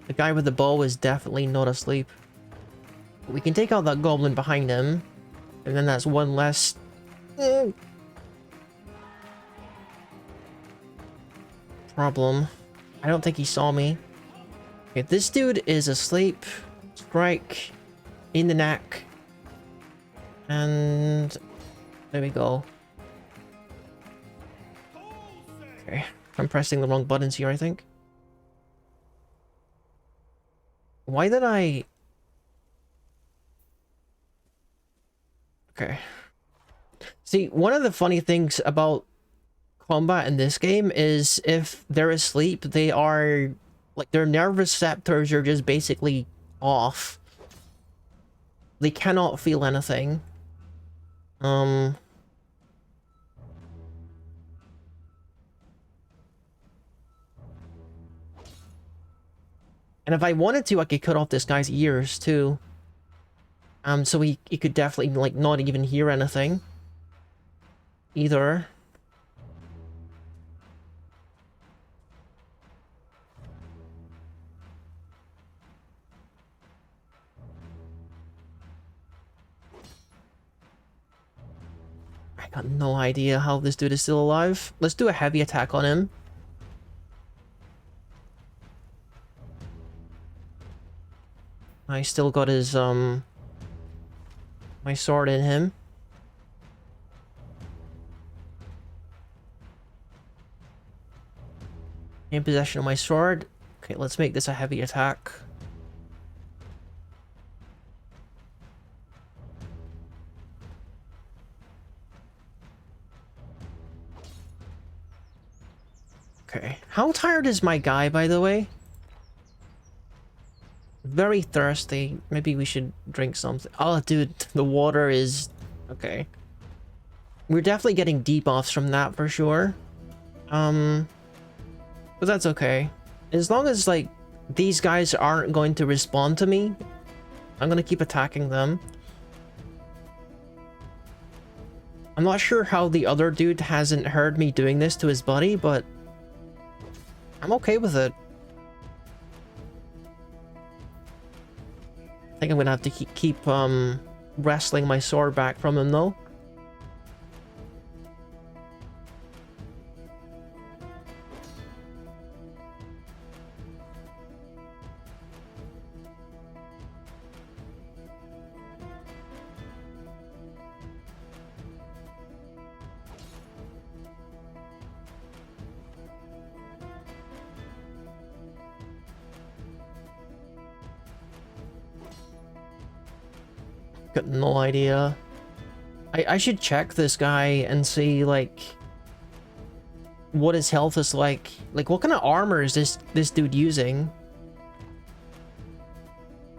The guy with the bow is definitely not asleep. We can take out that goblin behind him. And then that's one less... problem. I don't think he saw me. Okay, this dude is asleep. Strike. In the neck. And... there we go. Okay. I'm pressing the wrong buttons here, I think. Why did I... Okay. See, one of the funny things about combat in this game is if they're asleep, they are like their nerve receptors are just basically off. They cannot feel anything. And if I wanted to, I could cut off this guy's ears too. So he could definitely like not even hear anything either. I got no idea how this dude is still alive. Let's do a heavy attack on him. I still got his, my sword in him. In possession of my sword. Okay, let's make this a heavy attack. Okay. How tired is my guy, by the way? Very thirsty. Maybe we should drink something. Oh, dude, the water is... Okay. We're definitely getting debuffs from that for sure. But that's okay. As long as, like, these guys aren't going to respond to me, I'm gonna keep attacking them. I'm not sure how the other dude hasn't heard me doing this to his buddy, but I'm okay with it. I think I'm gonna have to keep wrestling my sword back from him though. Got no idea. I should check this guy and see, like, what his health is like. Like, what kind of armor is this dude using?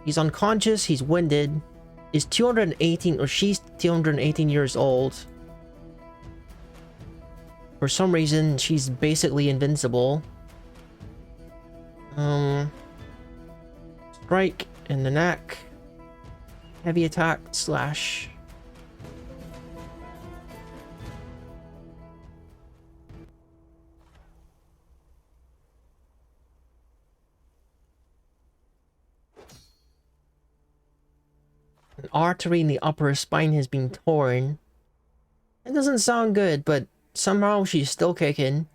He's unconscious, he's winded. He's 218, or she's 218 years old. For some reason, she's basically invincible. Strike in the neck. Heavy attack slash. An artery in the upper spine has been torn. It doesn't sound good, but somehow she's still kicking.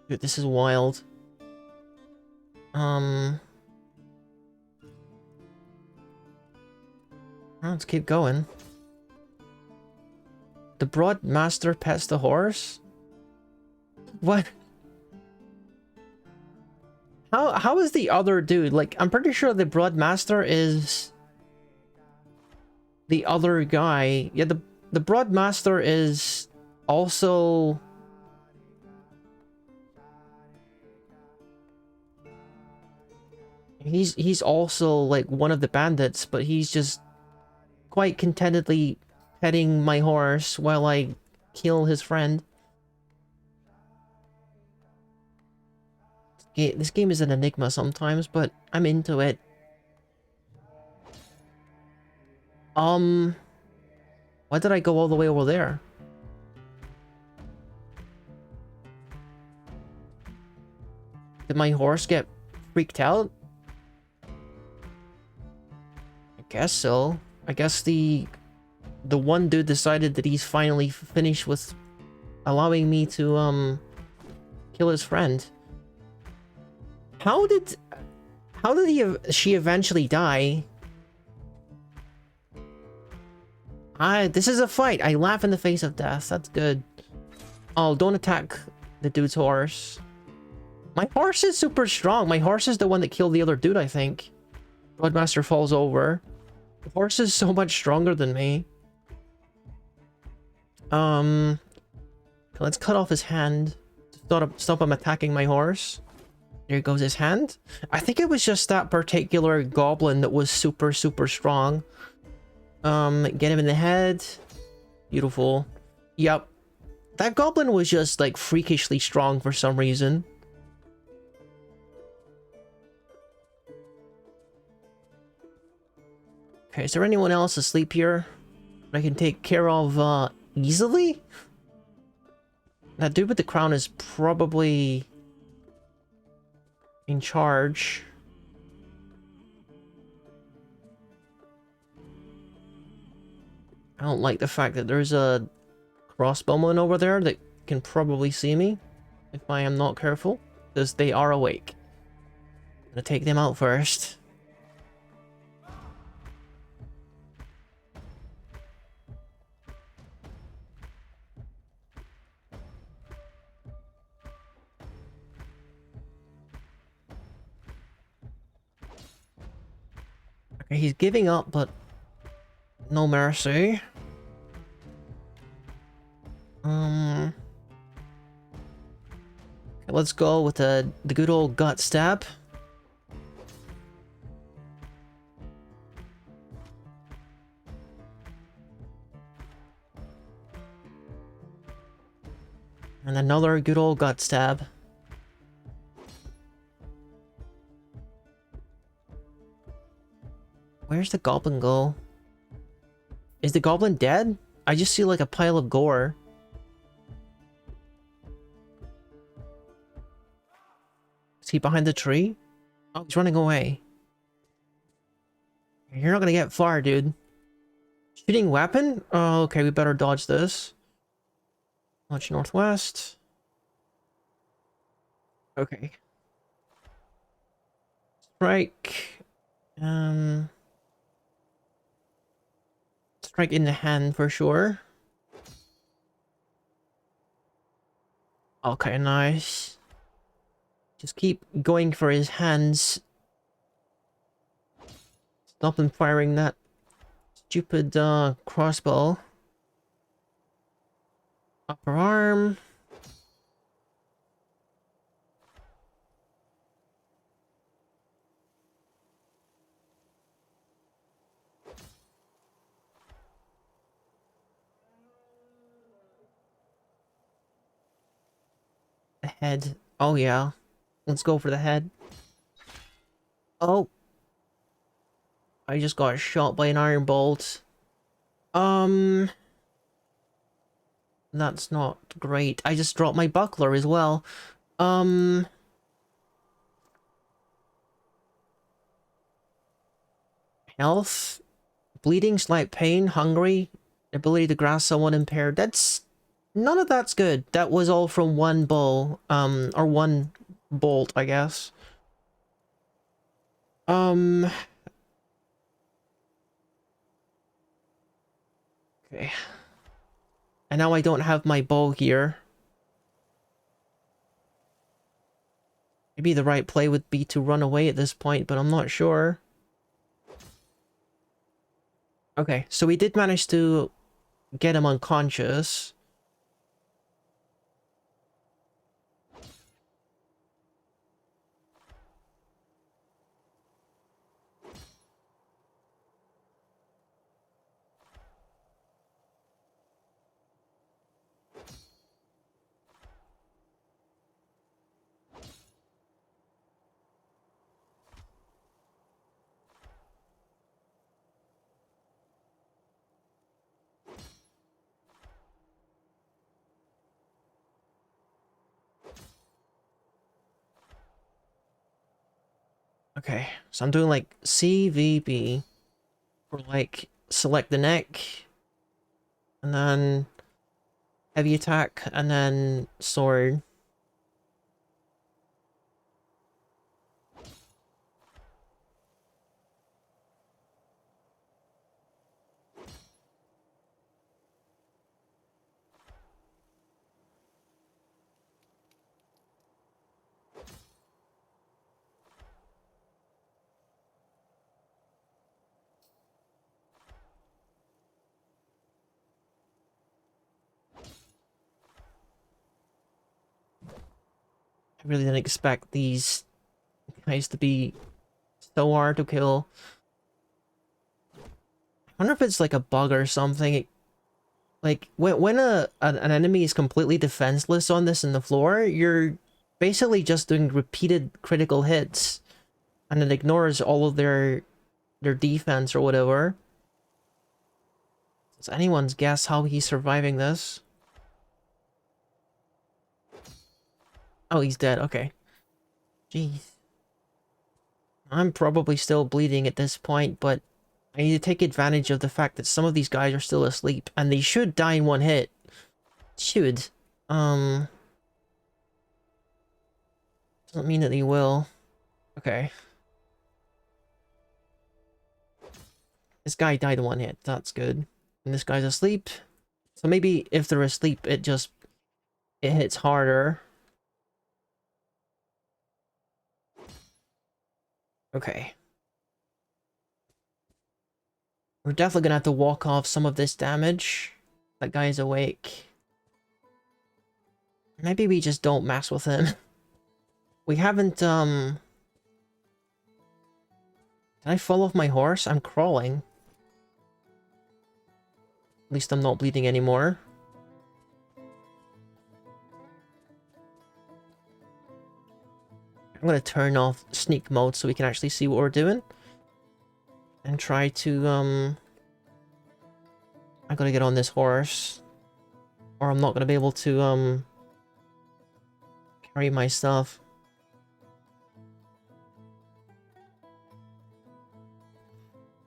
Dude, this is wild. Let's keep going. The broad master pets the horse? What? How is the other dude? Like, I'm pretty sure the broad master is the other guy. Yeah, the broad master is also... He's also like one of the bandits, but he's just quite contentedly petting my horse while I kill his friend. This game is an enigma sometimes, but I'm into it. Why did I go all the way over there? Did my horse get freaked out? I guess so. I guess the one dude decided that he's finally finished with allowing me to kill his friend. How did she eventually die? This is a fight. I laugh in the face of death. That's good. Oh, don't attack the dude's horse. My horse is super strong. My horse is the one that killed the other dude, I think. Bloodmaster falls over. The horse is so much stronger than me. Let's cut off his hand to stop him attacking my horse. There goes his hand. I think it was just that particular goblin that was super strong. Get him in the head. Beautiful. Yep. That goblin was just like freakishly strong for some reason. Okay, is there anyone else asleep here that I can take care of easily? That dude with the crown is probably in charge. I don't like the fact that there's a crossbowman over there that can probably see me if I am not careful, because they are awake. I'm gonna take them out first. Okay, he's giving up, but no mercy. Okay, let's go with the good old gut stab. And another good old gut stab. Where's the goblin go? Is the goblin dead? I just see like a pile of gore. Is he behind the tree? Oh, he's running away. You're not gonna get far, dude. Shooting weapon? Oh, okay, we better dodge this. Launch northwest. Okay. Strike. Strike in the hand for sure. Okay, nice. Just keep going for his hands. Stop him firing that stupid crossbow. Upper arm. The head. Oh yeah. Let's go for the head. Oh. I just got shot by an iron bolt. That's not great. I just dropped my buckler as well. Health. Bleeding, slight pain, hungry, ability to grasp someone impaired. That's... None of that's good. That was all from one bow. Or one bolt, I guess. Okay. And now I don't have my bow here. Maybe the right play would be to run away at this point, but I'm not sure. Okay, so we did manage to get him unconscious. Okay, so I'm doing like CVB for like select the neck, and then heavy attack, and then sword. I really didn't expect these guys to be so hard to kill. I wonder if it's like a bug or something. Like, when an enemy is completely defenseless on this in the floor, you're basically just doing repeated critical hits, and it ignores all of their defense or whatever. Does anyone's guess how he's surviving this? Oh, he's dead. Okay. Jeez. I'm probably still bleeding at this point, but I need to take advantage of the fact that some of these guys are still asleep, and they should die in one hit. Should. Doesn't mean that they will. Okay. This guy died in one hit. That's good. And this guy's asleep. So maybe if they're asleep, it hits harder. Okay. We're definitely gonna have to walk off some of this damage. That guy's awake. Maybe we just don't mess with him. We haven't, Did I fall off my horse? I'm crawling. At least I'm not bleeding anymore. I'm gonna turn off sneak mode so we can actually see what we're doing. And try to, I gotta get on this horse. Or I'm not gonna be able to, carry my stuff.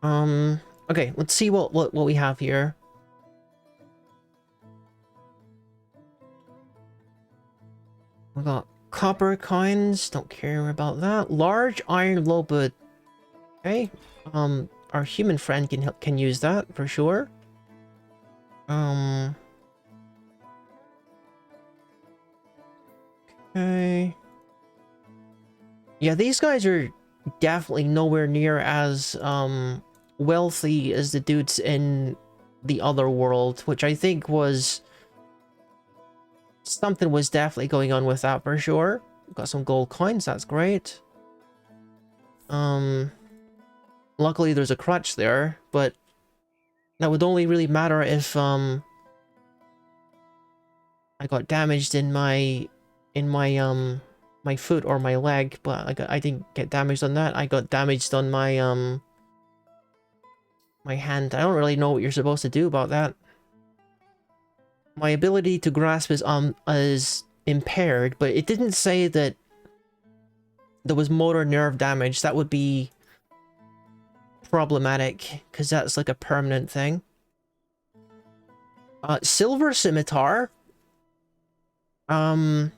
Okay, let's see what we have here. We got copper coins, don't care about that. Large iron lobud. Okay. Our human friend can use that for sure. Okay. Yeah, these guys are definitely nowhere near as wealthy as the dudes in the other world, which I think was something was definitely going on with that for sure. Got some gold coins, that's great. Luckily there's a crutch there, but that would only really matter if I got damaged in my my foot or my leg, but I didn't get damaged on that. I got damaged on my my hand. I don't really know what you're supposed to do about that. My ability to grasp is impaired, but it didn't say that there was motor nerve damage. That would be problematic, because that's like a permanent thing. Silver scimitar. And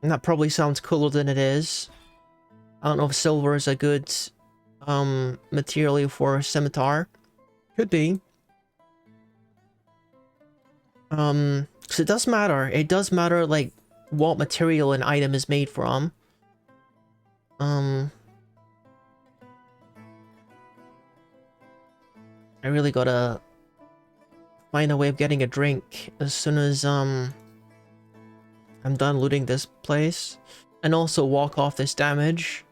that probably sounds cooler than it is. I don't know if silver is a good material for a scimitar. Could be. So it does matter. It does matter, like, what material an item is made from. I really gotta find a way of getting a drink as soon as, I'm done looting this place. And also walk off this damage.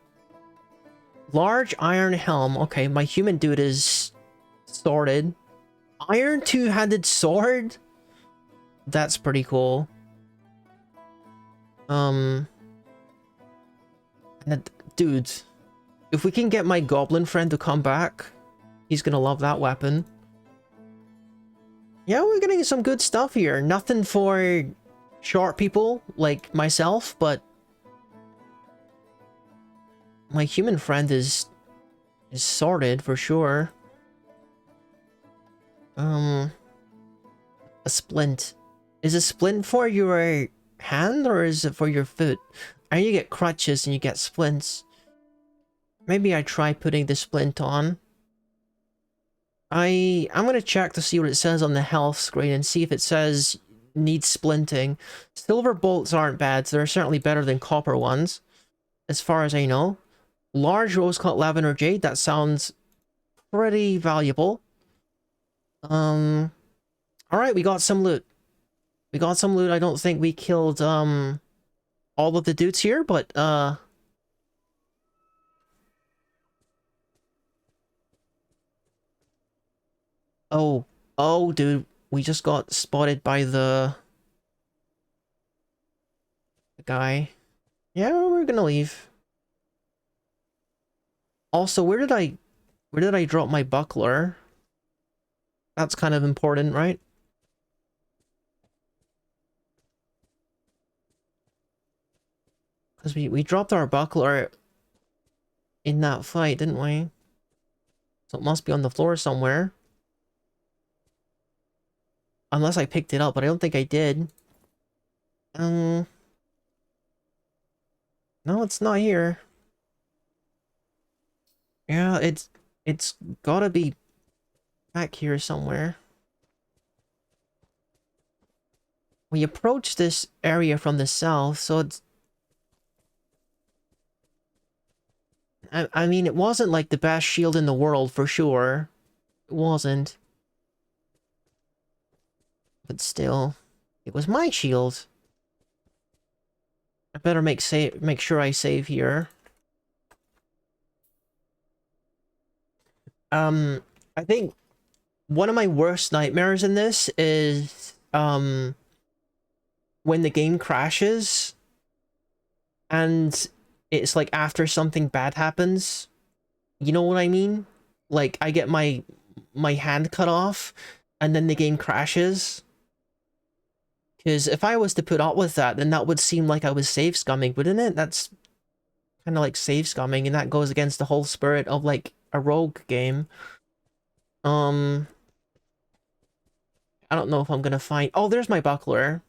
Large iron helm. Okay, my human dude is sorted. Iron two-handed sword? That's pretty cool. Dude, if we can get my goblin friend to come back, he's gonna love that weapon. Yeah, we're getting some good stuff here. Nothing for short people like myself, but My human friend is sorted for sure. A splint. Is a splint for your hand or is it for your foot? And you get crutches and you get splints. Maybe I try putting the splint on. I'm gonna check to see what it says on the health screen and see if it says needs splinting. Silver bolts aren't bad, so they're certainly better than copper ones, as far as I know. Large rose cut lavender jade, that sounds pretty valuable. Alright, we got some loot. We got some loot. I don't think we killed all of the dudes here, but oh dude, we just got spotted by the guy. Yeah, we're gonna leave. Also, where did I drop my buckler? That's kind of important, right? Because we dropped our buckler in that fight, didn't we? So it must be on the floor somewhere. Unless I picked it up, but I don't think I did. No, it's not here. Yeah, it's gotta be back here somewhere. We approached this area from the south, so it's... I mean, it wasn't like the best shield in the world, for sure. It wasn't. But still, it was my shield. I better make sure I save here. I think one of my worst nightmares in this is when the game crashes and it's like after something bad happens. You know what I mean? Like I get my hand cut off and then the game crashes. Because if I was to put up with that, then that would seem like I was save scumming, wouldn't it? That's kind of like save scumming, and that goes against the whole spirit of like a rogue game. I don't know if I'm gonna find... Oh, there's my buckler.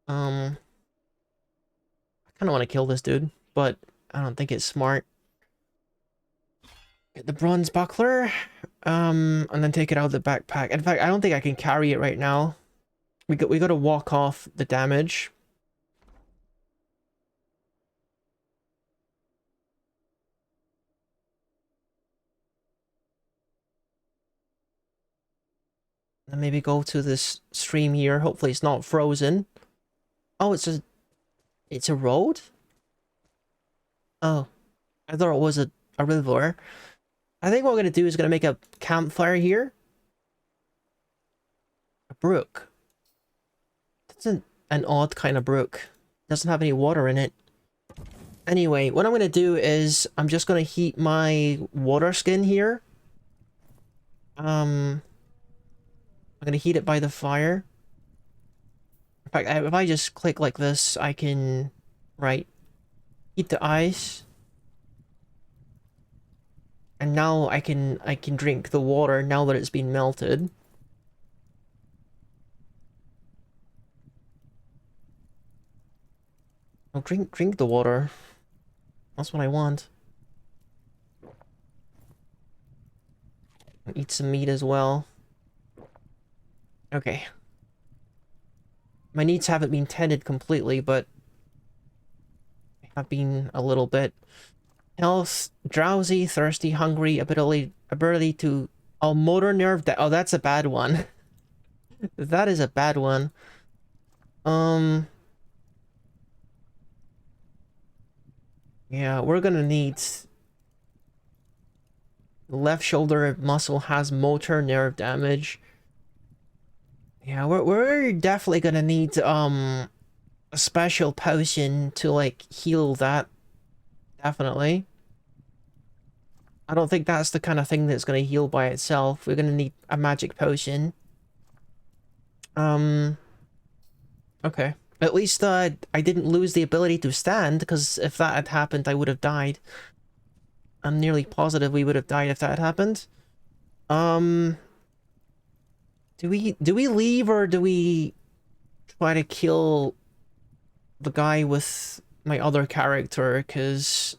I kind of want to kill this dude, but I don't think it's smart. Get the bronze buckler, and then take it out of the backpack. In fact, I don't think I can carry it right now. We got to walk off the damage. And maybe go to this stream here. Hopefully it's not frozen. Oh, it's a road? Oh, I thought it was a river. I think what we're gonna do is gonna make a campfire here. A brook. That's an odd kind of brook. Doesn't have any water in it. Anyway, what I'm gonna do is I'm just gonna heat my water skin here. I'm gonna heat it by the fire. In fact, if I just click like this, I can, right, heat the ice. And now I can drink the water now that it's been melted. I'll drink the water. That's what I want. Eat some meat as well. Okay. My needs haven't been tended completely, but have been a little bit. Health, drowsy, thirsty, hungry, ability to... Oh, motor nerve... Oh, that's a bad one. That is a bad one. Yeah, we're gonna need... Left shoulder muscle has motor nerve damage. Yeah, we're definitely gonna need a special potion to like heal that. Definitely. I don't think that's the kind of thing that's gonna heal by itself. We're gonna need a magic potion. Okay. At least I didn't lose the ability to stand, because if that had happened, I would have died. I'm nearly positive we would have died if that had happened. Um, do we leave, or do we try to kill the guy with my other character? Because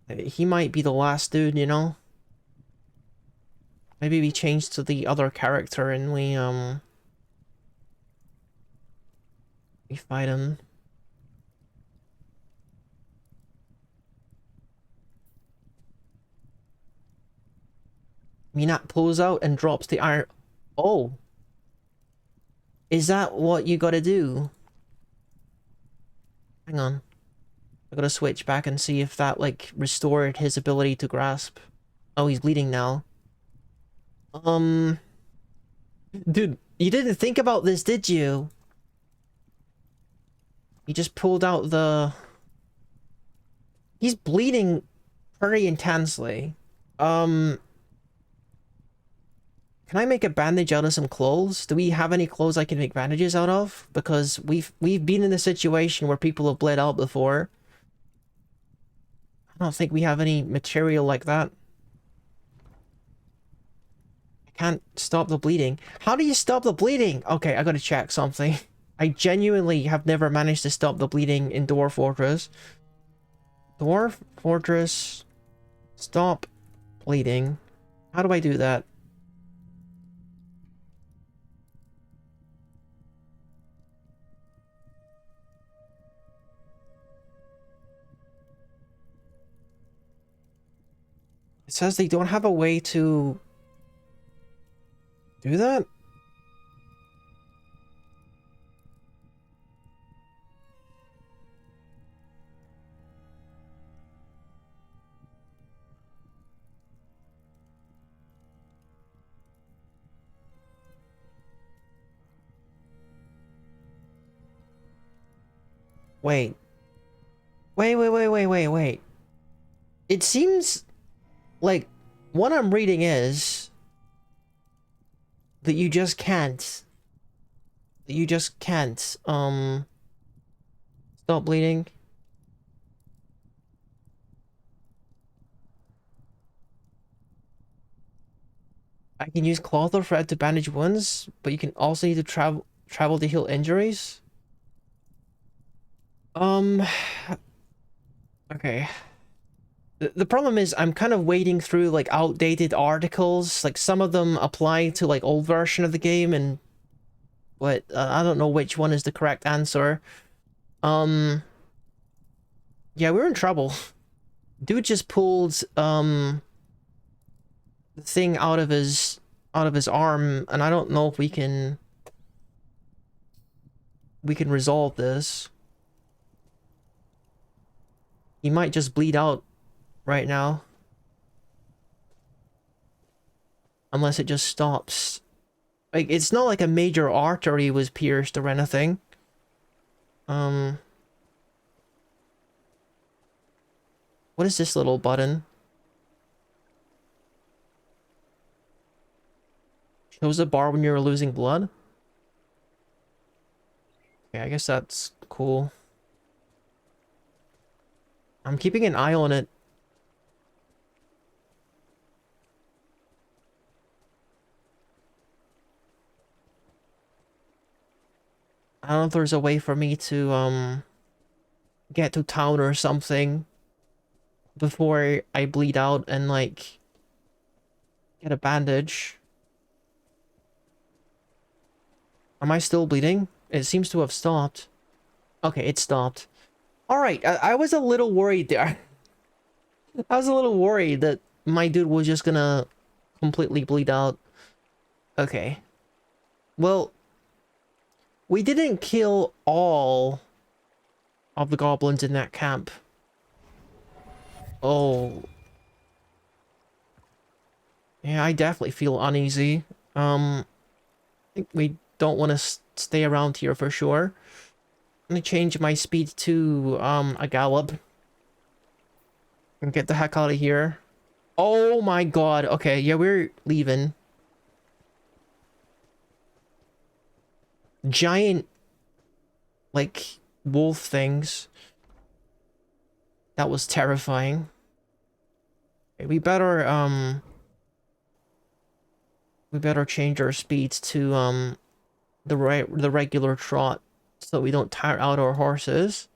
he might be the last dude, you know? Maybe we change to the other character and we fight him. Minat pulls out and drops the iron. Oh. Is that what you gotta do? Hang on. I gotta switch back and see if that, like, restored his ability to grasp. Oh, he's bleeding now. Dude, you didn't think about this, did you? He just pulled out the... He's bleeding pretty intensely. Can I make a bandage out of some clothes? Do we have any clothes I can make bandages out of? Because we've been in a situation where people have bled out before. I don't think we have any material like that. I can't stop the bleeding. How do you stop the bleeding? Okay, I gotta check something. I genuinely have never managed to stop the bleeding in Dwarf Fortress. Dwarf Fortress. Stop bleeding. How do I do that? It says they don't have a way to do that? Wait. Wait. It seems like what I'm reading is that you just can't. That you just can't, stop bleeding. I can use cloth or thread to bandage wounds, but you can also need to travel to heal injuries. Okay. The problem is I'm kind of wading through like outdated articles. Like some of them apply to like old version of the game, and but I don't know which one is the correct answer. Yeah, we're in trouble. Dude just pulled the thing out of his arm, and I don't know if we can resolve this. He might just bleed out right now. Unless it just stops. Like, it's not like a major artery was pierced or anything. What is this little button? Shows a bar when you're losing blood? Okay, I guess that's cool. I'm keeping an eye on it. I don't know if there's a way for me to, get to town or something before I bleed out and, like, get a bandage. Am I still bleeding? It seems to have stopped. Okay, it stopped. Alright, I was a little worried there. I was a little worried that my dude was just gonna completely bleed out. Okay. Well, we didn't kill all of the goblins in that camp. Oh. Yeah, I definitely feel uneasy. I think we don't want to stay around here for sure. I'm gonna change my speed to, a gallop. And get the heck out of here. Oh my god. Okay, yeah, we're leaving. giant, like, wolf things. That was terrifying. Okay, we better change our speeds to, the regular trot so we don't tire out our horses.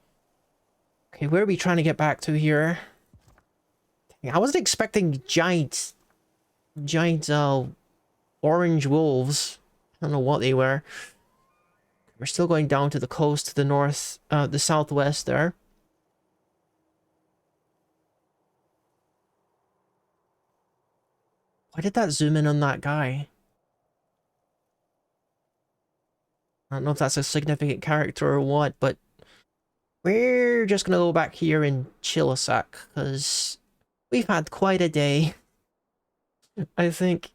Okay, where are we trying to get back to here? I wasn't expecting giant, orange wolves. I don't know what they were. We're still going down to the coast to the north, the southwest there. Why did that zoom in on that guy? I don't know if that's a significant character or what, but we're just gonna go back here and chill a sec, because we've had quite a day. I think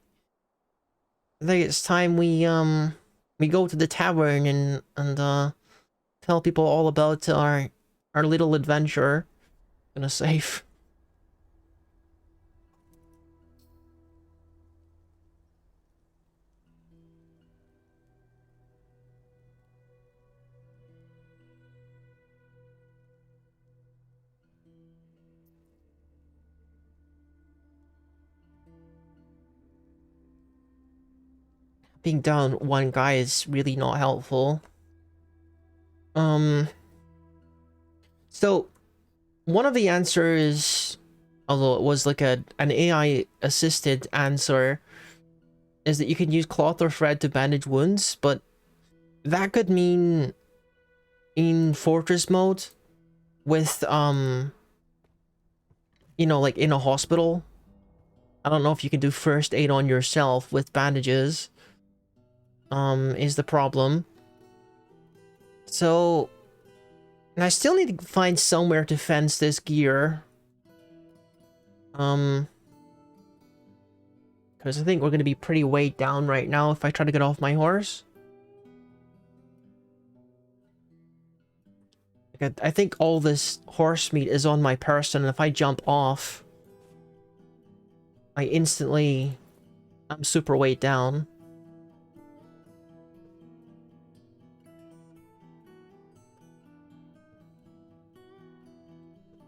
it's time we go to the tavern and tell people all about our little adventure. Gonna save. Being down one guy is really not helpful. So one of the answers, although it was like an AI assisted answer, is that you can use cloth or thread to bandage wounds, but that could mean in fortress mode with you know, like in a hospital. I don't know if you can do first aid on yourself with bandages. Is the problem. So, and I still need to find somewhere to fence this gear. Because I think we're going to be pretty weighed down right now if I try to get off my horse. Like, I think all this horse meat is on my person, and if I jump off, I'm super weighed down.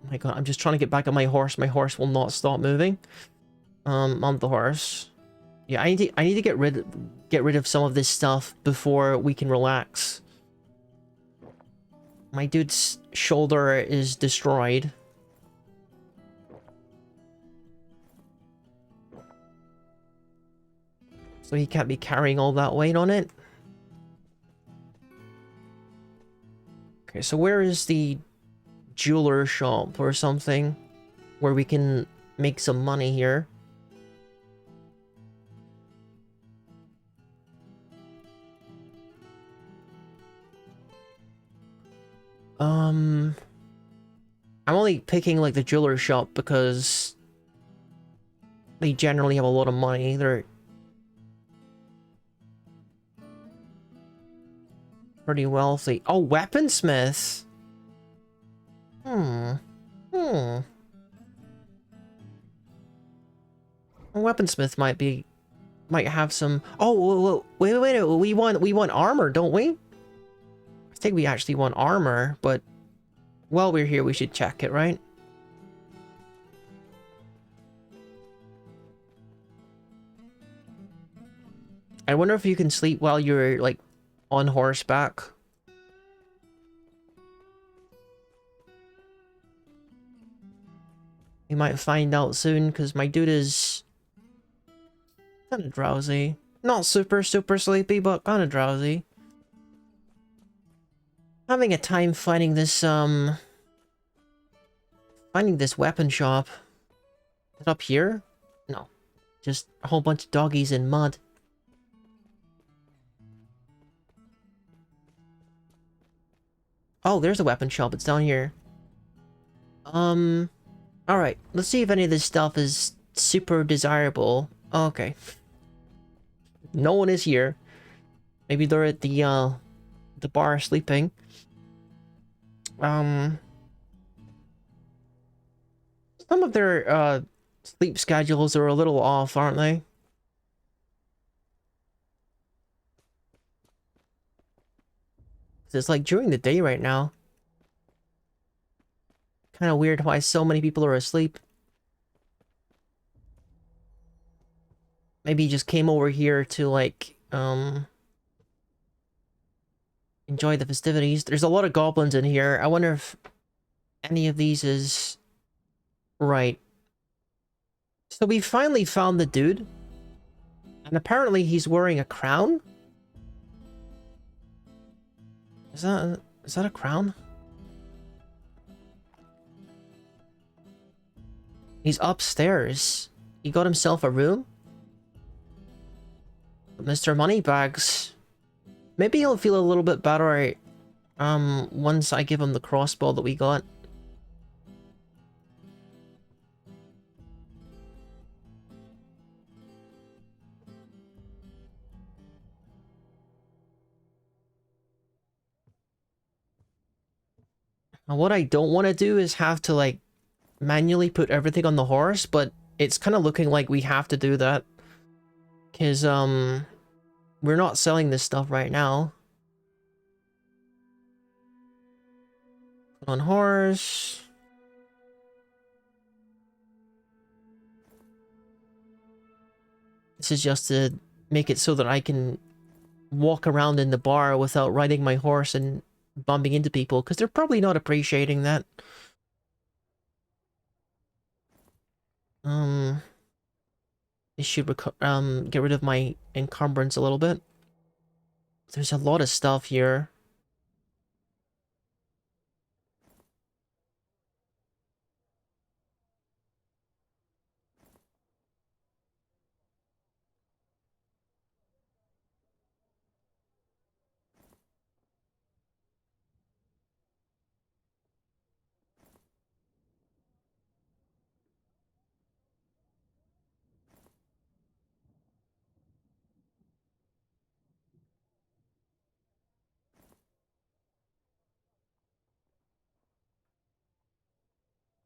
Oh my god, I'm just trying to get back on my horse. My horse will not stop moving. On the horse. Yeah, I need to get rid of some of this stuff before we can relax. My dude's shoulder is destroyed. So he can't be carrying all that weight on it. Okay, so where is the jeweler shop or something where we can make some money here? I'm only picking like the jeweler shop because they generally have a lot of money. They're pretty wealthy. Oh, weaponsmith. A weaponsmith might have some. Oh, wait. We want armor, don't we? I think we actually want armor, but while we're here, we should check it, right? I wonder if you can sleep while you're like on horseback. We might find out soon, because my dude is kind of drowsy. Not super sleepy, but kind of drowsy. Having a time finding this weapon shop. Is it up here? No. Just a whole bunch of doggies in mud. Oh, there's a weapon shop. It's down here. Alright. Let's see if any of this stuff is super desirable. Okay. No one is here. Maybe they're at the bar sleeping. Some of their, sleep schedules are a little off, aren't they? It's like during the day right now. Kind of weird why so many people are asleep. Maybe he just came over here to, like, enjoy the festivities. There's a lot of goblins in here. I wonder if any of these is right. So we finally found the dude. And apparently he's wearing a crown? Is that a crown? He's upstairs. He got himself a room? Mr. Moneybags. Maybe he'll feel a little bit better, once I give him the crossbow that we got. Now, what I don't want to do is have to, like, manually put everything on the horse, but it's kind of looking like we have to do that. Because, we're not selling this stuff right now. Put on horse. This is just to make it so that I can walk around in the bar without riding my horse and bumping into people, because they're probably not appreciating that. This should get rid of my encumbrance a little bit. There's a lot of stuff here.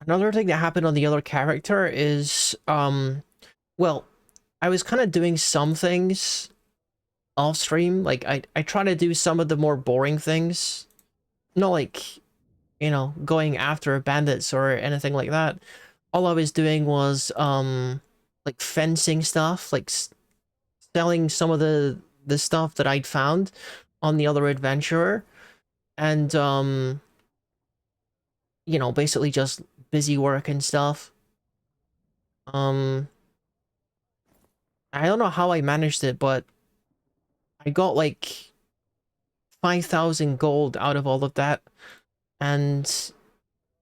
Another thing that happened on the other character is, well, I was kind of doing some things off stream. Like, I try to do some of the more boring things. Not like, you know, going after bandits or anything like that. All I was doing was, like, fencing stuff, like, selling some of the stuff that I'd found on the other adventurer. And, you know, basically just busy work and stuff. I don't know how I managed it, but I got like 5,000 gold out of all of that, and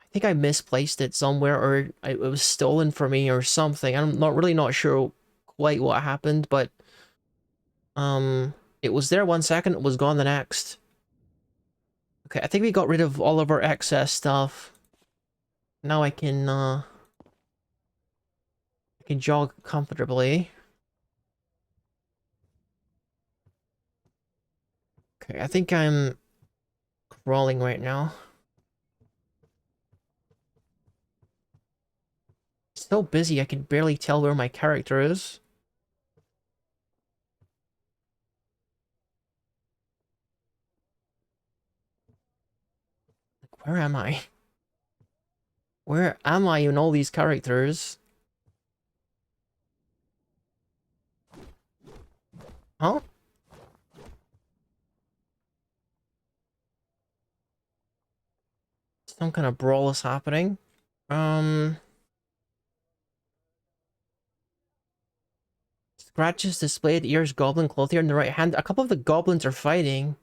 I think I misplaced it somewhere, or it was stolen from me or something. I'm not sure quite what happened, but it was there 1 second, it was gone the next. Okay, I think we got rid of all of our excess stuff. Now I can jog comfortably. Okay, I think I'm crawling right now. So busy I can barely tell where my character is. Like, where am I? Where am I in all these characters? Huh? Some kind of brawl is happening. Scratches displayed, ears, goblin, clothier in the right hand. A couple of the goblins are fighting.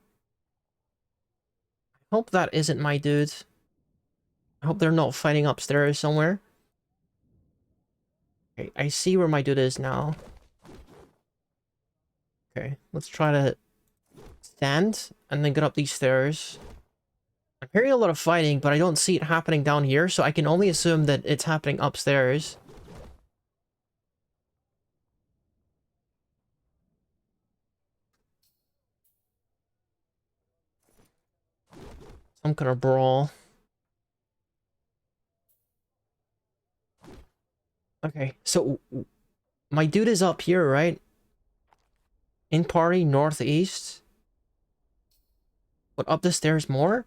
I hope that isn't my dude. I hope they're not fighting upstairs somewhere. Okay, I see where my dude is now. Okay, let's try to stand and then get up these stairs. I'm hearing a lot of fighting, but I don't see it happening down here, so I can only assume that it's happening upstairs. Some kind of brawl. Okay, so my dude is up here, right? In party, northeast. But up the stairs more?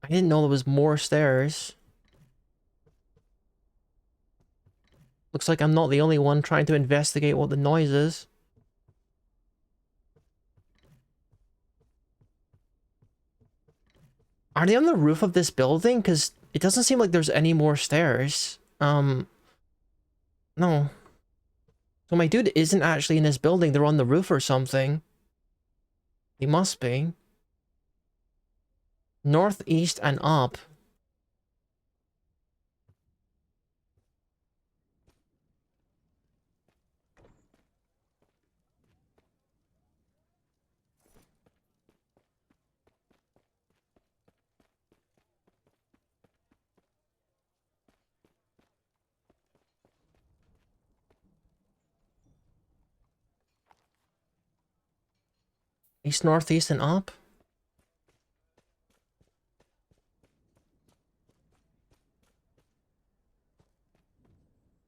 I didn't know there was more stairs. Looks like I'm not the only one trying to investigate what the noise is. Are they on the roof of this building? Because it doesn't seem like there's any more stairs. No. So my dude isn't actually in this building. They're on the roof or something. They must be. Northeast and up. East, northeast, and up.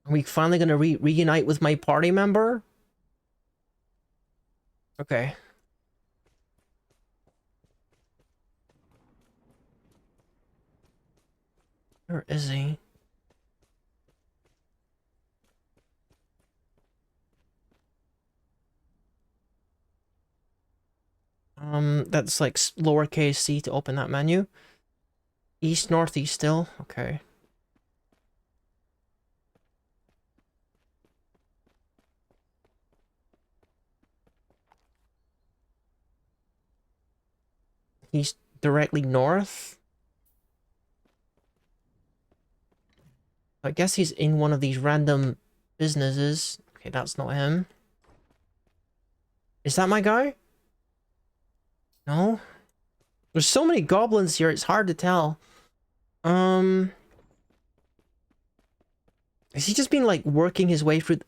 Are we finally gonna reunite with my party member? Okay. Where is he? That's like lowercase c to open that menu. East, northeast still? Okay. He's directly north? I guess he's in one of these random businesses. Okay, that's not him. Is that my guy? No? There's so many goblins here, it's hard to tell. Has he just been, like, working his way through...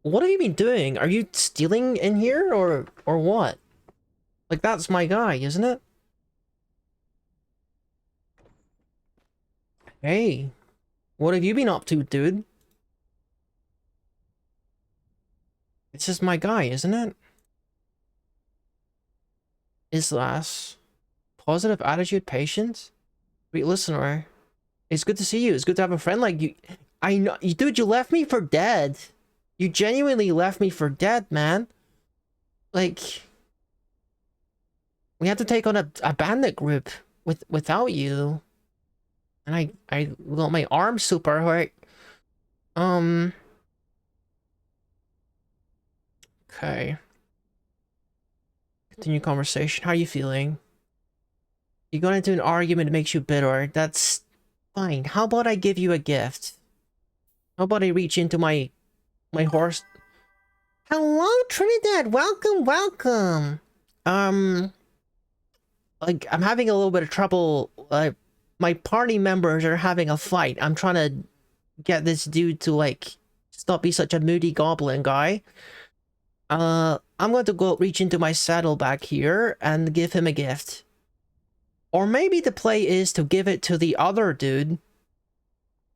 What have you been doing? Are you stealing in here, or what? Like, that's my guy, isn't it? Hey. What have you been up to, dude? It's just my guy, isn't it? Islas. Positive attitude, patience? Great listener. It's good to see you. It's good to have a friend like you. I know, dude, you left me for dead. You genuinely left me for dead, man. Like, we had to take on a bandit group without you. And I got my arm super hurt. Okay. Continue conversation. How are you feeling? You got into an argument that makes you bitter. That's fine. How about I give you a gift? How about I reach into my horse? Hello, Trinidad. Welcome, welcome. Like, I'm having a little bit of trouble. My party members are having a fight. I'm trying to get this dude to, like, stop being such a moody goblin guy. I'm going to go reach into my saddlebag here and give him a gift. Or maybe the play is to give it to the other dude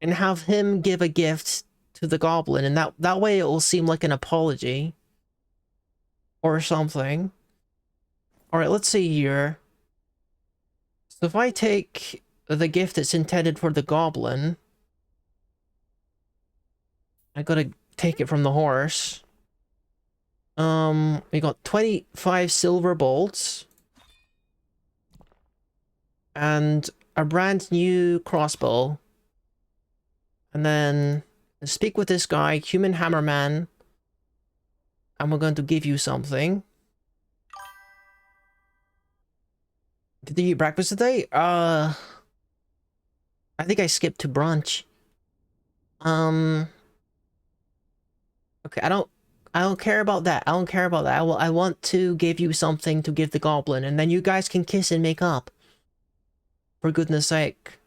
and have him give a gift to the goblin, and that way it will seem like an apology or something. Alright, let's see here. So if I take the gift that's intended for the goblin, I gotta take it from the horse. We got 25 silver bolts and a brand new crossbow. And then speak with this guy, Human Hammerman, and we're going to give you something. Did you eat breakfast today? I think I skipped to brunch. Okay, I don't care about that. I don't care about that. I want to give you something to give the goblin, and then you guys can kiss and make up. For goodness sake.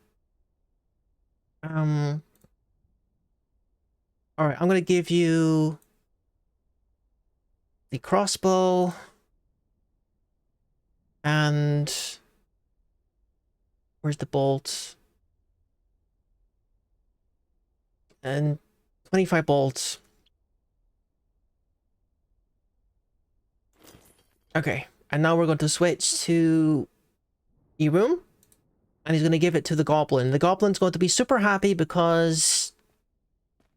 Alright, I'm gonna give you the crossbow and where's the bolts? And 25 bolts. Okay, and now we're going to switch to the room, and he's going to give it to the goblin. The goblin's going to be super happy because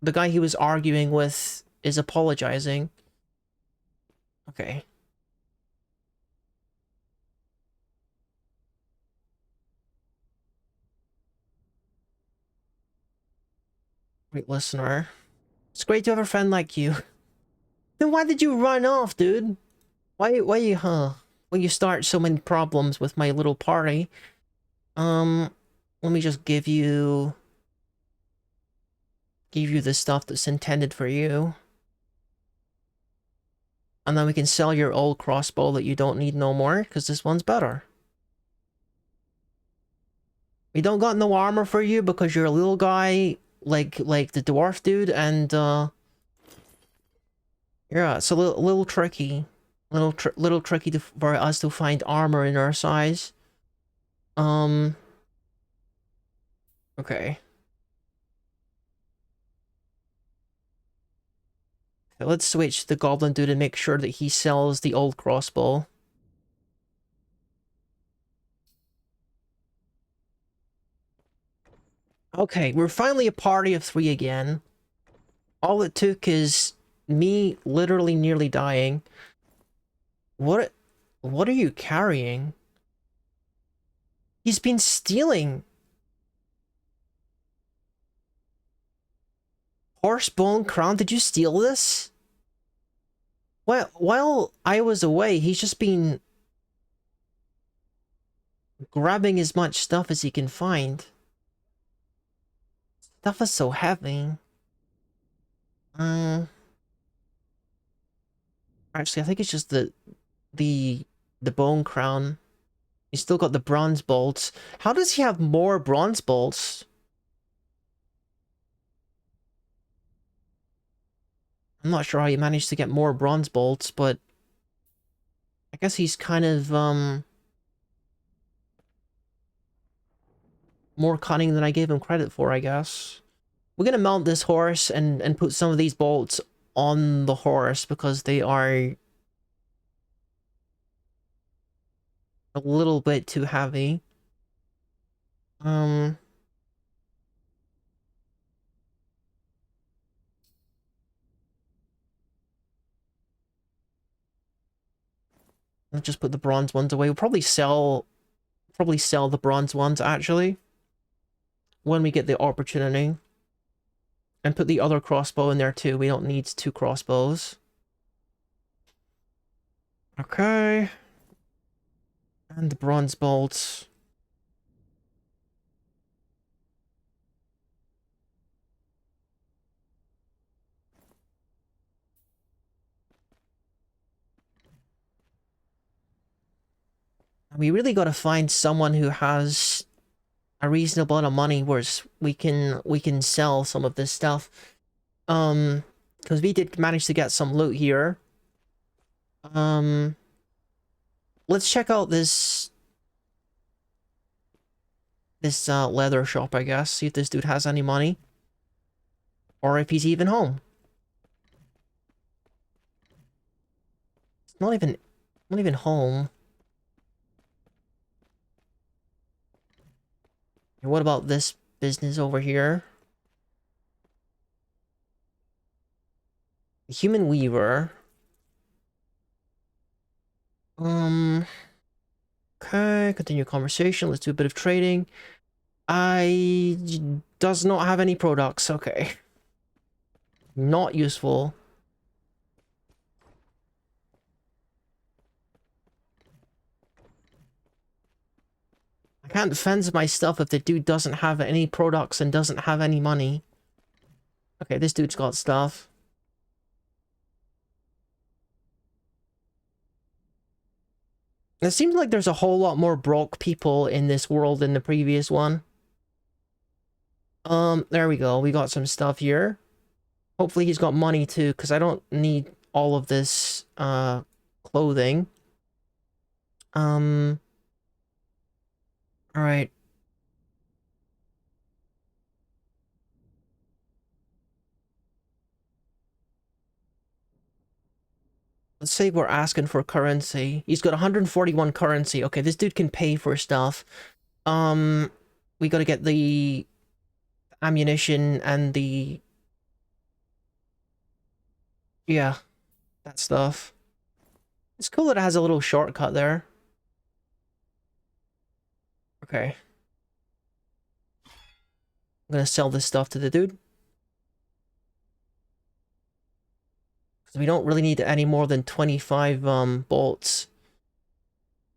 the guy he was arguing with is apologizing. Okay. Great listener. It's great to have a friend like you. Then why did you run off, dude? Why you, Well, you start so many problems with my little party. Let me just give you the stuff that's intended for you. And then we can sell your old crossbow that you don't need no more, because this one's better. We don't got no armor for you because you're a little guy like the dwarf dude, and yeah, it's a little tricky. Little tricky for us to find armor in our size. Okay. Let's switch the goblin dude and make sure that he sells the old crossbow. Okay, we're finally a party of 3 again. All it took is me literally nearly dying. What are you carrying? He's been stealing. Horsebone crown, did you steal this? Well, while I was away, he's just been grabbing as much stuff as he can find. Stuff is so heavy. Actually, I think it's just the bone crown. He's still got the bronze bolts. How does he have more bronze bolts? I'm not sure how he managed to get more bronze bolts, but I guess he's kind of, more cunning than I gave him credit for, I guess. We're gonna mount this horse and put some of these bolts on the horse because they are a little bit too heavy. Let's just put the bronze ones away. We'll probably sell the bronze ones, actually, when we get the opportunity. And put the other crossbow in there, too. We don't need 2 crossbows. Okay. And the bronze bolts. We really gotta find someone who has a reasonable amount of money where we can sell some of this stuff. Because we did manage to get some loot here. Let's check out this leather shop, I guess. See if this dude has any money. Or if he's even home. It's not even home. And what about this business over here? The human weaver. Okay, continue conversation. Let's do a bit of trading. Does not have any products. Okay. Not useful. I can't defend my stuff if the dude doesn't have any products and doesn't have any money. Okay, this dude's got stuff. It seems like there's a whole lot more broke people in this world than the previous one. There we go. We got some stuff here. Hopefully he's got money too, because I don't need all of this, clothing. Alright. Let's say we're asking for currency. He's got 141 currency. Okay, this dude can pay for stuff. We gotta get the ammunition and the... yeah, that stuff. It's cool that it has a little shortcut there. Okay. I'm gonna sell this stuff to the dude. Because we don't really need any more than 25 bolts.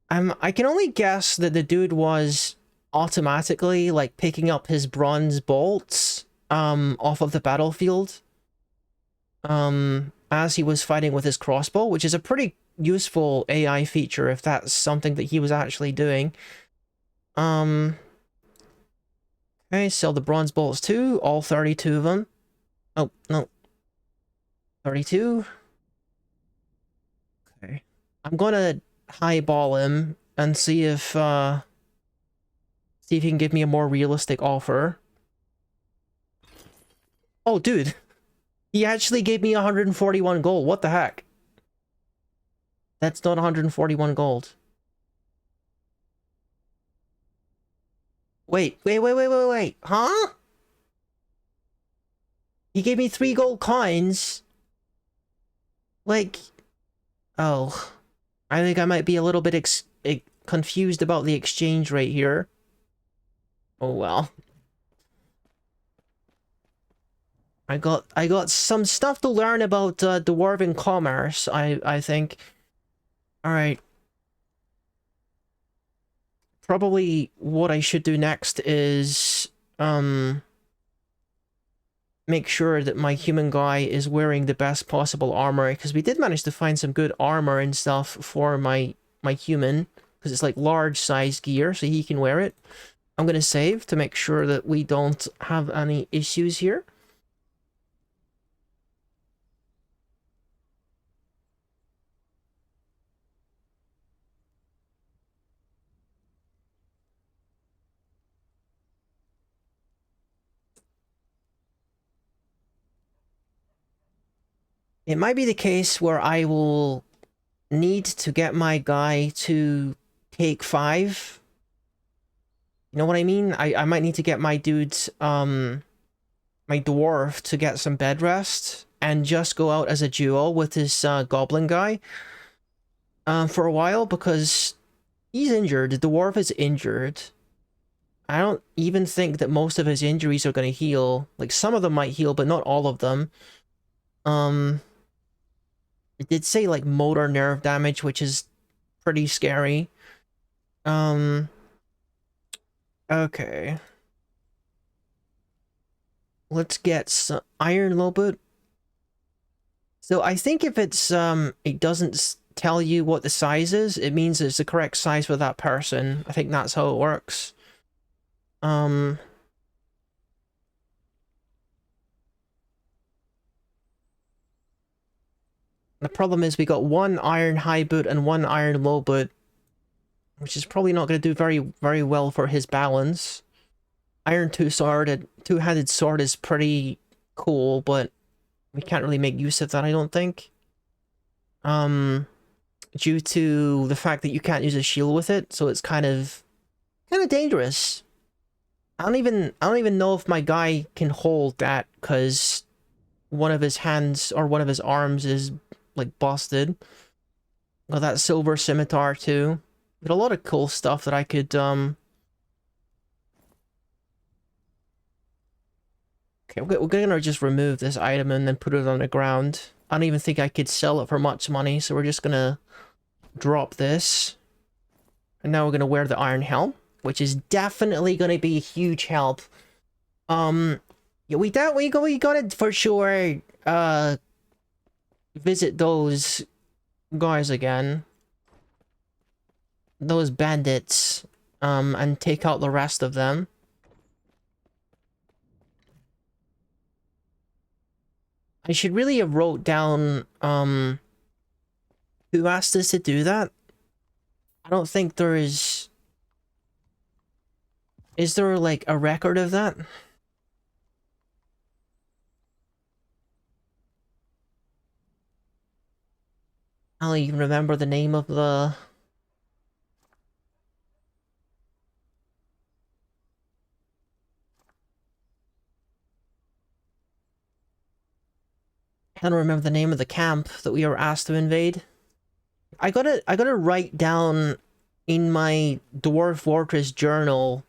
I can only guess that the dude was automatically like picking up his bronze bolts off of the battlefield as he was fighting with his crossbow, which is a pretty useful AI feature if that's something that he was actually doing. Okay, sell the bronze bolts too, all 32 of them. Oh, no. 32. Okay. I'm gonna highball him and see if he can give me a more realistic offer. Oh, dude. He actually gave me 141 gold. What the heck? That's not 141 gold. Wait. Huh? He gave me 3 gold coins. Like... oh. I think I might be a little bit confused about the exchange rate here. Oh well. I got some stuff to learn about dwarven commerce, I think. Alright. Probably what I should do next is make sure that my human guy is wearing the best possible armor, because we did manage to find some good armor and stuff for my human, because it's like large size gear, so he can wear it. I'm gonna save to make sure that we don't have any issues here. It might be the case where I will need to get my guy to take 5. You know what I mean? I might need to get my dude's, my dwarf to get some bed rest and just go out as a duo with this goblin guy for a while, because he's injured. The dwarf is injured. I don't even think that most of his injuries are going to heal. Like, some of them might heal, but not all of them. It did say, like, motor nerve damage, which is pretty scary. Okay. Let's get some iron lowboot. So I think if it's, it doesn't tell you what the size is, it means it's the correct size for that person. I think that's how it works. The problem is we got 1 iron high boot and 1 iron low boot, which is probably not going to do very well for his balance. Iron two-handed sword is pretty cool, but we can't really make use of that, I don't think. Due to the fact that you can't use a shield with it, so it's kind of dangerous. I don't even know if my guy can hold that, because one of his hands or one of his arms is like busted. Got that silver scimitar too. Got a lot of cool stuff that I could okay, we're gonna just remove this item and then put it on the ground. I don't even think I could sell it for much money, so we're just gonna drop this. And now we're gonna wear the iron helm, which is definitely gonna be a huge help. Yeah, we gotta for sure visit those guys again. Those bandits, and take out the rest of them. I should really have wrote down, who asked us to do that? I don't think there is... Is there, like, a record of that? I don't even remember the name of the... I don't remember the name of the camp that we were asked to invade. I gotta write down in my Dwarf Fortress journal,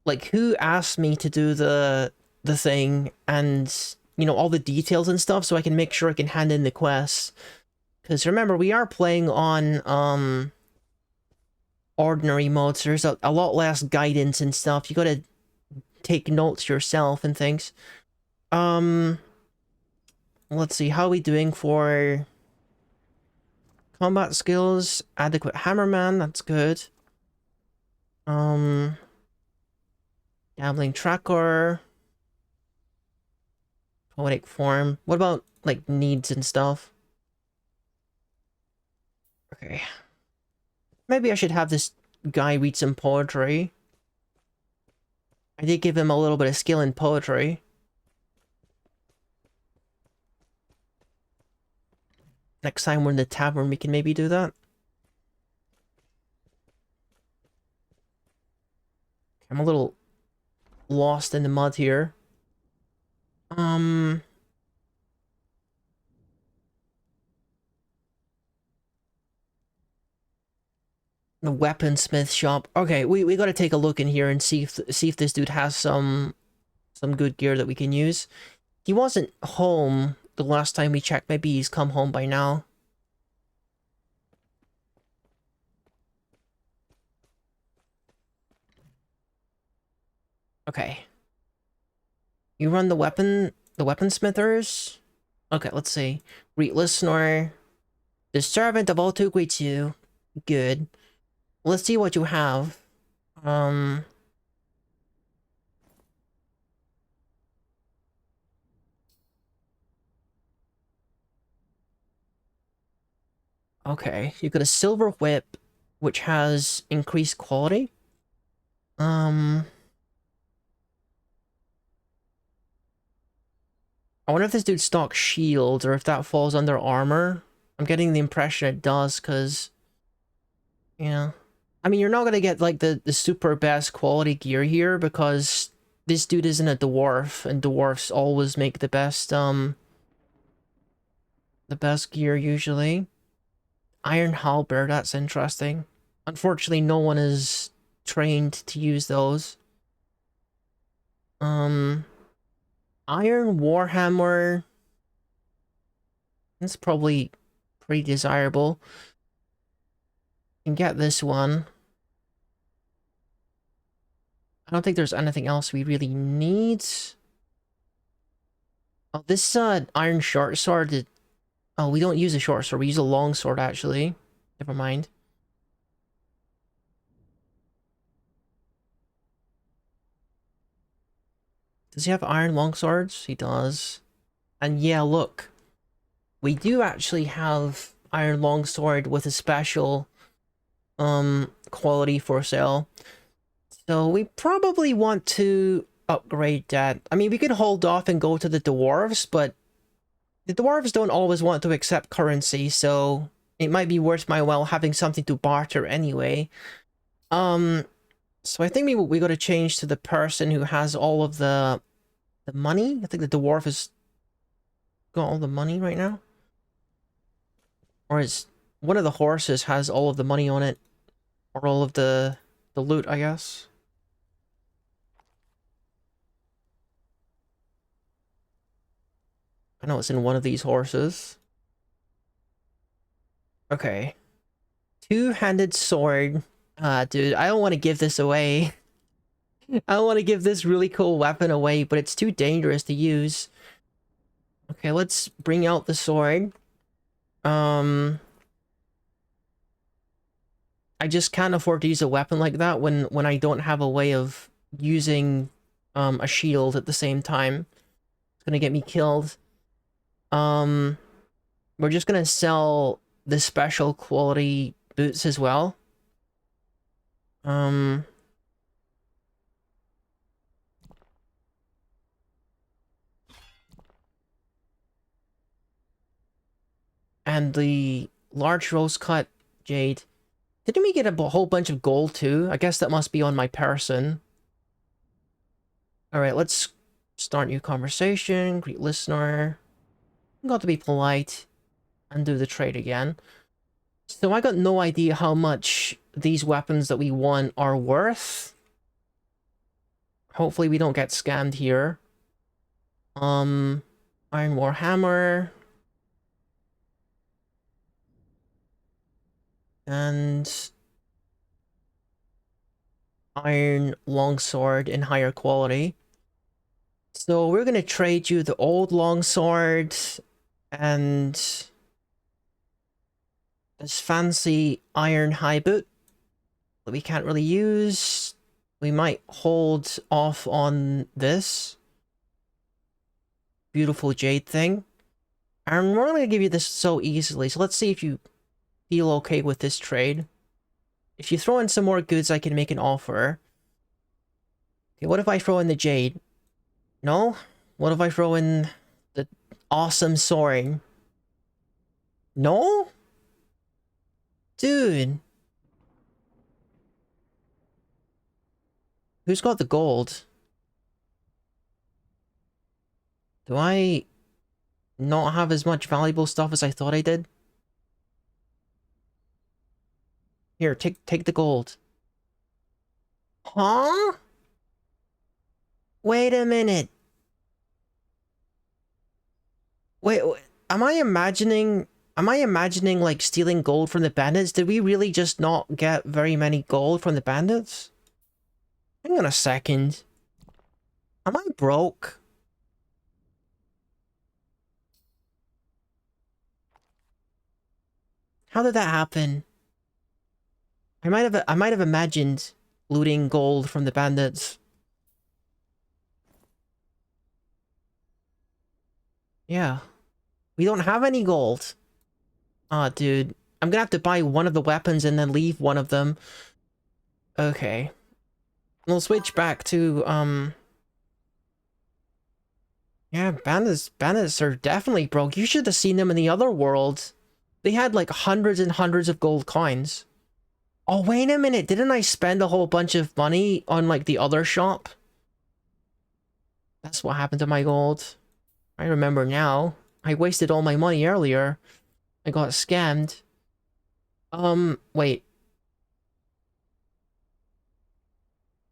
like, who asked me to do the thing, and, you know, all the details and stuff, so I can make sure I can hand in the quests. Because remember, we are playing on, ordinary mode, so there's a lot less guidance and stuff. You gotta take notes yourself and things. Let's see, how are we doing for combat skills? Adequate hammerman, that's good. Gambling tracker. Poetic form. What about, like, needs and stuff? Okay. Maybe I should have this guy read some poetry. I did give him a little bit of skill in poetry. Next time we're in the tavern, we can maybe do that. I'm a little lost in the mud here. The weaponsmith shop. Okay, we gotta take a look in here and see if this dude has some good gear that we can use. He wasn't home the last time we checked. Maybe he's come home by now. Okay. You run the weaponsmithers? Okay, let's see. Read listener. The servant of all too greets you. Good. Let's see what you have. Okay, you got a silver whip, which has increased quality. I wonder if this dude stocks shields or if that falls under armor. I'm getting the impression it does, because... Yeah. I mean, you're not gonna get, like, the super best quality gear here, because this dude isn't a dwarf, and dwarfs always make the best gear, usually. Iron halberd, that's interesting. Unfortunately, no one is trained to use those. Iron warhammer... That's probably pretty desirable. You can get this one. I don't think there's anything else we really need. Oh, this iron short sword... Oh, we don't use a short sword, we use a long sword, actually. Never mind. Does he have iron long swords? He does. And yeah, look. We do actually have iron longsword with a special quality for sale. So we probably want to upgrade that. I mean, we could hold off and go to the dwarves, but the dwarves don't always want to accept currency, so it might be worth my while having something to barter anyway. So I think we got to change to the person who has all of the money. I think the dwarf has got all the money right now. Or is one of the horses has all of the money on it. Or all of the loot, I guess. I know it's in one of these horses. Okay. Two-handed sword. Dude, I don't want to give this away. I don't want to give this really cool weapon away, but it's too dangerous to use. Okay, let's bring out the sword. I just can't afford to use a weapon like that when I don't have a way of using a shield at the same time. It's gonna get me killed. We're just gonna sell the special quality boots as well. And the large rose cut jade. Didn't we get a whole bunch of gold too? I guess that must be on my person. Alright, let's start new conversation. Greet listener. Got to be polite and do the trade again. So I got no idea how much these weapons that we won are worth. Hopefully we don't get scammed here. Iron Warhammer. And Iron Longsword in higher quality. So we're gonna trade you the old longsword and this fancy iron high boot that we can't really use. We might hold off on this beautiful jade thing. And we're not gonna give you this so easily, so let's see if you feel okay with this trade. If you throw in some more goods, I can make an offer. Okay, what if I throw in the jade? No? What if I throw in the awesome soaring? No? Dude. Who's got the gold? Do I not have as much valuable stuff as I thought I did? Here, take the gold. Huh? Wait a minute. Wait, am I imagining like stealing gold from the bandits? Did we really just not get very many gold from the bandits? Hang on a second. Am I broke? How did that happen? I might have imagined looting gold from the bandits. Yeah. We don't have any gold. Aw, dude. I'm gonna have to buy one of the weapons and then leave one of them. Okay. We'll switch back to, yeah, bandits are definitely broke. You should have seen them in the other world. They had like hundreds and hundreds of gold coins. Oh, wait a minute. Didn't I spend a whole bunch of money on like the other shop? That's what happened to my gold. I remember now. I wasted all my money earlier. I got scammed. Wait.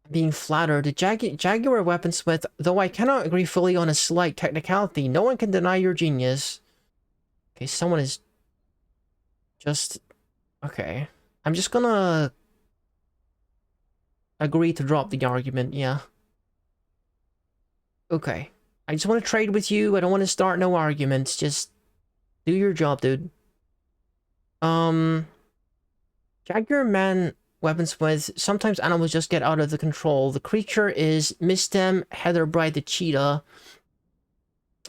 I'm being flattered. The Jaguar weaponsmith, though I cannot agree fully on a slight technicality, no one can deny your genius. Okay, someone is just... Okay. I'm just gonna agree to drop the argument, yeah. Okay. I just want to trade with you. I don't want to start no arguments. Just do your job, dude. Jaguar man weaponsmith. Sometimes animals just get out of the control. The creature is Mistem Heatherbride the cheetah.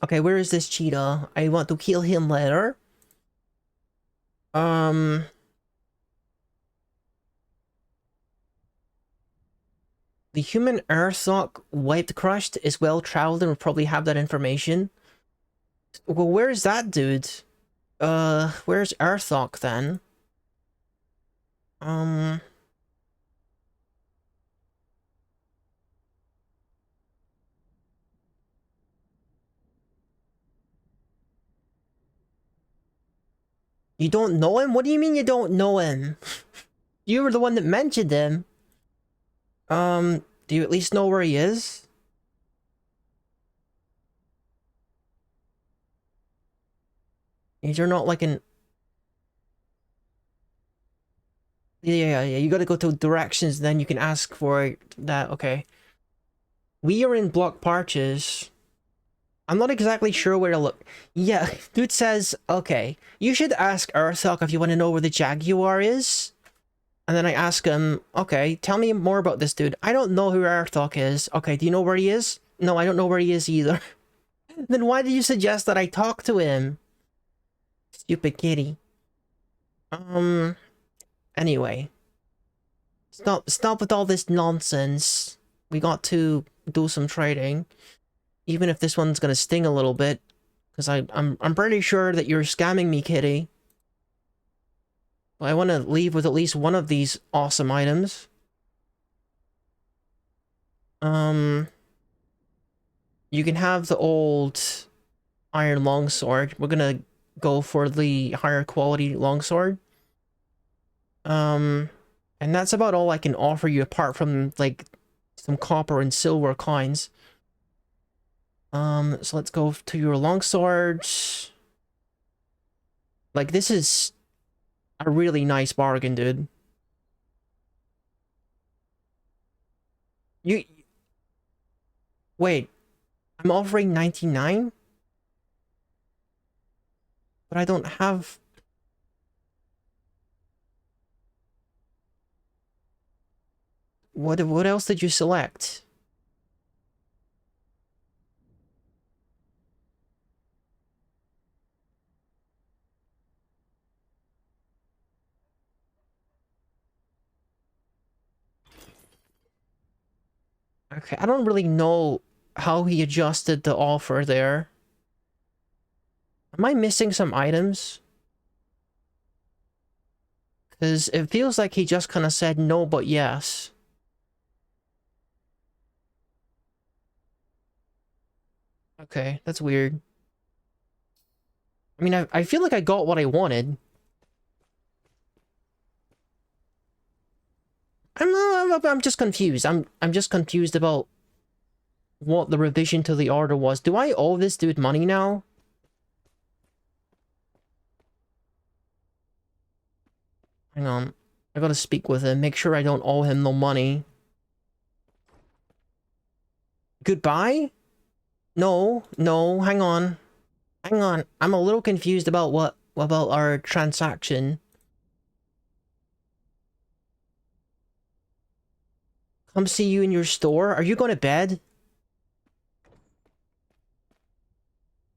Okay, where is this cheetah? I want to kill him later. The human Earthlock wiped crushed is well traveled and will probably have that information. Well, where's that dude? Where's Earthlock then? You don't know him? What do you mean you don't know him? You were the one that mentioned him. Do you at least know where he is? Is there not like an... Yeah, you gotta go to directions, then you can ask for that, okay. We are in Block Parches. I'm not exactly sure where to look. Yeah, dude says, okay, you should ask Earthlock if you want to know where the Jaguar is. And then I ask him, okay, tell me more about this dude. I don't know who Earthlock is. Okay, do you know where he is? No, I don't know where he is either. Then why did you suggest that I talk to him? Stupid kitty. Anyway. Stop with all this nonsense. We got to do some trading. Even if this one's gonna sting a little bit. Because I'm pretty sure that you're scamming me, kitty. But I want to leave with at least one of these awesome items. You can have the old iron longsword. We're gonna go for the higher quality longsword. And that's about all I can offer you apart from, like, some copper and silver coins. So let's go to your longswords. Like, this is a really nice bargain, dude. You... Wait. I'm offering 99? But I don't have... What else did you select? Okay, I don't really know how he adjusted the offer there. Am I missing some items? Because it feels like he just kind of said no, but yes. Okay, that's weird. I mean, I feel like I got what I wanted. I'm just confused. I'm just confused about what the revision to the order was. Do I owe this dude money now? Hang on. I gotta speak with him, make sure I don't owe him no money. Goodbye? No, no, hang on. Hang on. I'm a little confused about about our transaction. Come see you in your store? Are you going to bed?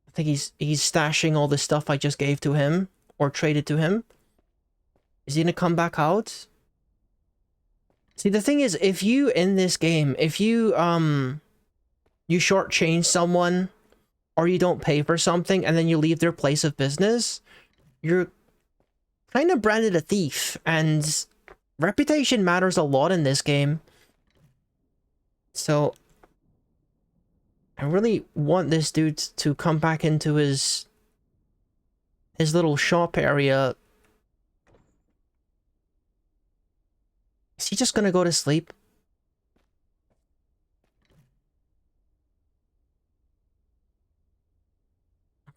I think he's stashing all the stuff I just gave to him. Or traded to him. Is he gonna come back out? See, the thing is, if you, in this game, if you, you shortchange someone, or you don't pay for something, and then you leave their place of business, you're kind of branded a thief, and reputation matters a lot in this game. So, I really want this dude to come back into his little shop area. Is he just gonna go to sleep?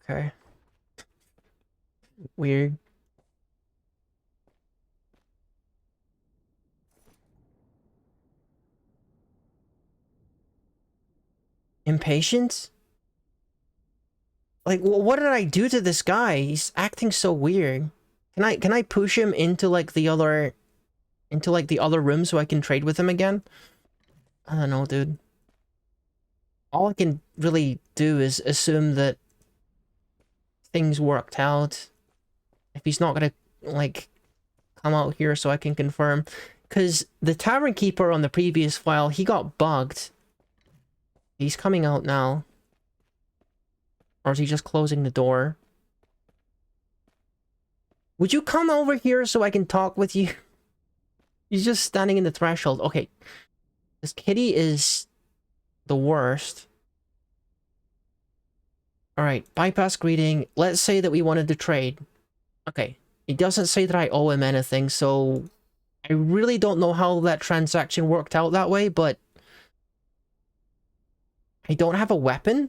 Okay. Weird. Impatient? Like, what did I do to this guy? He's acting so weird. Can I push him into, like, the other room so I can trade with him again? I don't know, dude. All I can really do is assume that things worked out. If he's not gonna, like, come out here so I can confirm. Because the Tavern Keeper on the previous file, he got bugged. He's coming out now. Or is he just closing the door? Would you come over here so I can talk with you? He's just standing in the threshold. Okay. This kitty is the worst. Alright, bypass greeting. Let's say that we wanted to trade. Okay. It doesn't say that I owe him anything, so I really don't know how that transaction worked out that way, but I don't have a weapon?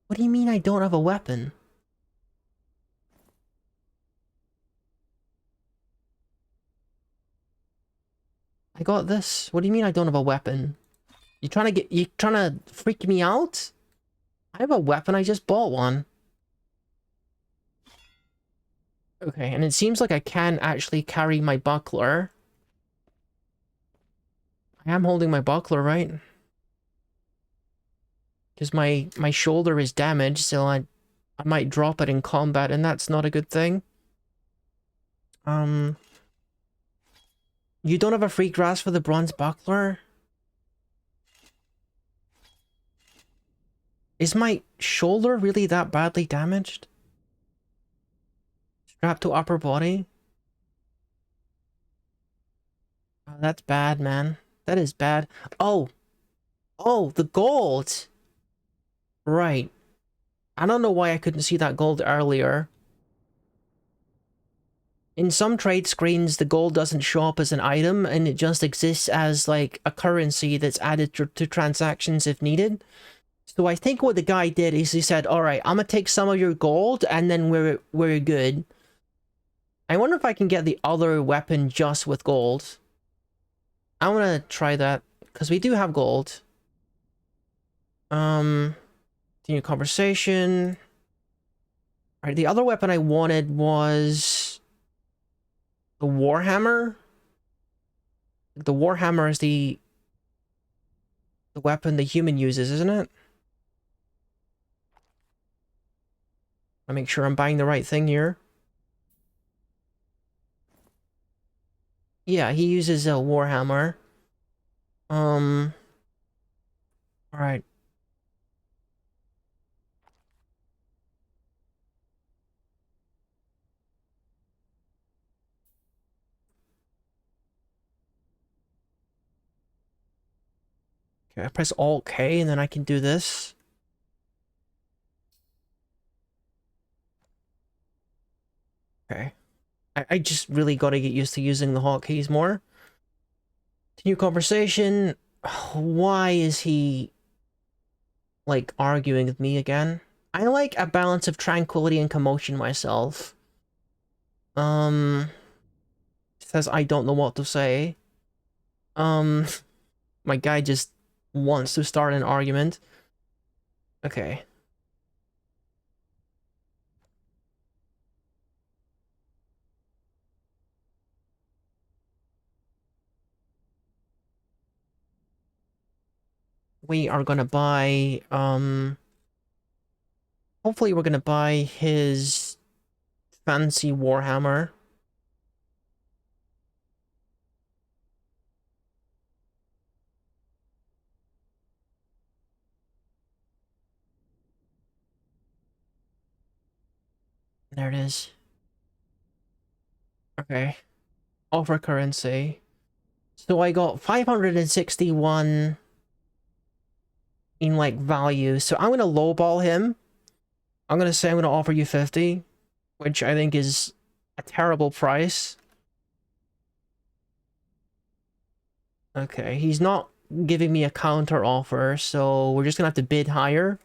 What do you mean I don't have a weapon? I got this. What do you mean I don't have a weapon? You trying to freak me out? I have a weapon, I just bought one. Okay, and it seems like I can actually carry my buckler. I am holding my buckler, right? Because my shoulder is damaged, so I might drop it in combat, and that's not a good thing. You don't have a free grass for the bronze buckler? Is my shoulder really that badly damaged? Strapped to upper body? Oh, that's bad, man. That is bad. Oh! Oh, the gold! Right. I don't know why I couldn't see that gold earlier. In some trade screens, the gold doesn't show up as an item, and it just exists as, like, a currency that's added to transactions if needed. So I think what the guy did is he said, alright, I'm gonna take some of your gold, and then we're good. I wonder if I can get the other weapon just with gold. I wanna try that, because we do have gold. Continue conversation. Alright, the other weapon I wanted was the Warhammer. The Warhammer is the weapon the human uses, isn't it? I'll make sure I'm buying the right thing here. Yeah, he uses a Warhammer. Alright. Okay, I press Alt-K and then I can do this. Okay. I just really gotta get used to using the hotkeys more. Continue conversation. Why is he, like, arguing with me again? I like a balance of tranquility and commotion myself. Says I don't know what to say. My guy just wants to start an argument. Okay. We are gonna buy, hopefully we're gonna buy his fancy Warhammer. There it is. Okay. Offer currency. So I got 561 in, like, value. So I'm gonna lowball him. I'm gonna say I'm gonna offer you 50, which I think is a terrible price. Okay, he's not giving me a counter offer, so we're just gonna have to bid higher.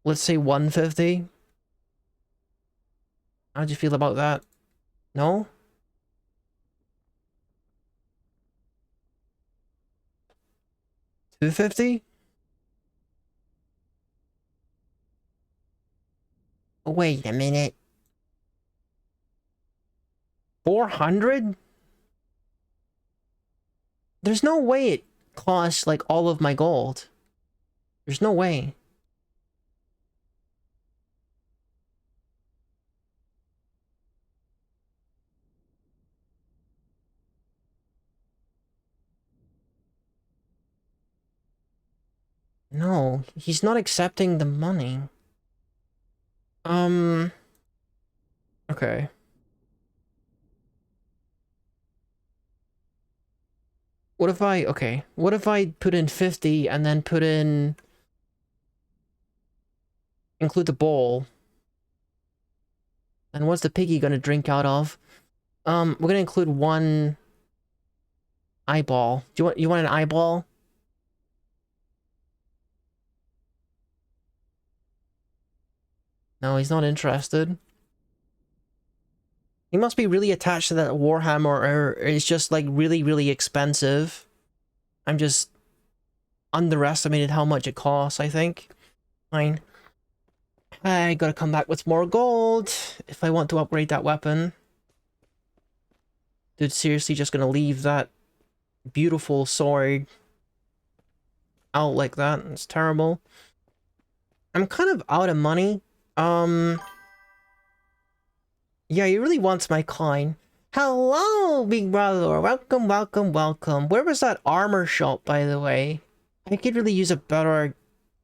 Let's say 150. How'd you feel about that? No? 250? Wait a minute. 400? There's no way it costs, like, all of my gold. There's no way. No, he's not accepting the money. Okay. What if I put in 50 and then put in... include the bowl? And what's the piggy gonna drink out of? We're gonna include one... eyeball. You want an eyeball? No, he's not interested. He must be really attached to that Warhammer, or it's just, like, really, really expensive. I'm just underestimated how much it costs, I think. Fine. I gotta come back with more gold if I want to upgrade that weapon. Dude, seriously just gonna leave that beautiful sword out like that? It's terrible. I'm kind of out of money. Yeah, he really wants my coin. Hello, big brother. Welcome, welcome, welcome. Where was that armor shop, by the way? I could really use a better...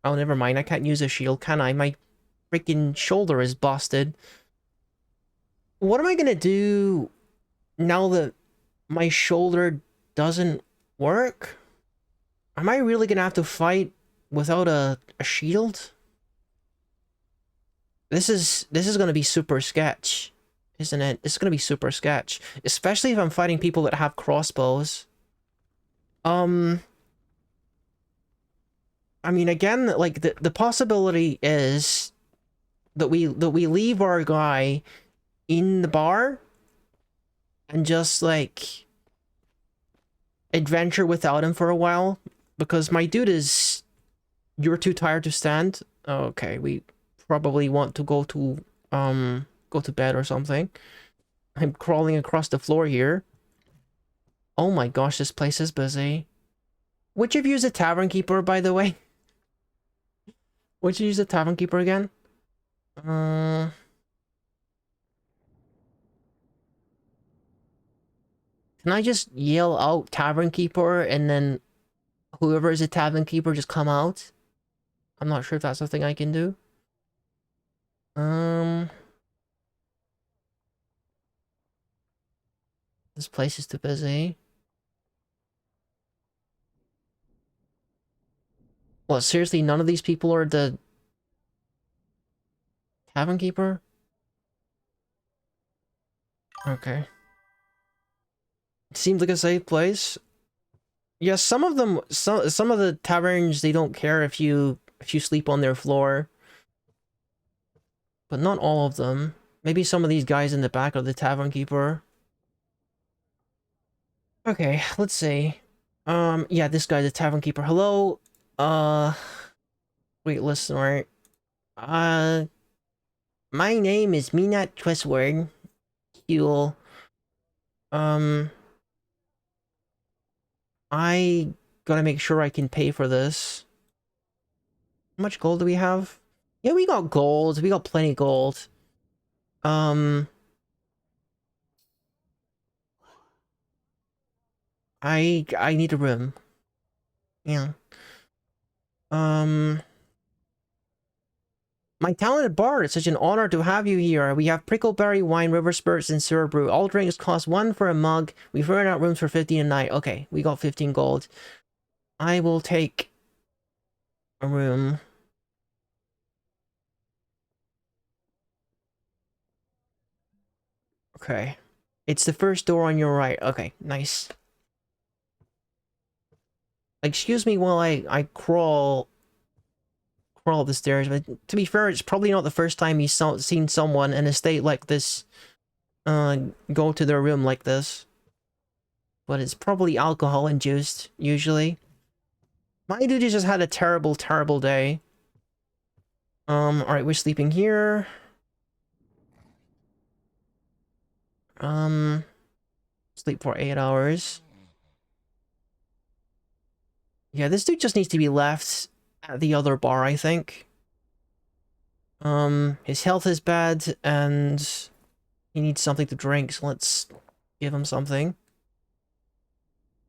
Oh, never mind. I can't use a shield, can I? My freaking shoulder is busted. What am I gonna do now that my shoulder doesn't work? Am I really gonna have to fight without a shield? This is gonna be super sketch, isn't it? It's gonna be super sketch, especially if I'm fighting people that have crossbows. I mean, again, like the possibility is that we leave our guy in the bar and just like adventure without him for a while, because my dude is, you're too tired to stand. Okay, we probably want to go to bed or something. I'm crawling across the floor here. Oh my gosh, this place is busy. Which of you is a tavern keeper, by the way? Which of you is a tavern keeper again? Can I just yell out tavern keeper and then whoever is a tavern keeper just come out? I'm not sure if that's something I can do. This place is too busy. What, seriously, none of these people are the tavern keeper? Okay. Seems like a safe place. Yeah, some of them, some of the taverns, they don't care if you sleep on their floor. But not all of them. Maybe some of these guys in the back are the tavern keeper. Okay, let's see. Yeah, this guy's a tavern keeper. Hello? Wait, listen, right? My name is Minat Twistword. You'll, I gotta make sure I can pay for this. How much gold do we have? Yeah, we got gold. We got plenty of gold. I need a room. Yeah. My talented bard, it's such an honor to have you here. We have prickleberry wine, river spirits, and syrup brew. All drinks cost 1 for a mug. We've run out rooms for 15 a night. Okay, we got 15 gold. I will take a room. Okay. It's the first door on your right. Okay, nice. Excuse me while I crawl the stairs, but to be fair, it's probably not the first time you've seen someone in a state like this go to their room like this. But it's probably alcohol induced, usually. My dude just had a terrible, terrible day. Alright, we're sleeping here. Sleep for 8 hours. Yeah, this dude just needs to be left at the other bar, I think. His health is bad, and he needs something to drink, so let's give him something.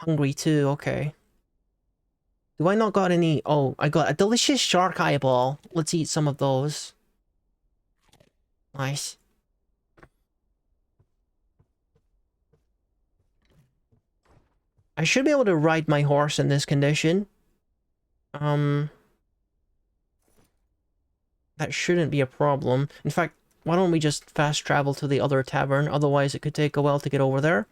Hungry too, okay. Do I not got any? Oh, I got a delicious shark eyeball. Let's eat some of those. Nice. I should be able to ride my horse in this condition. That shouldn't be a problem. In fact, why don't we just fast travel to the other tavern? Otherwise, it could take a while to get over there.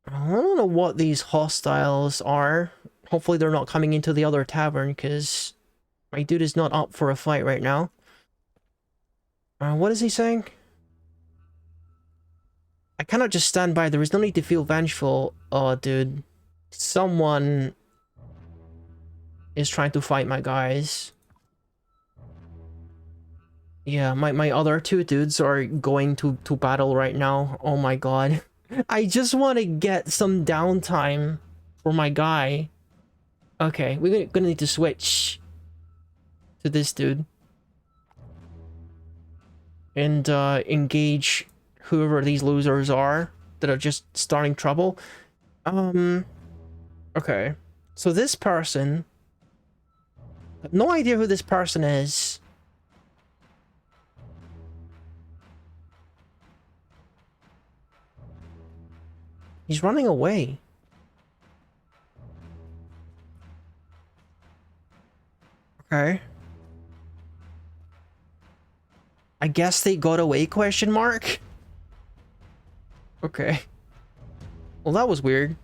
I don't know what these hostiles are. Hopefully they're not coming into the other tavern, because my dude is not up for a fight right now. What is he saying? I cannot just stand by. There is no need to feel vengeful. Oh, dude. Someone is trying to fight my guys. Yeah, my other two dudes are going to battle right now. Oh my god. I just want to get some downtime for my guy. Okay, we're gonna need to switch to this dude. And engage whoever these losers are that are just starting trouble. Okay. So this person... I have no idea who this person is. He's running away. Okay. I guess they got away, question mark? Okay. Well, that was weird.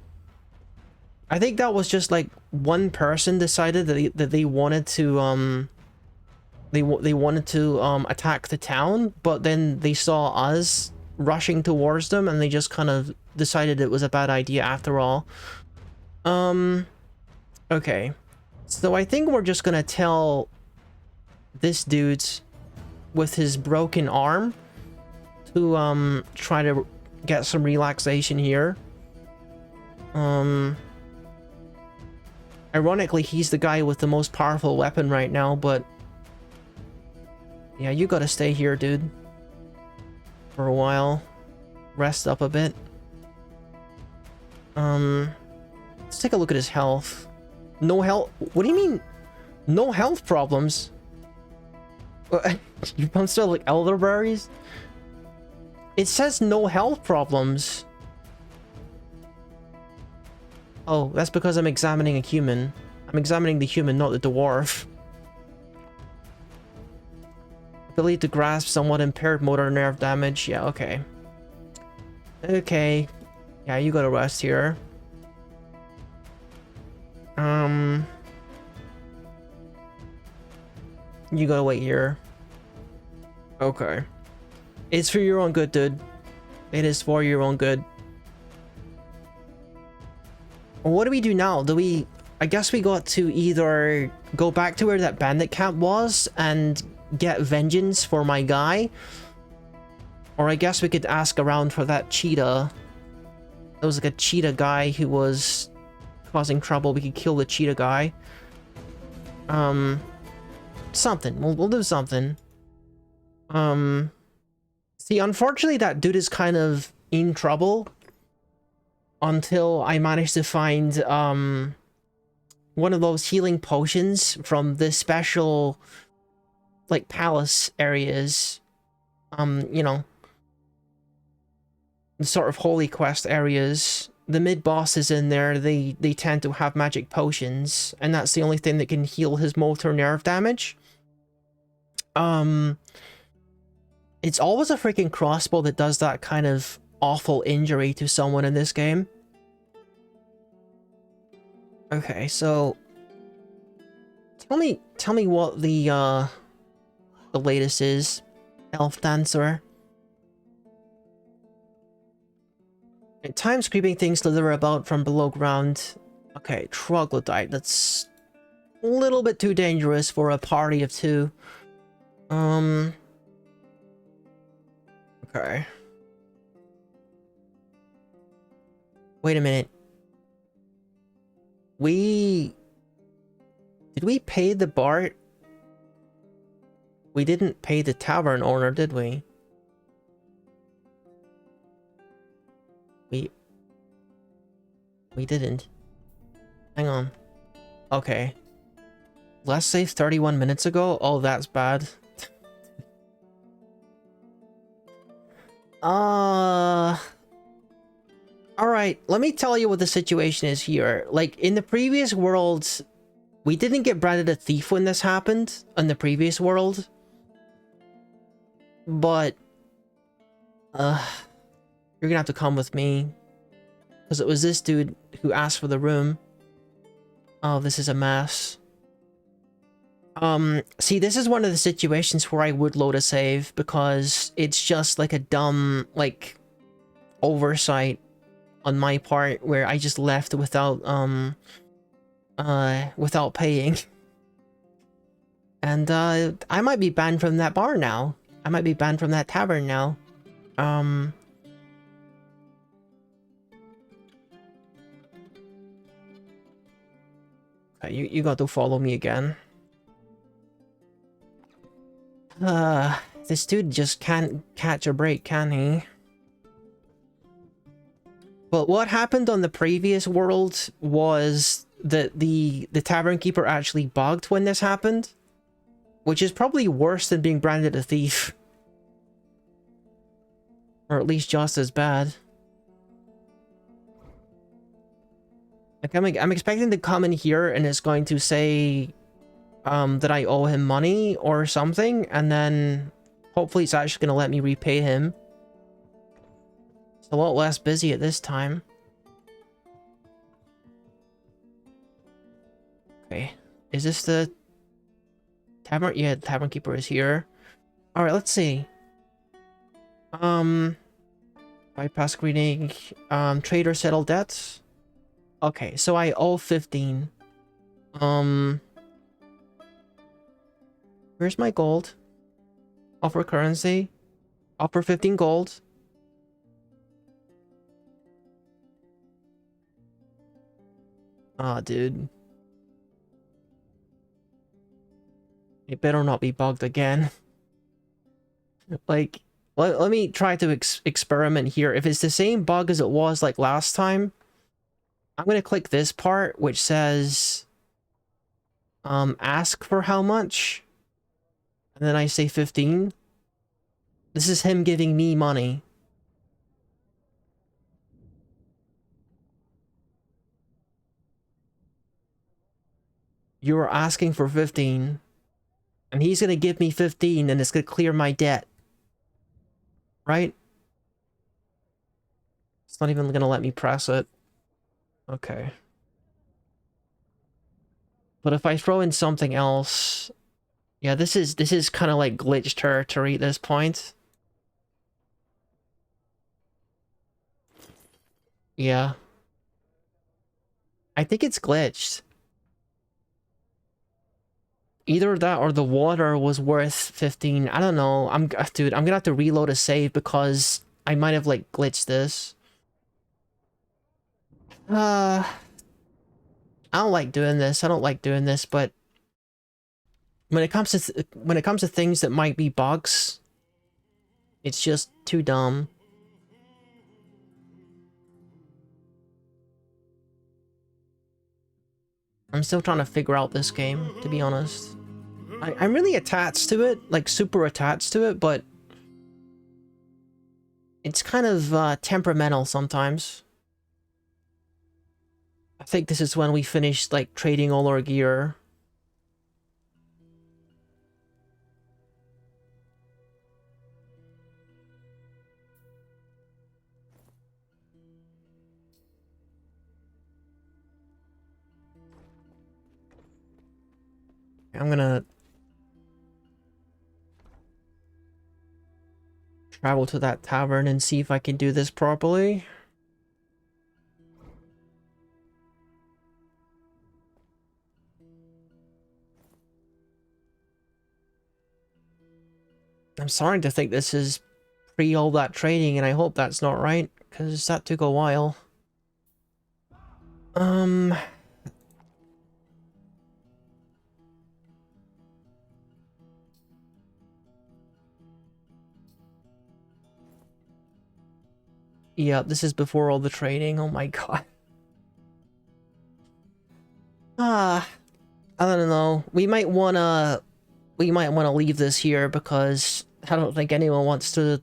I think that was just like one person decided that they wanted to they wanted to attack the town, but then they saw us rushing towards them and they just kind of decided it was a bad idea after all. Okay. So I think we're just gonna tell this dude with his broken arm to try to get some relaxation here. Ironically, he's the guy with the most powerful weapon right now, but yeah, you gotta stay here, dude, for a while. Rest up a bit. Let's take a look at his health. No health? What do you mean? No health problems? You bounced out like elderberries? It says no health problems. Oh, that's because I'm examining a human. I'm examining the human, not the dwarf. Ability to grasp somewhat impaired motor nerve damage. Yeah, okay. Okay. Yeah, you gotta rest here. You gotta wait here. Okay. It's for your own good, dude. It is for your own good. What do we do now? Do we... I guess we got to either go back to where that bandit camp was and get vengeance for my guy. Or I guess we could ask around for that cheetah. There was like a cheetah guy who was causing trouble. We could kill the cheetah guy. Something. We'll do something. See, unfortunately that dude is kind of in trouble. Until I managed to find, one of those healing potions from the special, like, palace areas. You know, the sort of holy quest areas. The mid-bosses in there, they tend to have magic potions, and that's the only thing that can heal his motor nerve damage. It's always a freaking crossbow that does that kind of awful injury to someone in this game. Okay, so tell me what the latest is, Elf Dancer. At times creeping things slither about from below ground. Okay, troglodyte, that's a little bit too dangerous for a party of two. Okay. Wait a minute. Did we pay the Bart? We didn't pay the tavern owner, did we? We didn't. Hang on. Okay. Last save 31 minutes ago? Oh, that's bad. Alright, let me tell you what the situation is here. Like, in the previous worlds, we didn't get branded a thief when this happened, in the previous world. But, you're gonna have to come with me. Because it was this dude who asked for the room. Oh, this is a mess. See, this is one of the situations where I would load a save, because it's just like a dumb, like, oversight on my part, where I just left without, without paying. And, I might be banned from that bar now. I might be banned from that tavern now. Okay, you got to follow me again. This dude just can't catch a break, can he? But what happened on the previous world was that the tavern keeper actually bugged when this happened, which is probably worse than being branded a thief. Or at least just as bad. Like I'm expecting to come in here and it's going to say that I owe him money or something, and then hopefully it's actually gonna let me repay him. It's a lot less busy at this time. Okay, is this the tavern? Yeah, the tavern keeper is here. All right, let's see. Bypass greeting. Trader settle debts. Okay, so I owe 15. Where's my gold? Offer currency. Offer 15 gold. Ah, dude. It better not be bugged again. Like, let me try to experiment here. If it's the same bug as it was like last time, I'm gonna click this part which says ask for how much, and then I say 15. This is him giving me money. You are asking for 15, and he's gonna give me 15, and it's gonna clear my debt. Right? It's not even gonna let me press it. Okay. But if I throw in something else... Yeah, this is kind of like glitch territory at this point. Yeah. I think it's glitched. Either that or the water was worth 15. I don't know. Dude, I'm gonna have to reload a save because I might have like glitched this. I don't like doing this. I don't like doing this, but when it comes to things that might be bugs, it's just too dumb. I'm still trying to figure out this game, to be honest. I'm really attached to it, like super attached to it, but it's kind of temperamental sometimes. I think this is when we finish like trading all our gear. I'm gonna travel to that tavern and see if I can do this properly. I'm starting to think this is pre all that trading, and I hope that's not right, because that took a while. Yeah, this is before all the trading. Oh my god. I don't know. We might wanna leave this here because I don't think anyone wants to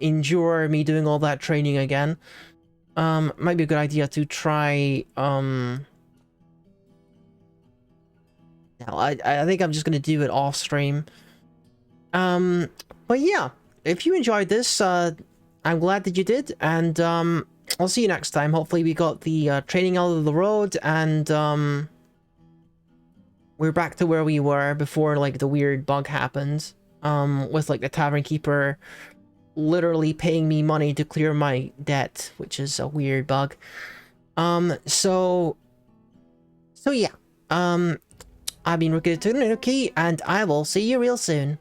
endure me doing all that training again. Might be a good idea to try no, I think I'm just gonna do it off stream. But yeah, if you enjoyed this, I'm glad that you did, and I'll see you next time. Hopefully we got the training out of the road, and we're back to where we were before like the weird bug happened, with like the tavern keeper literally paying me money to clear my debt, which is a weird bug. So yeah, I've been Rooki, and I will see you real soon.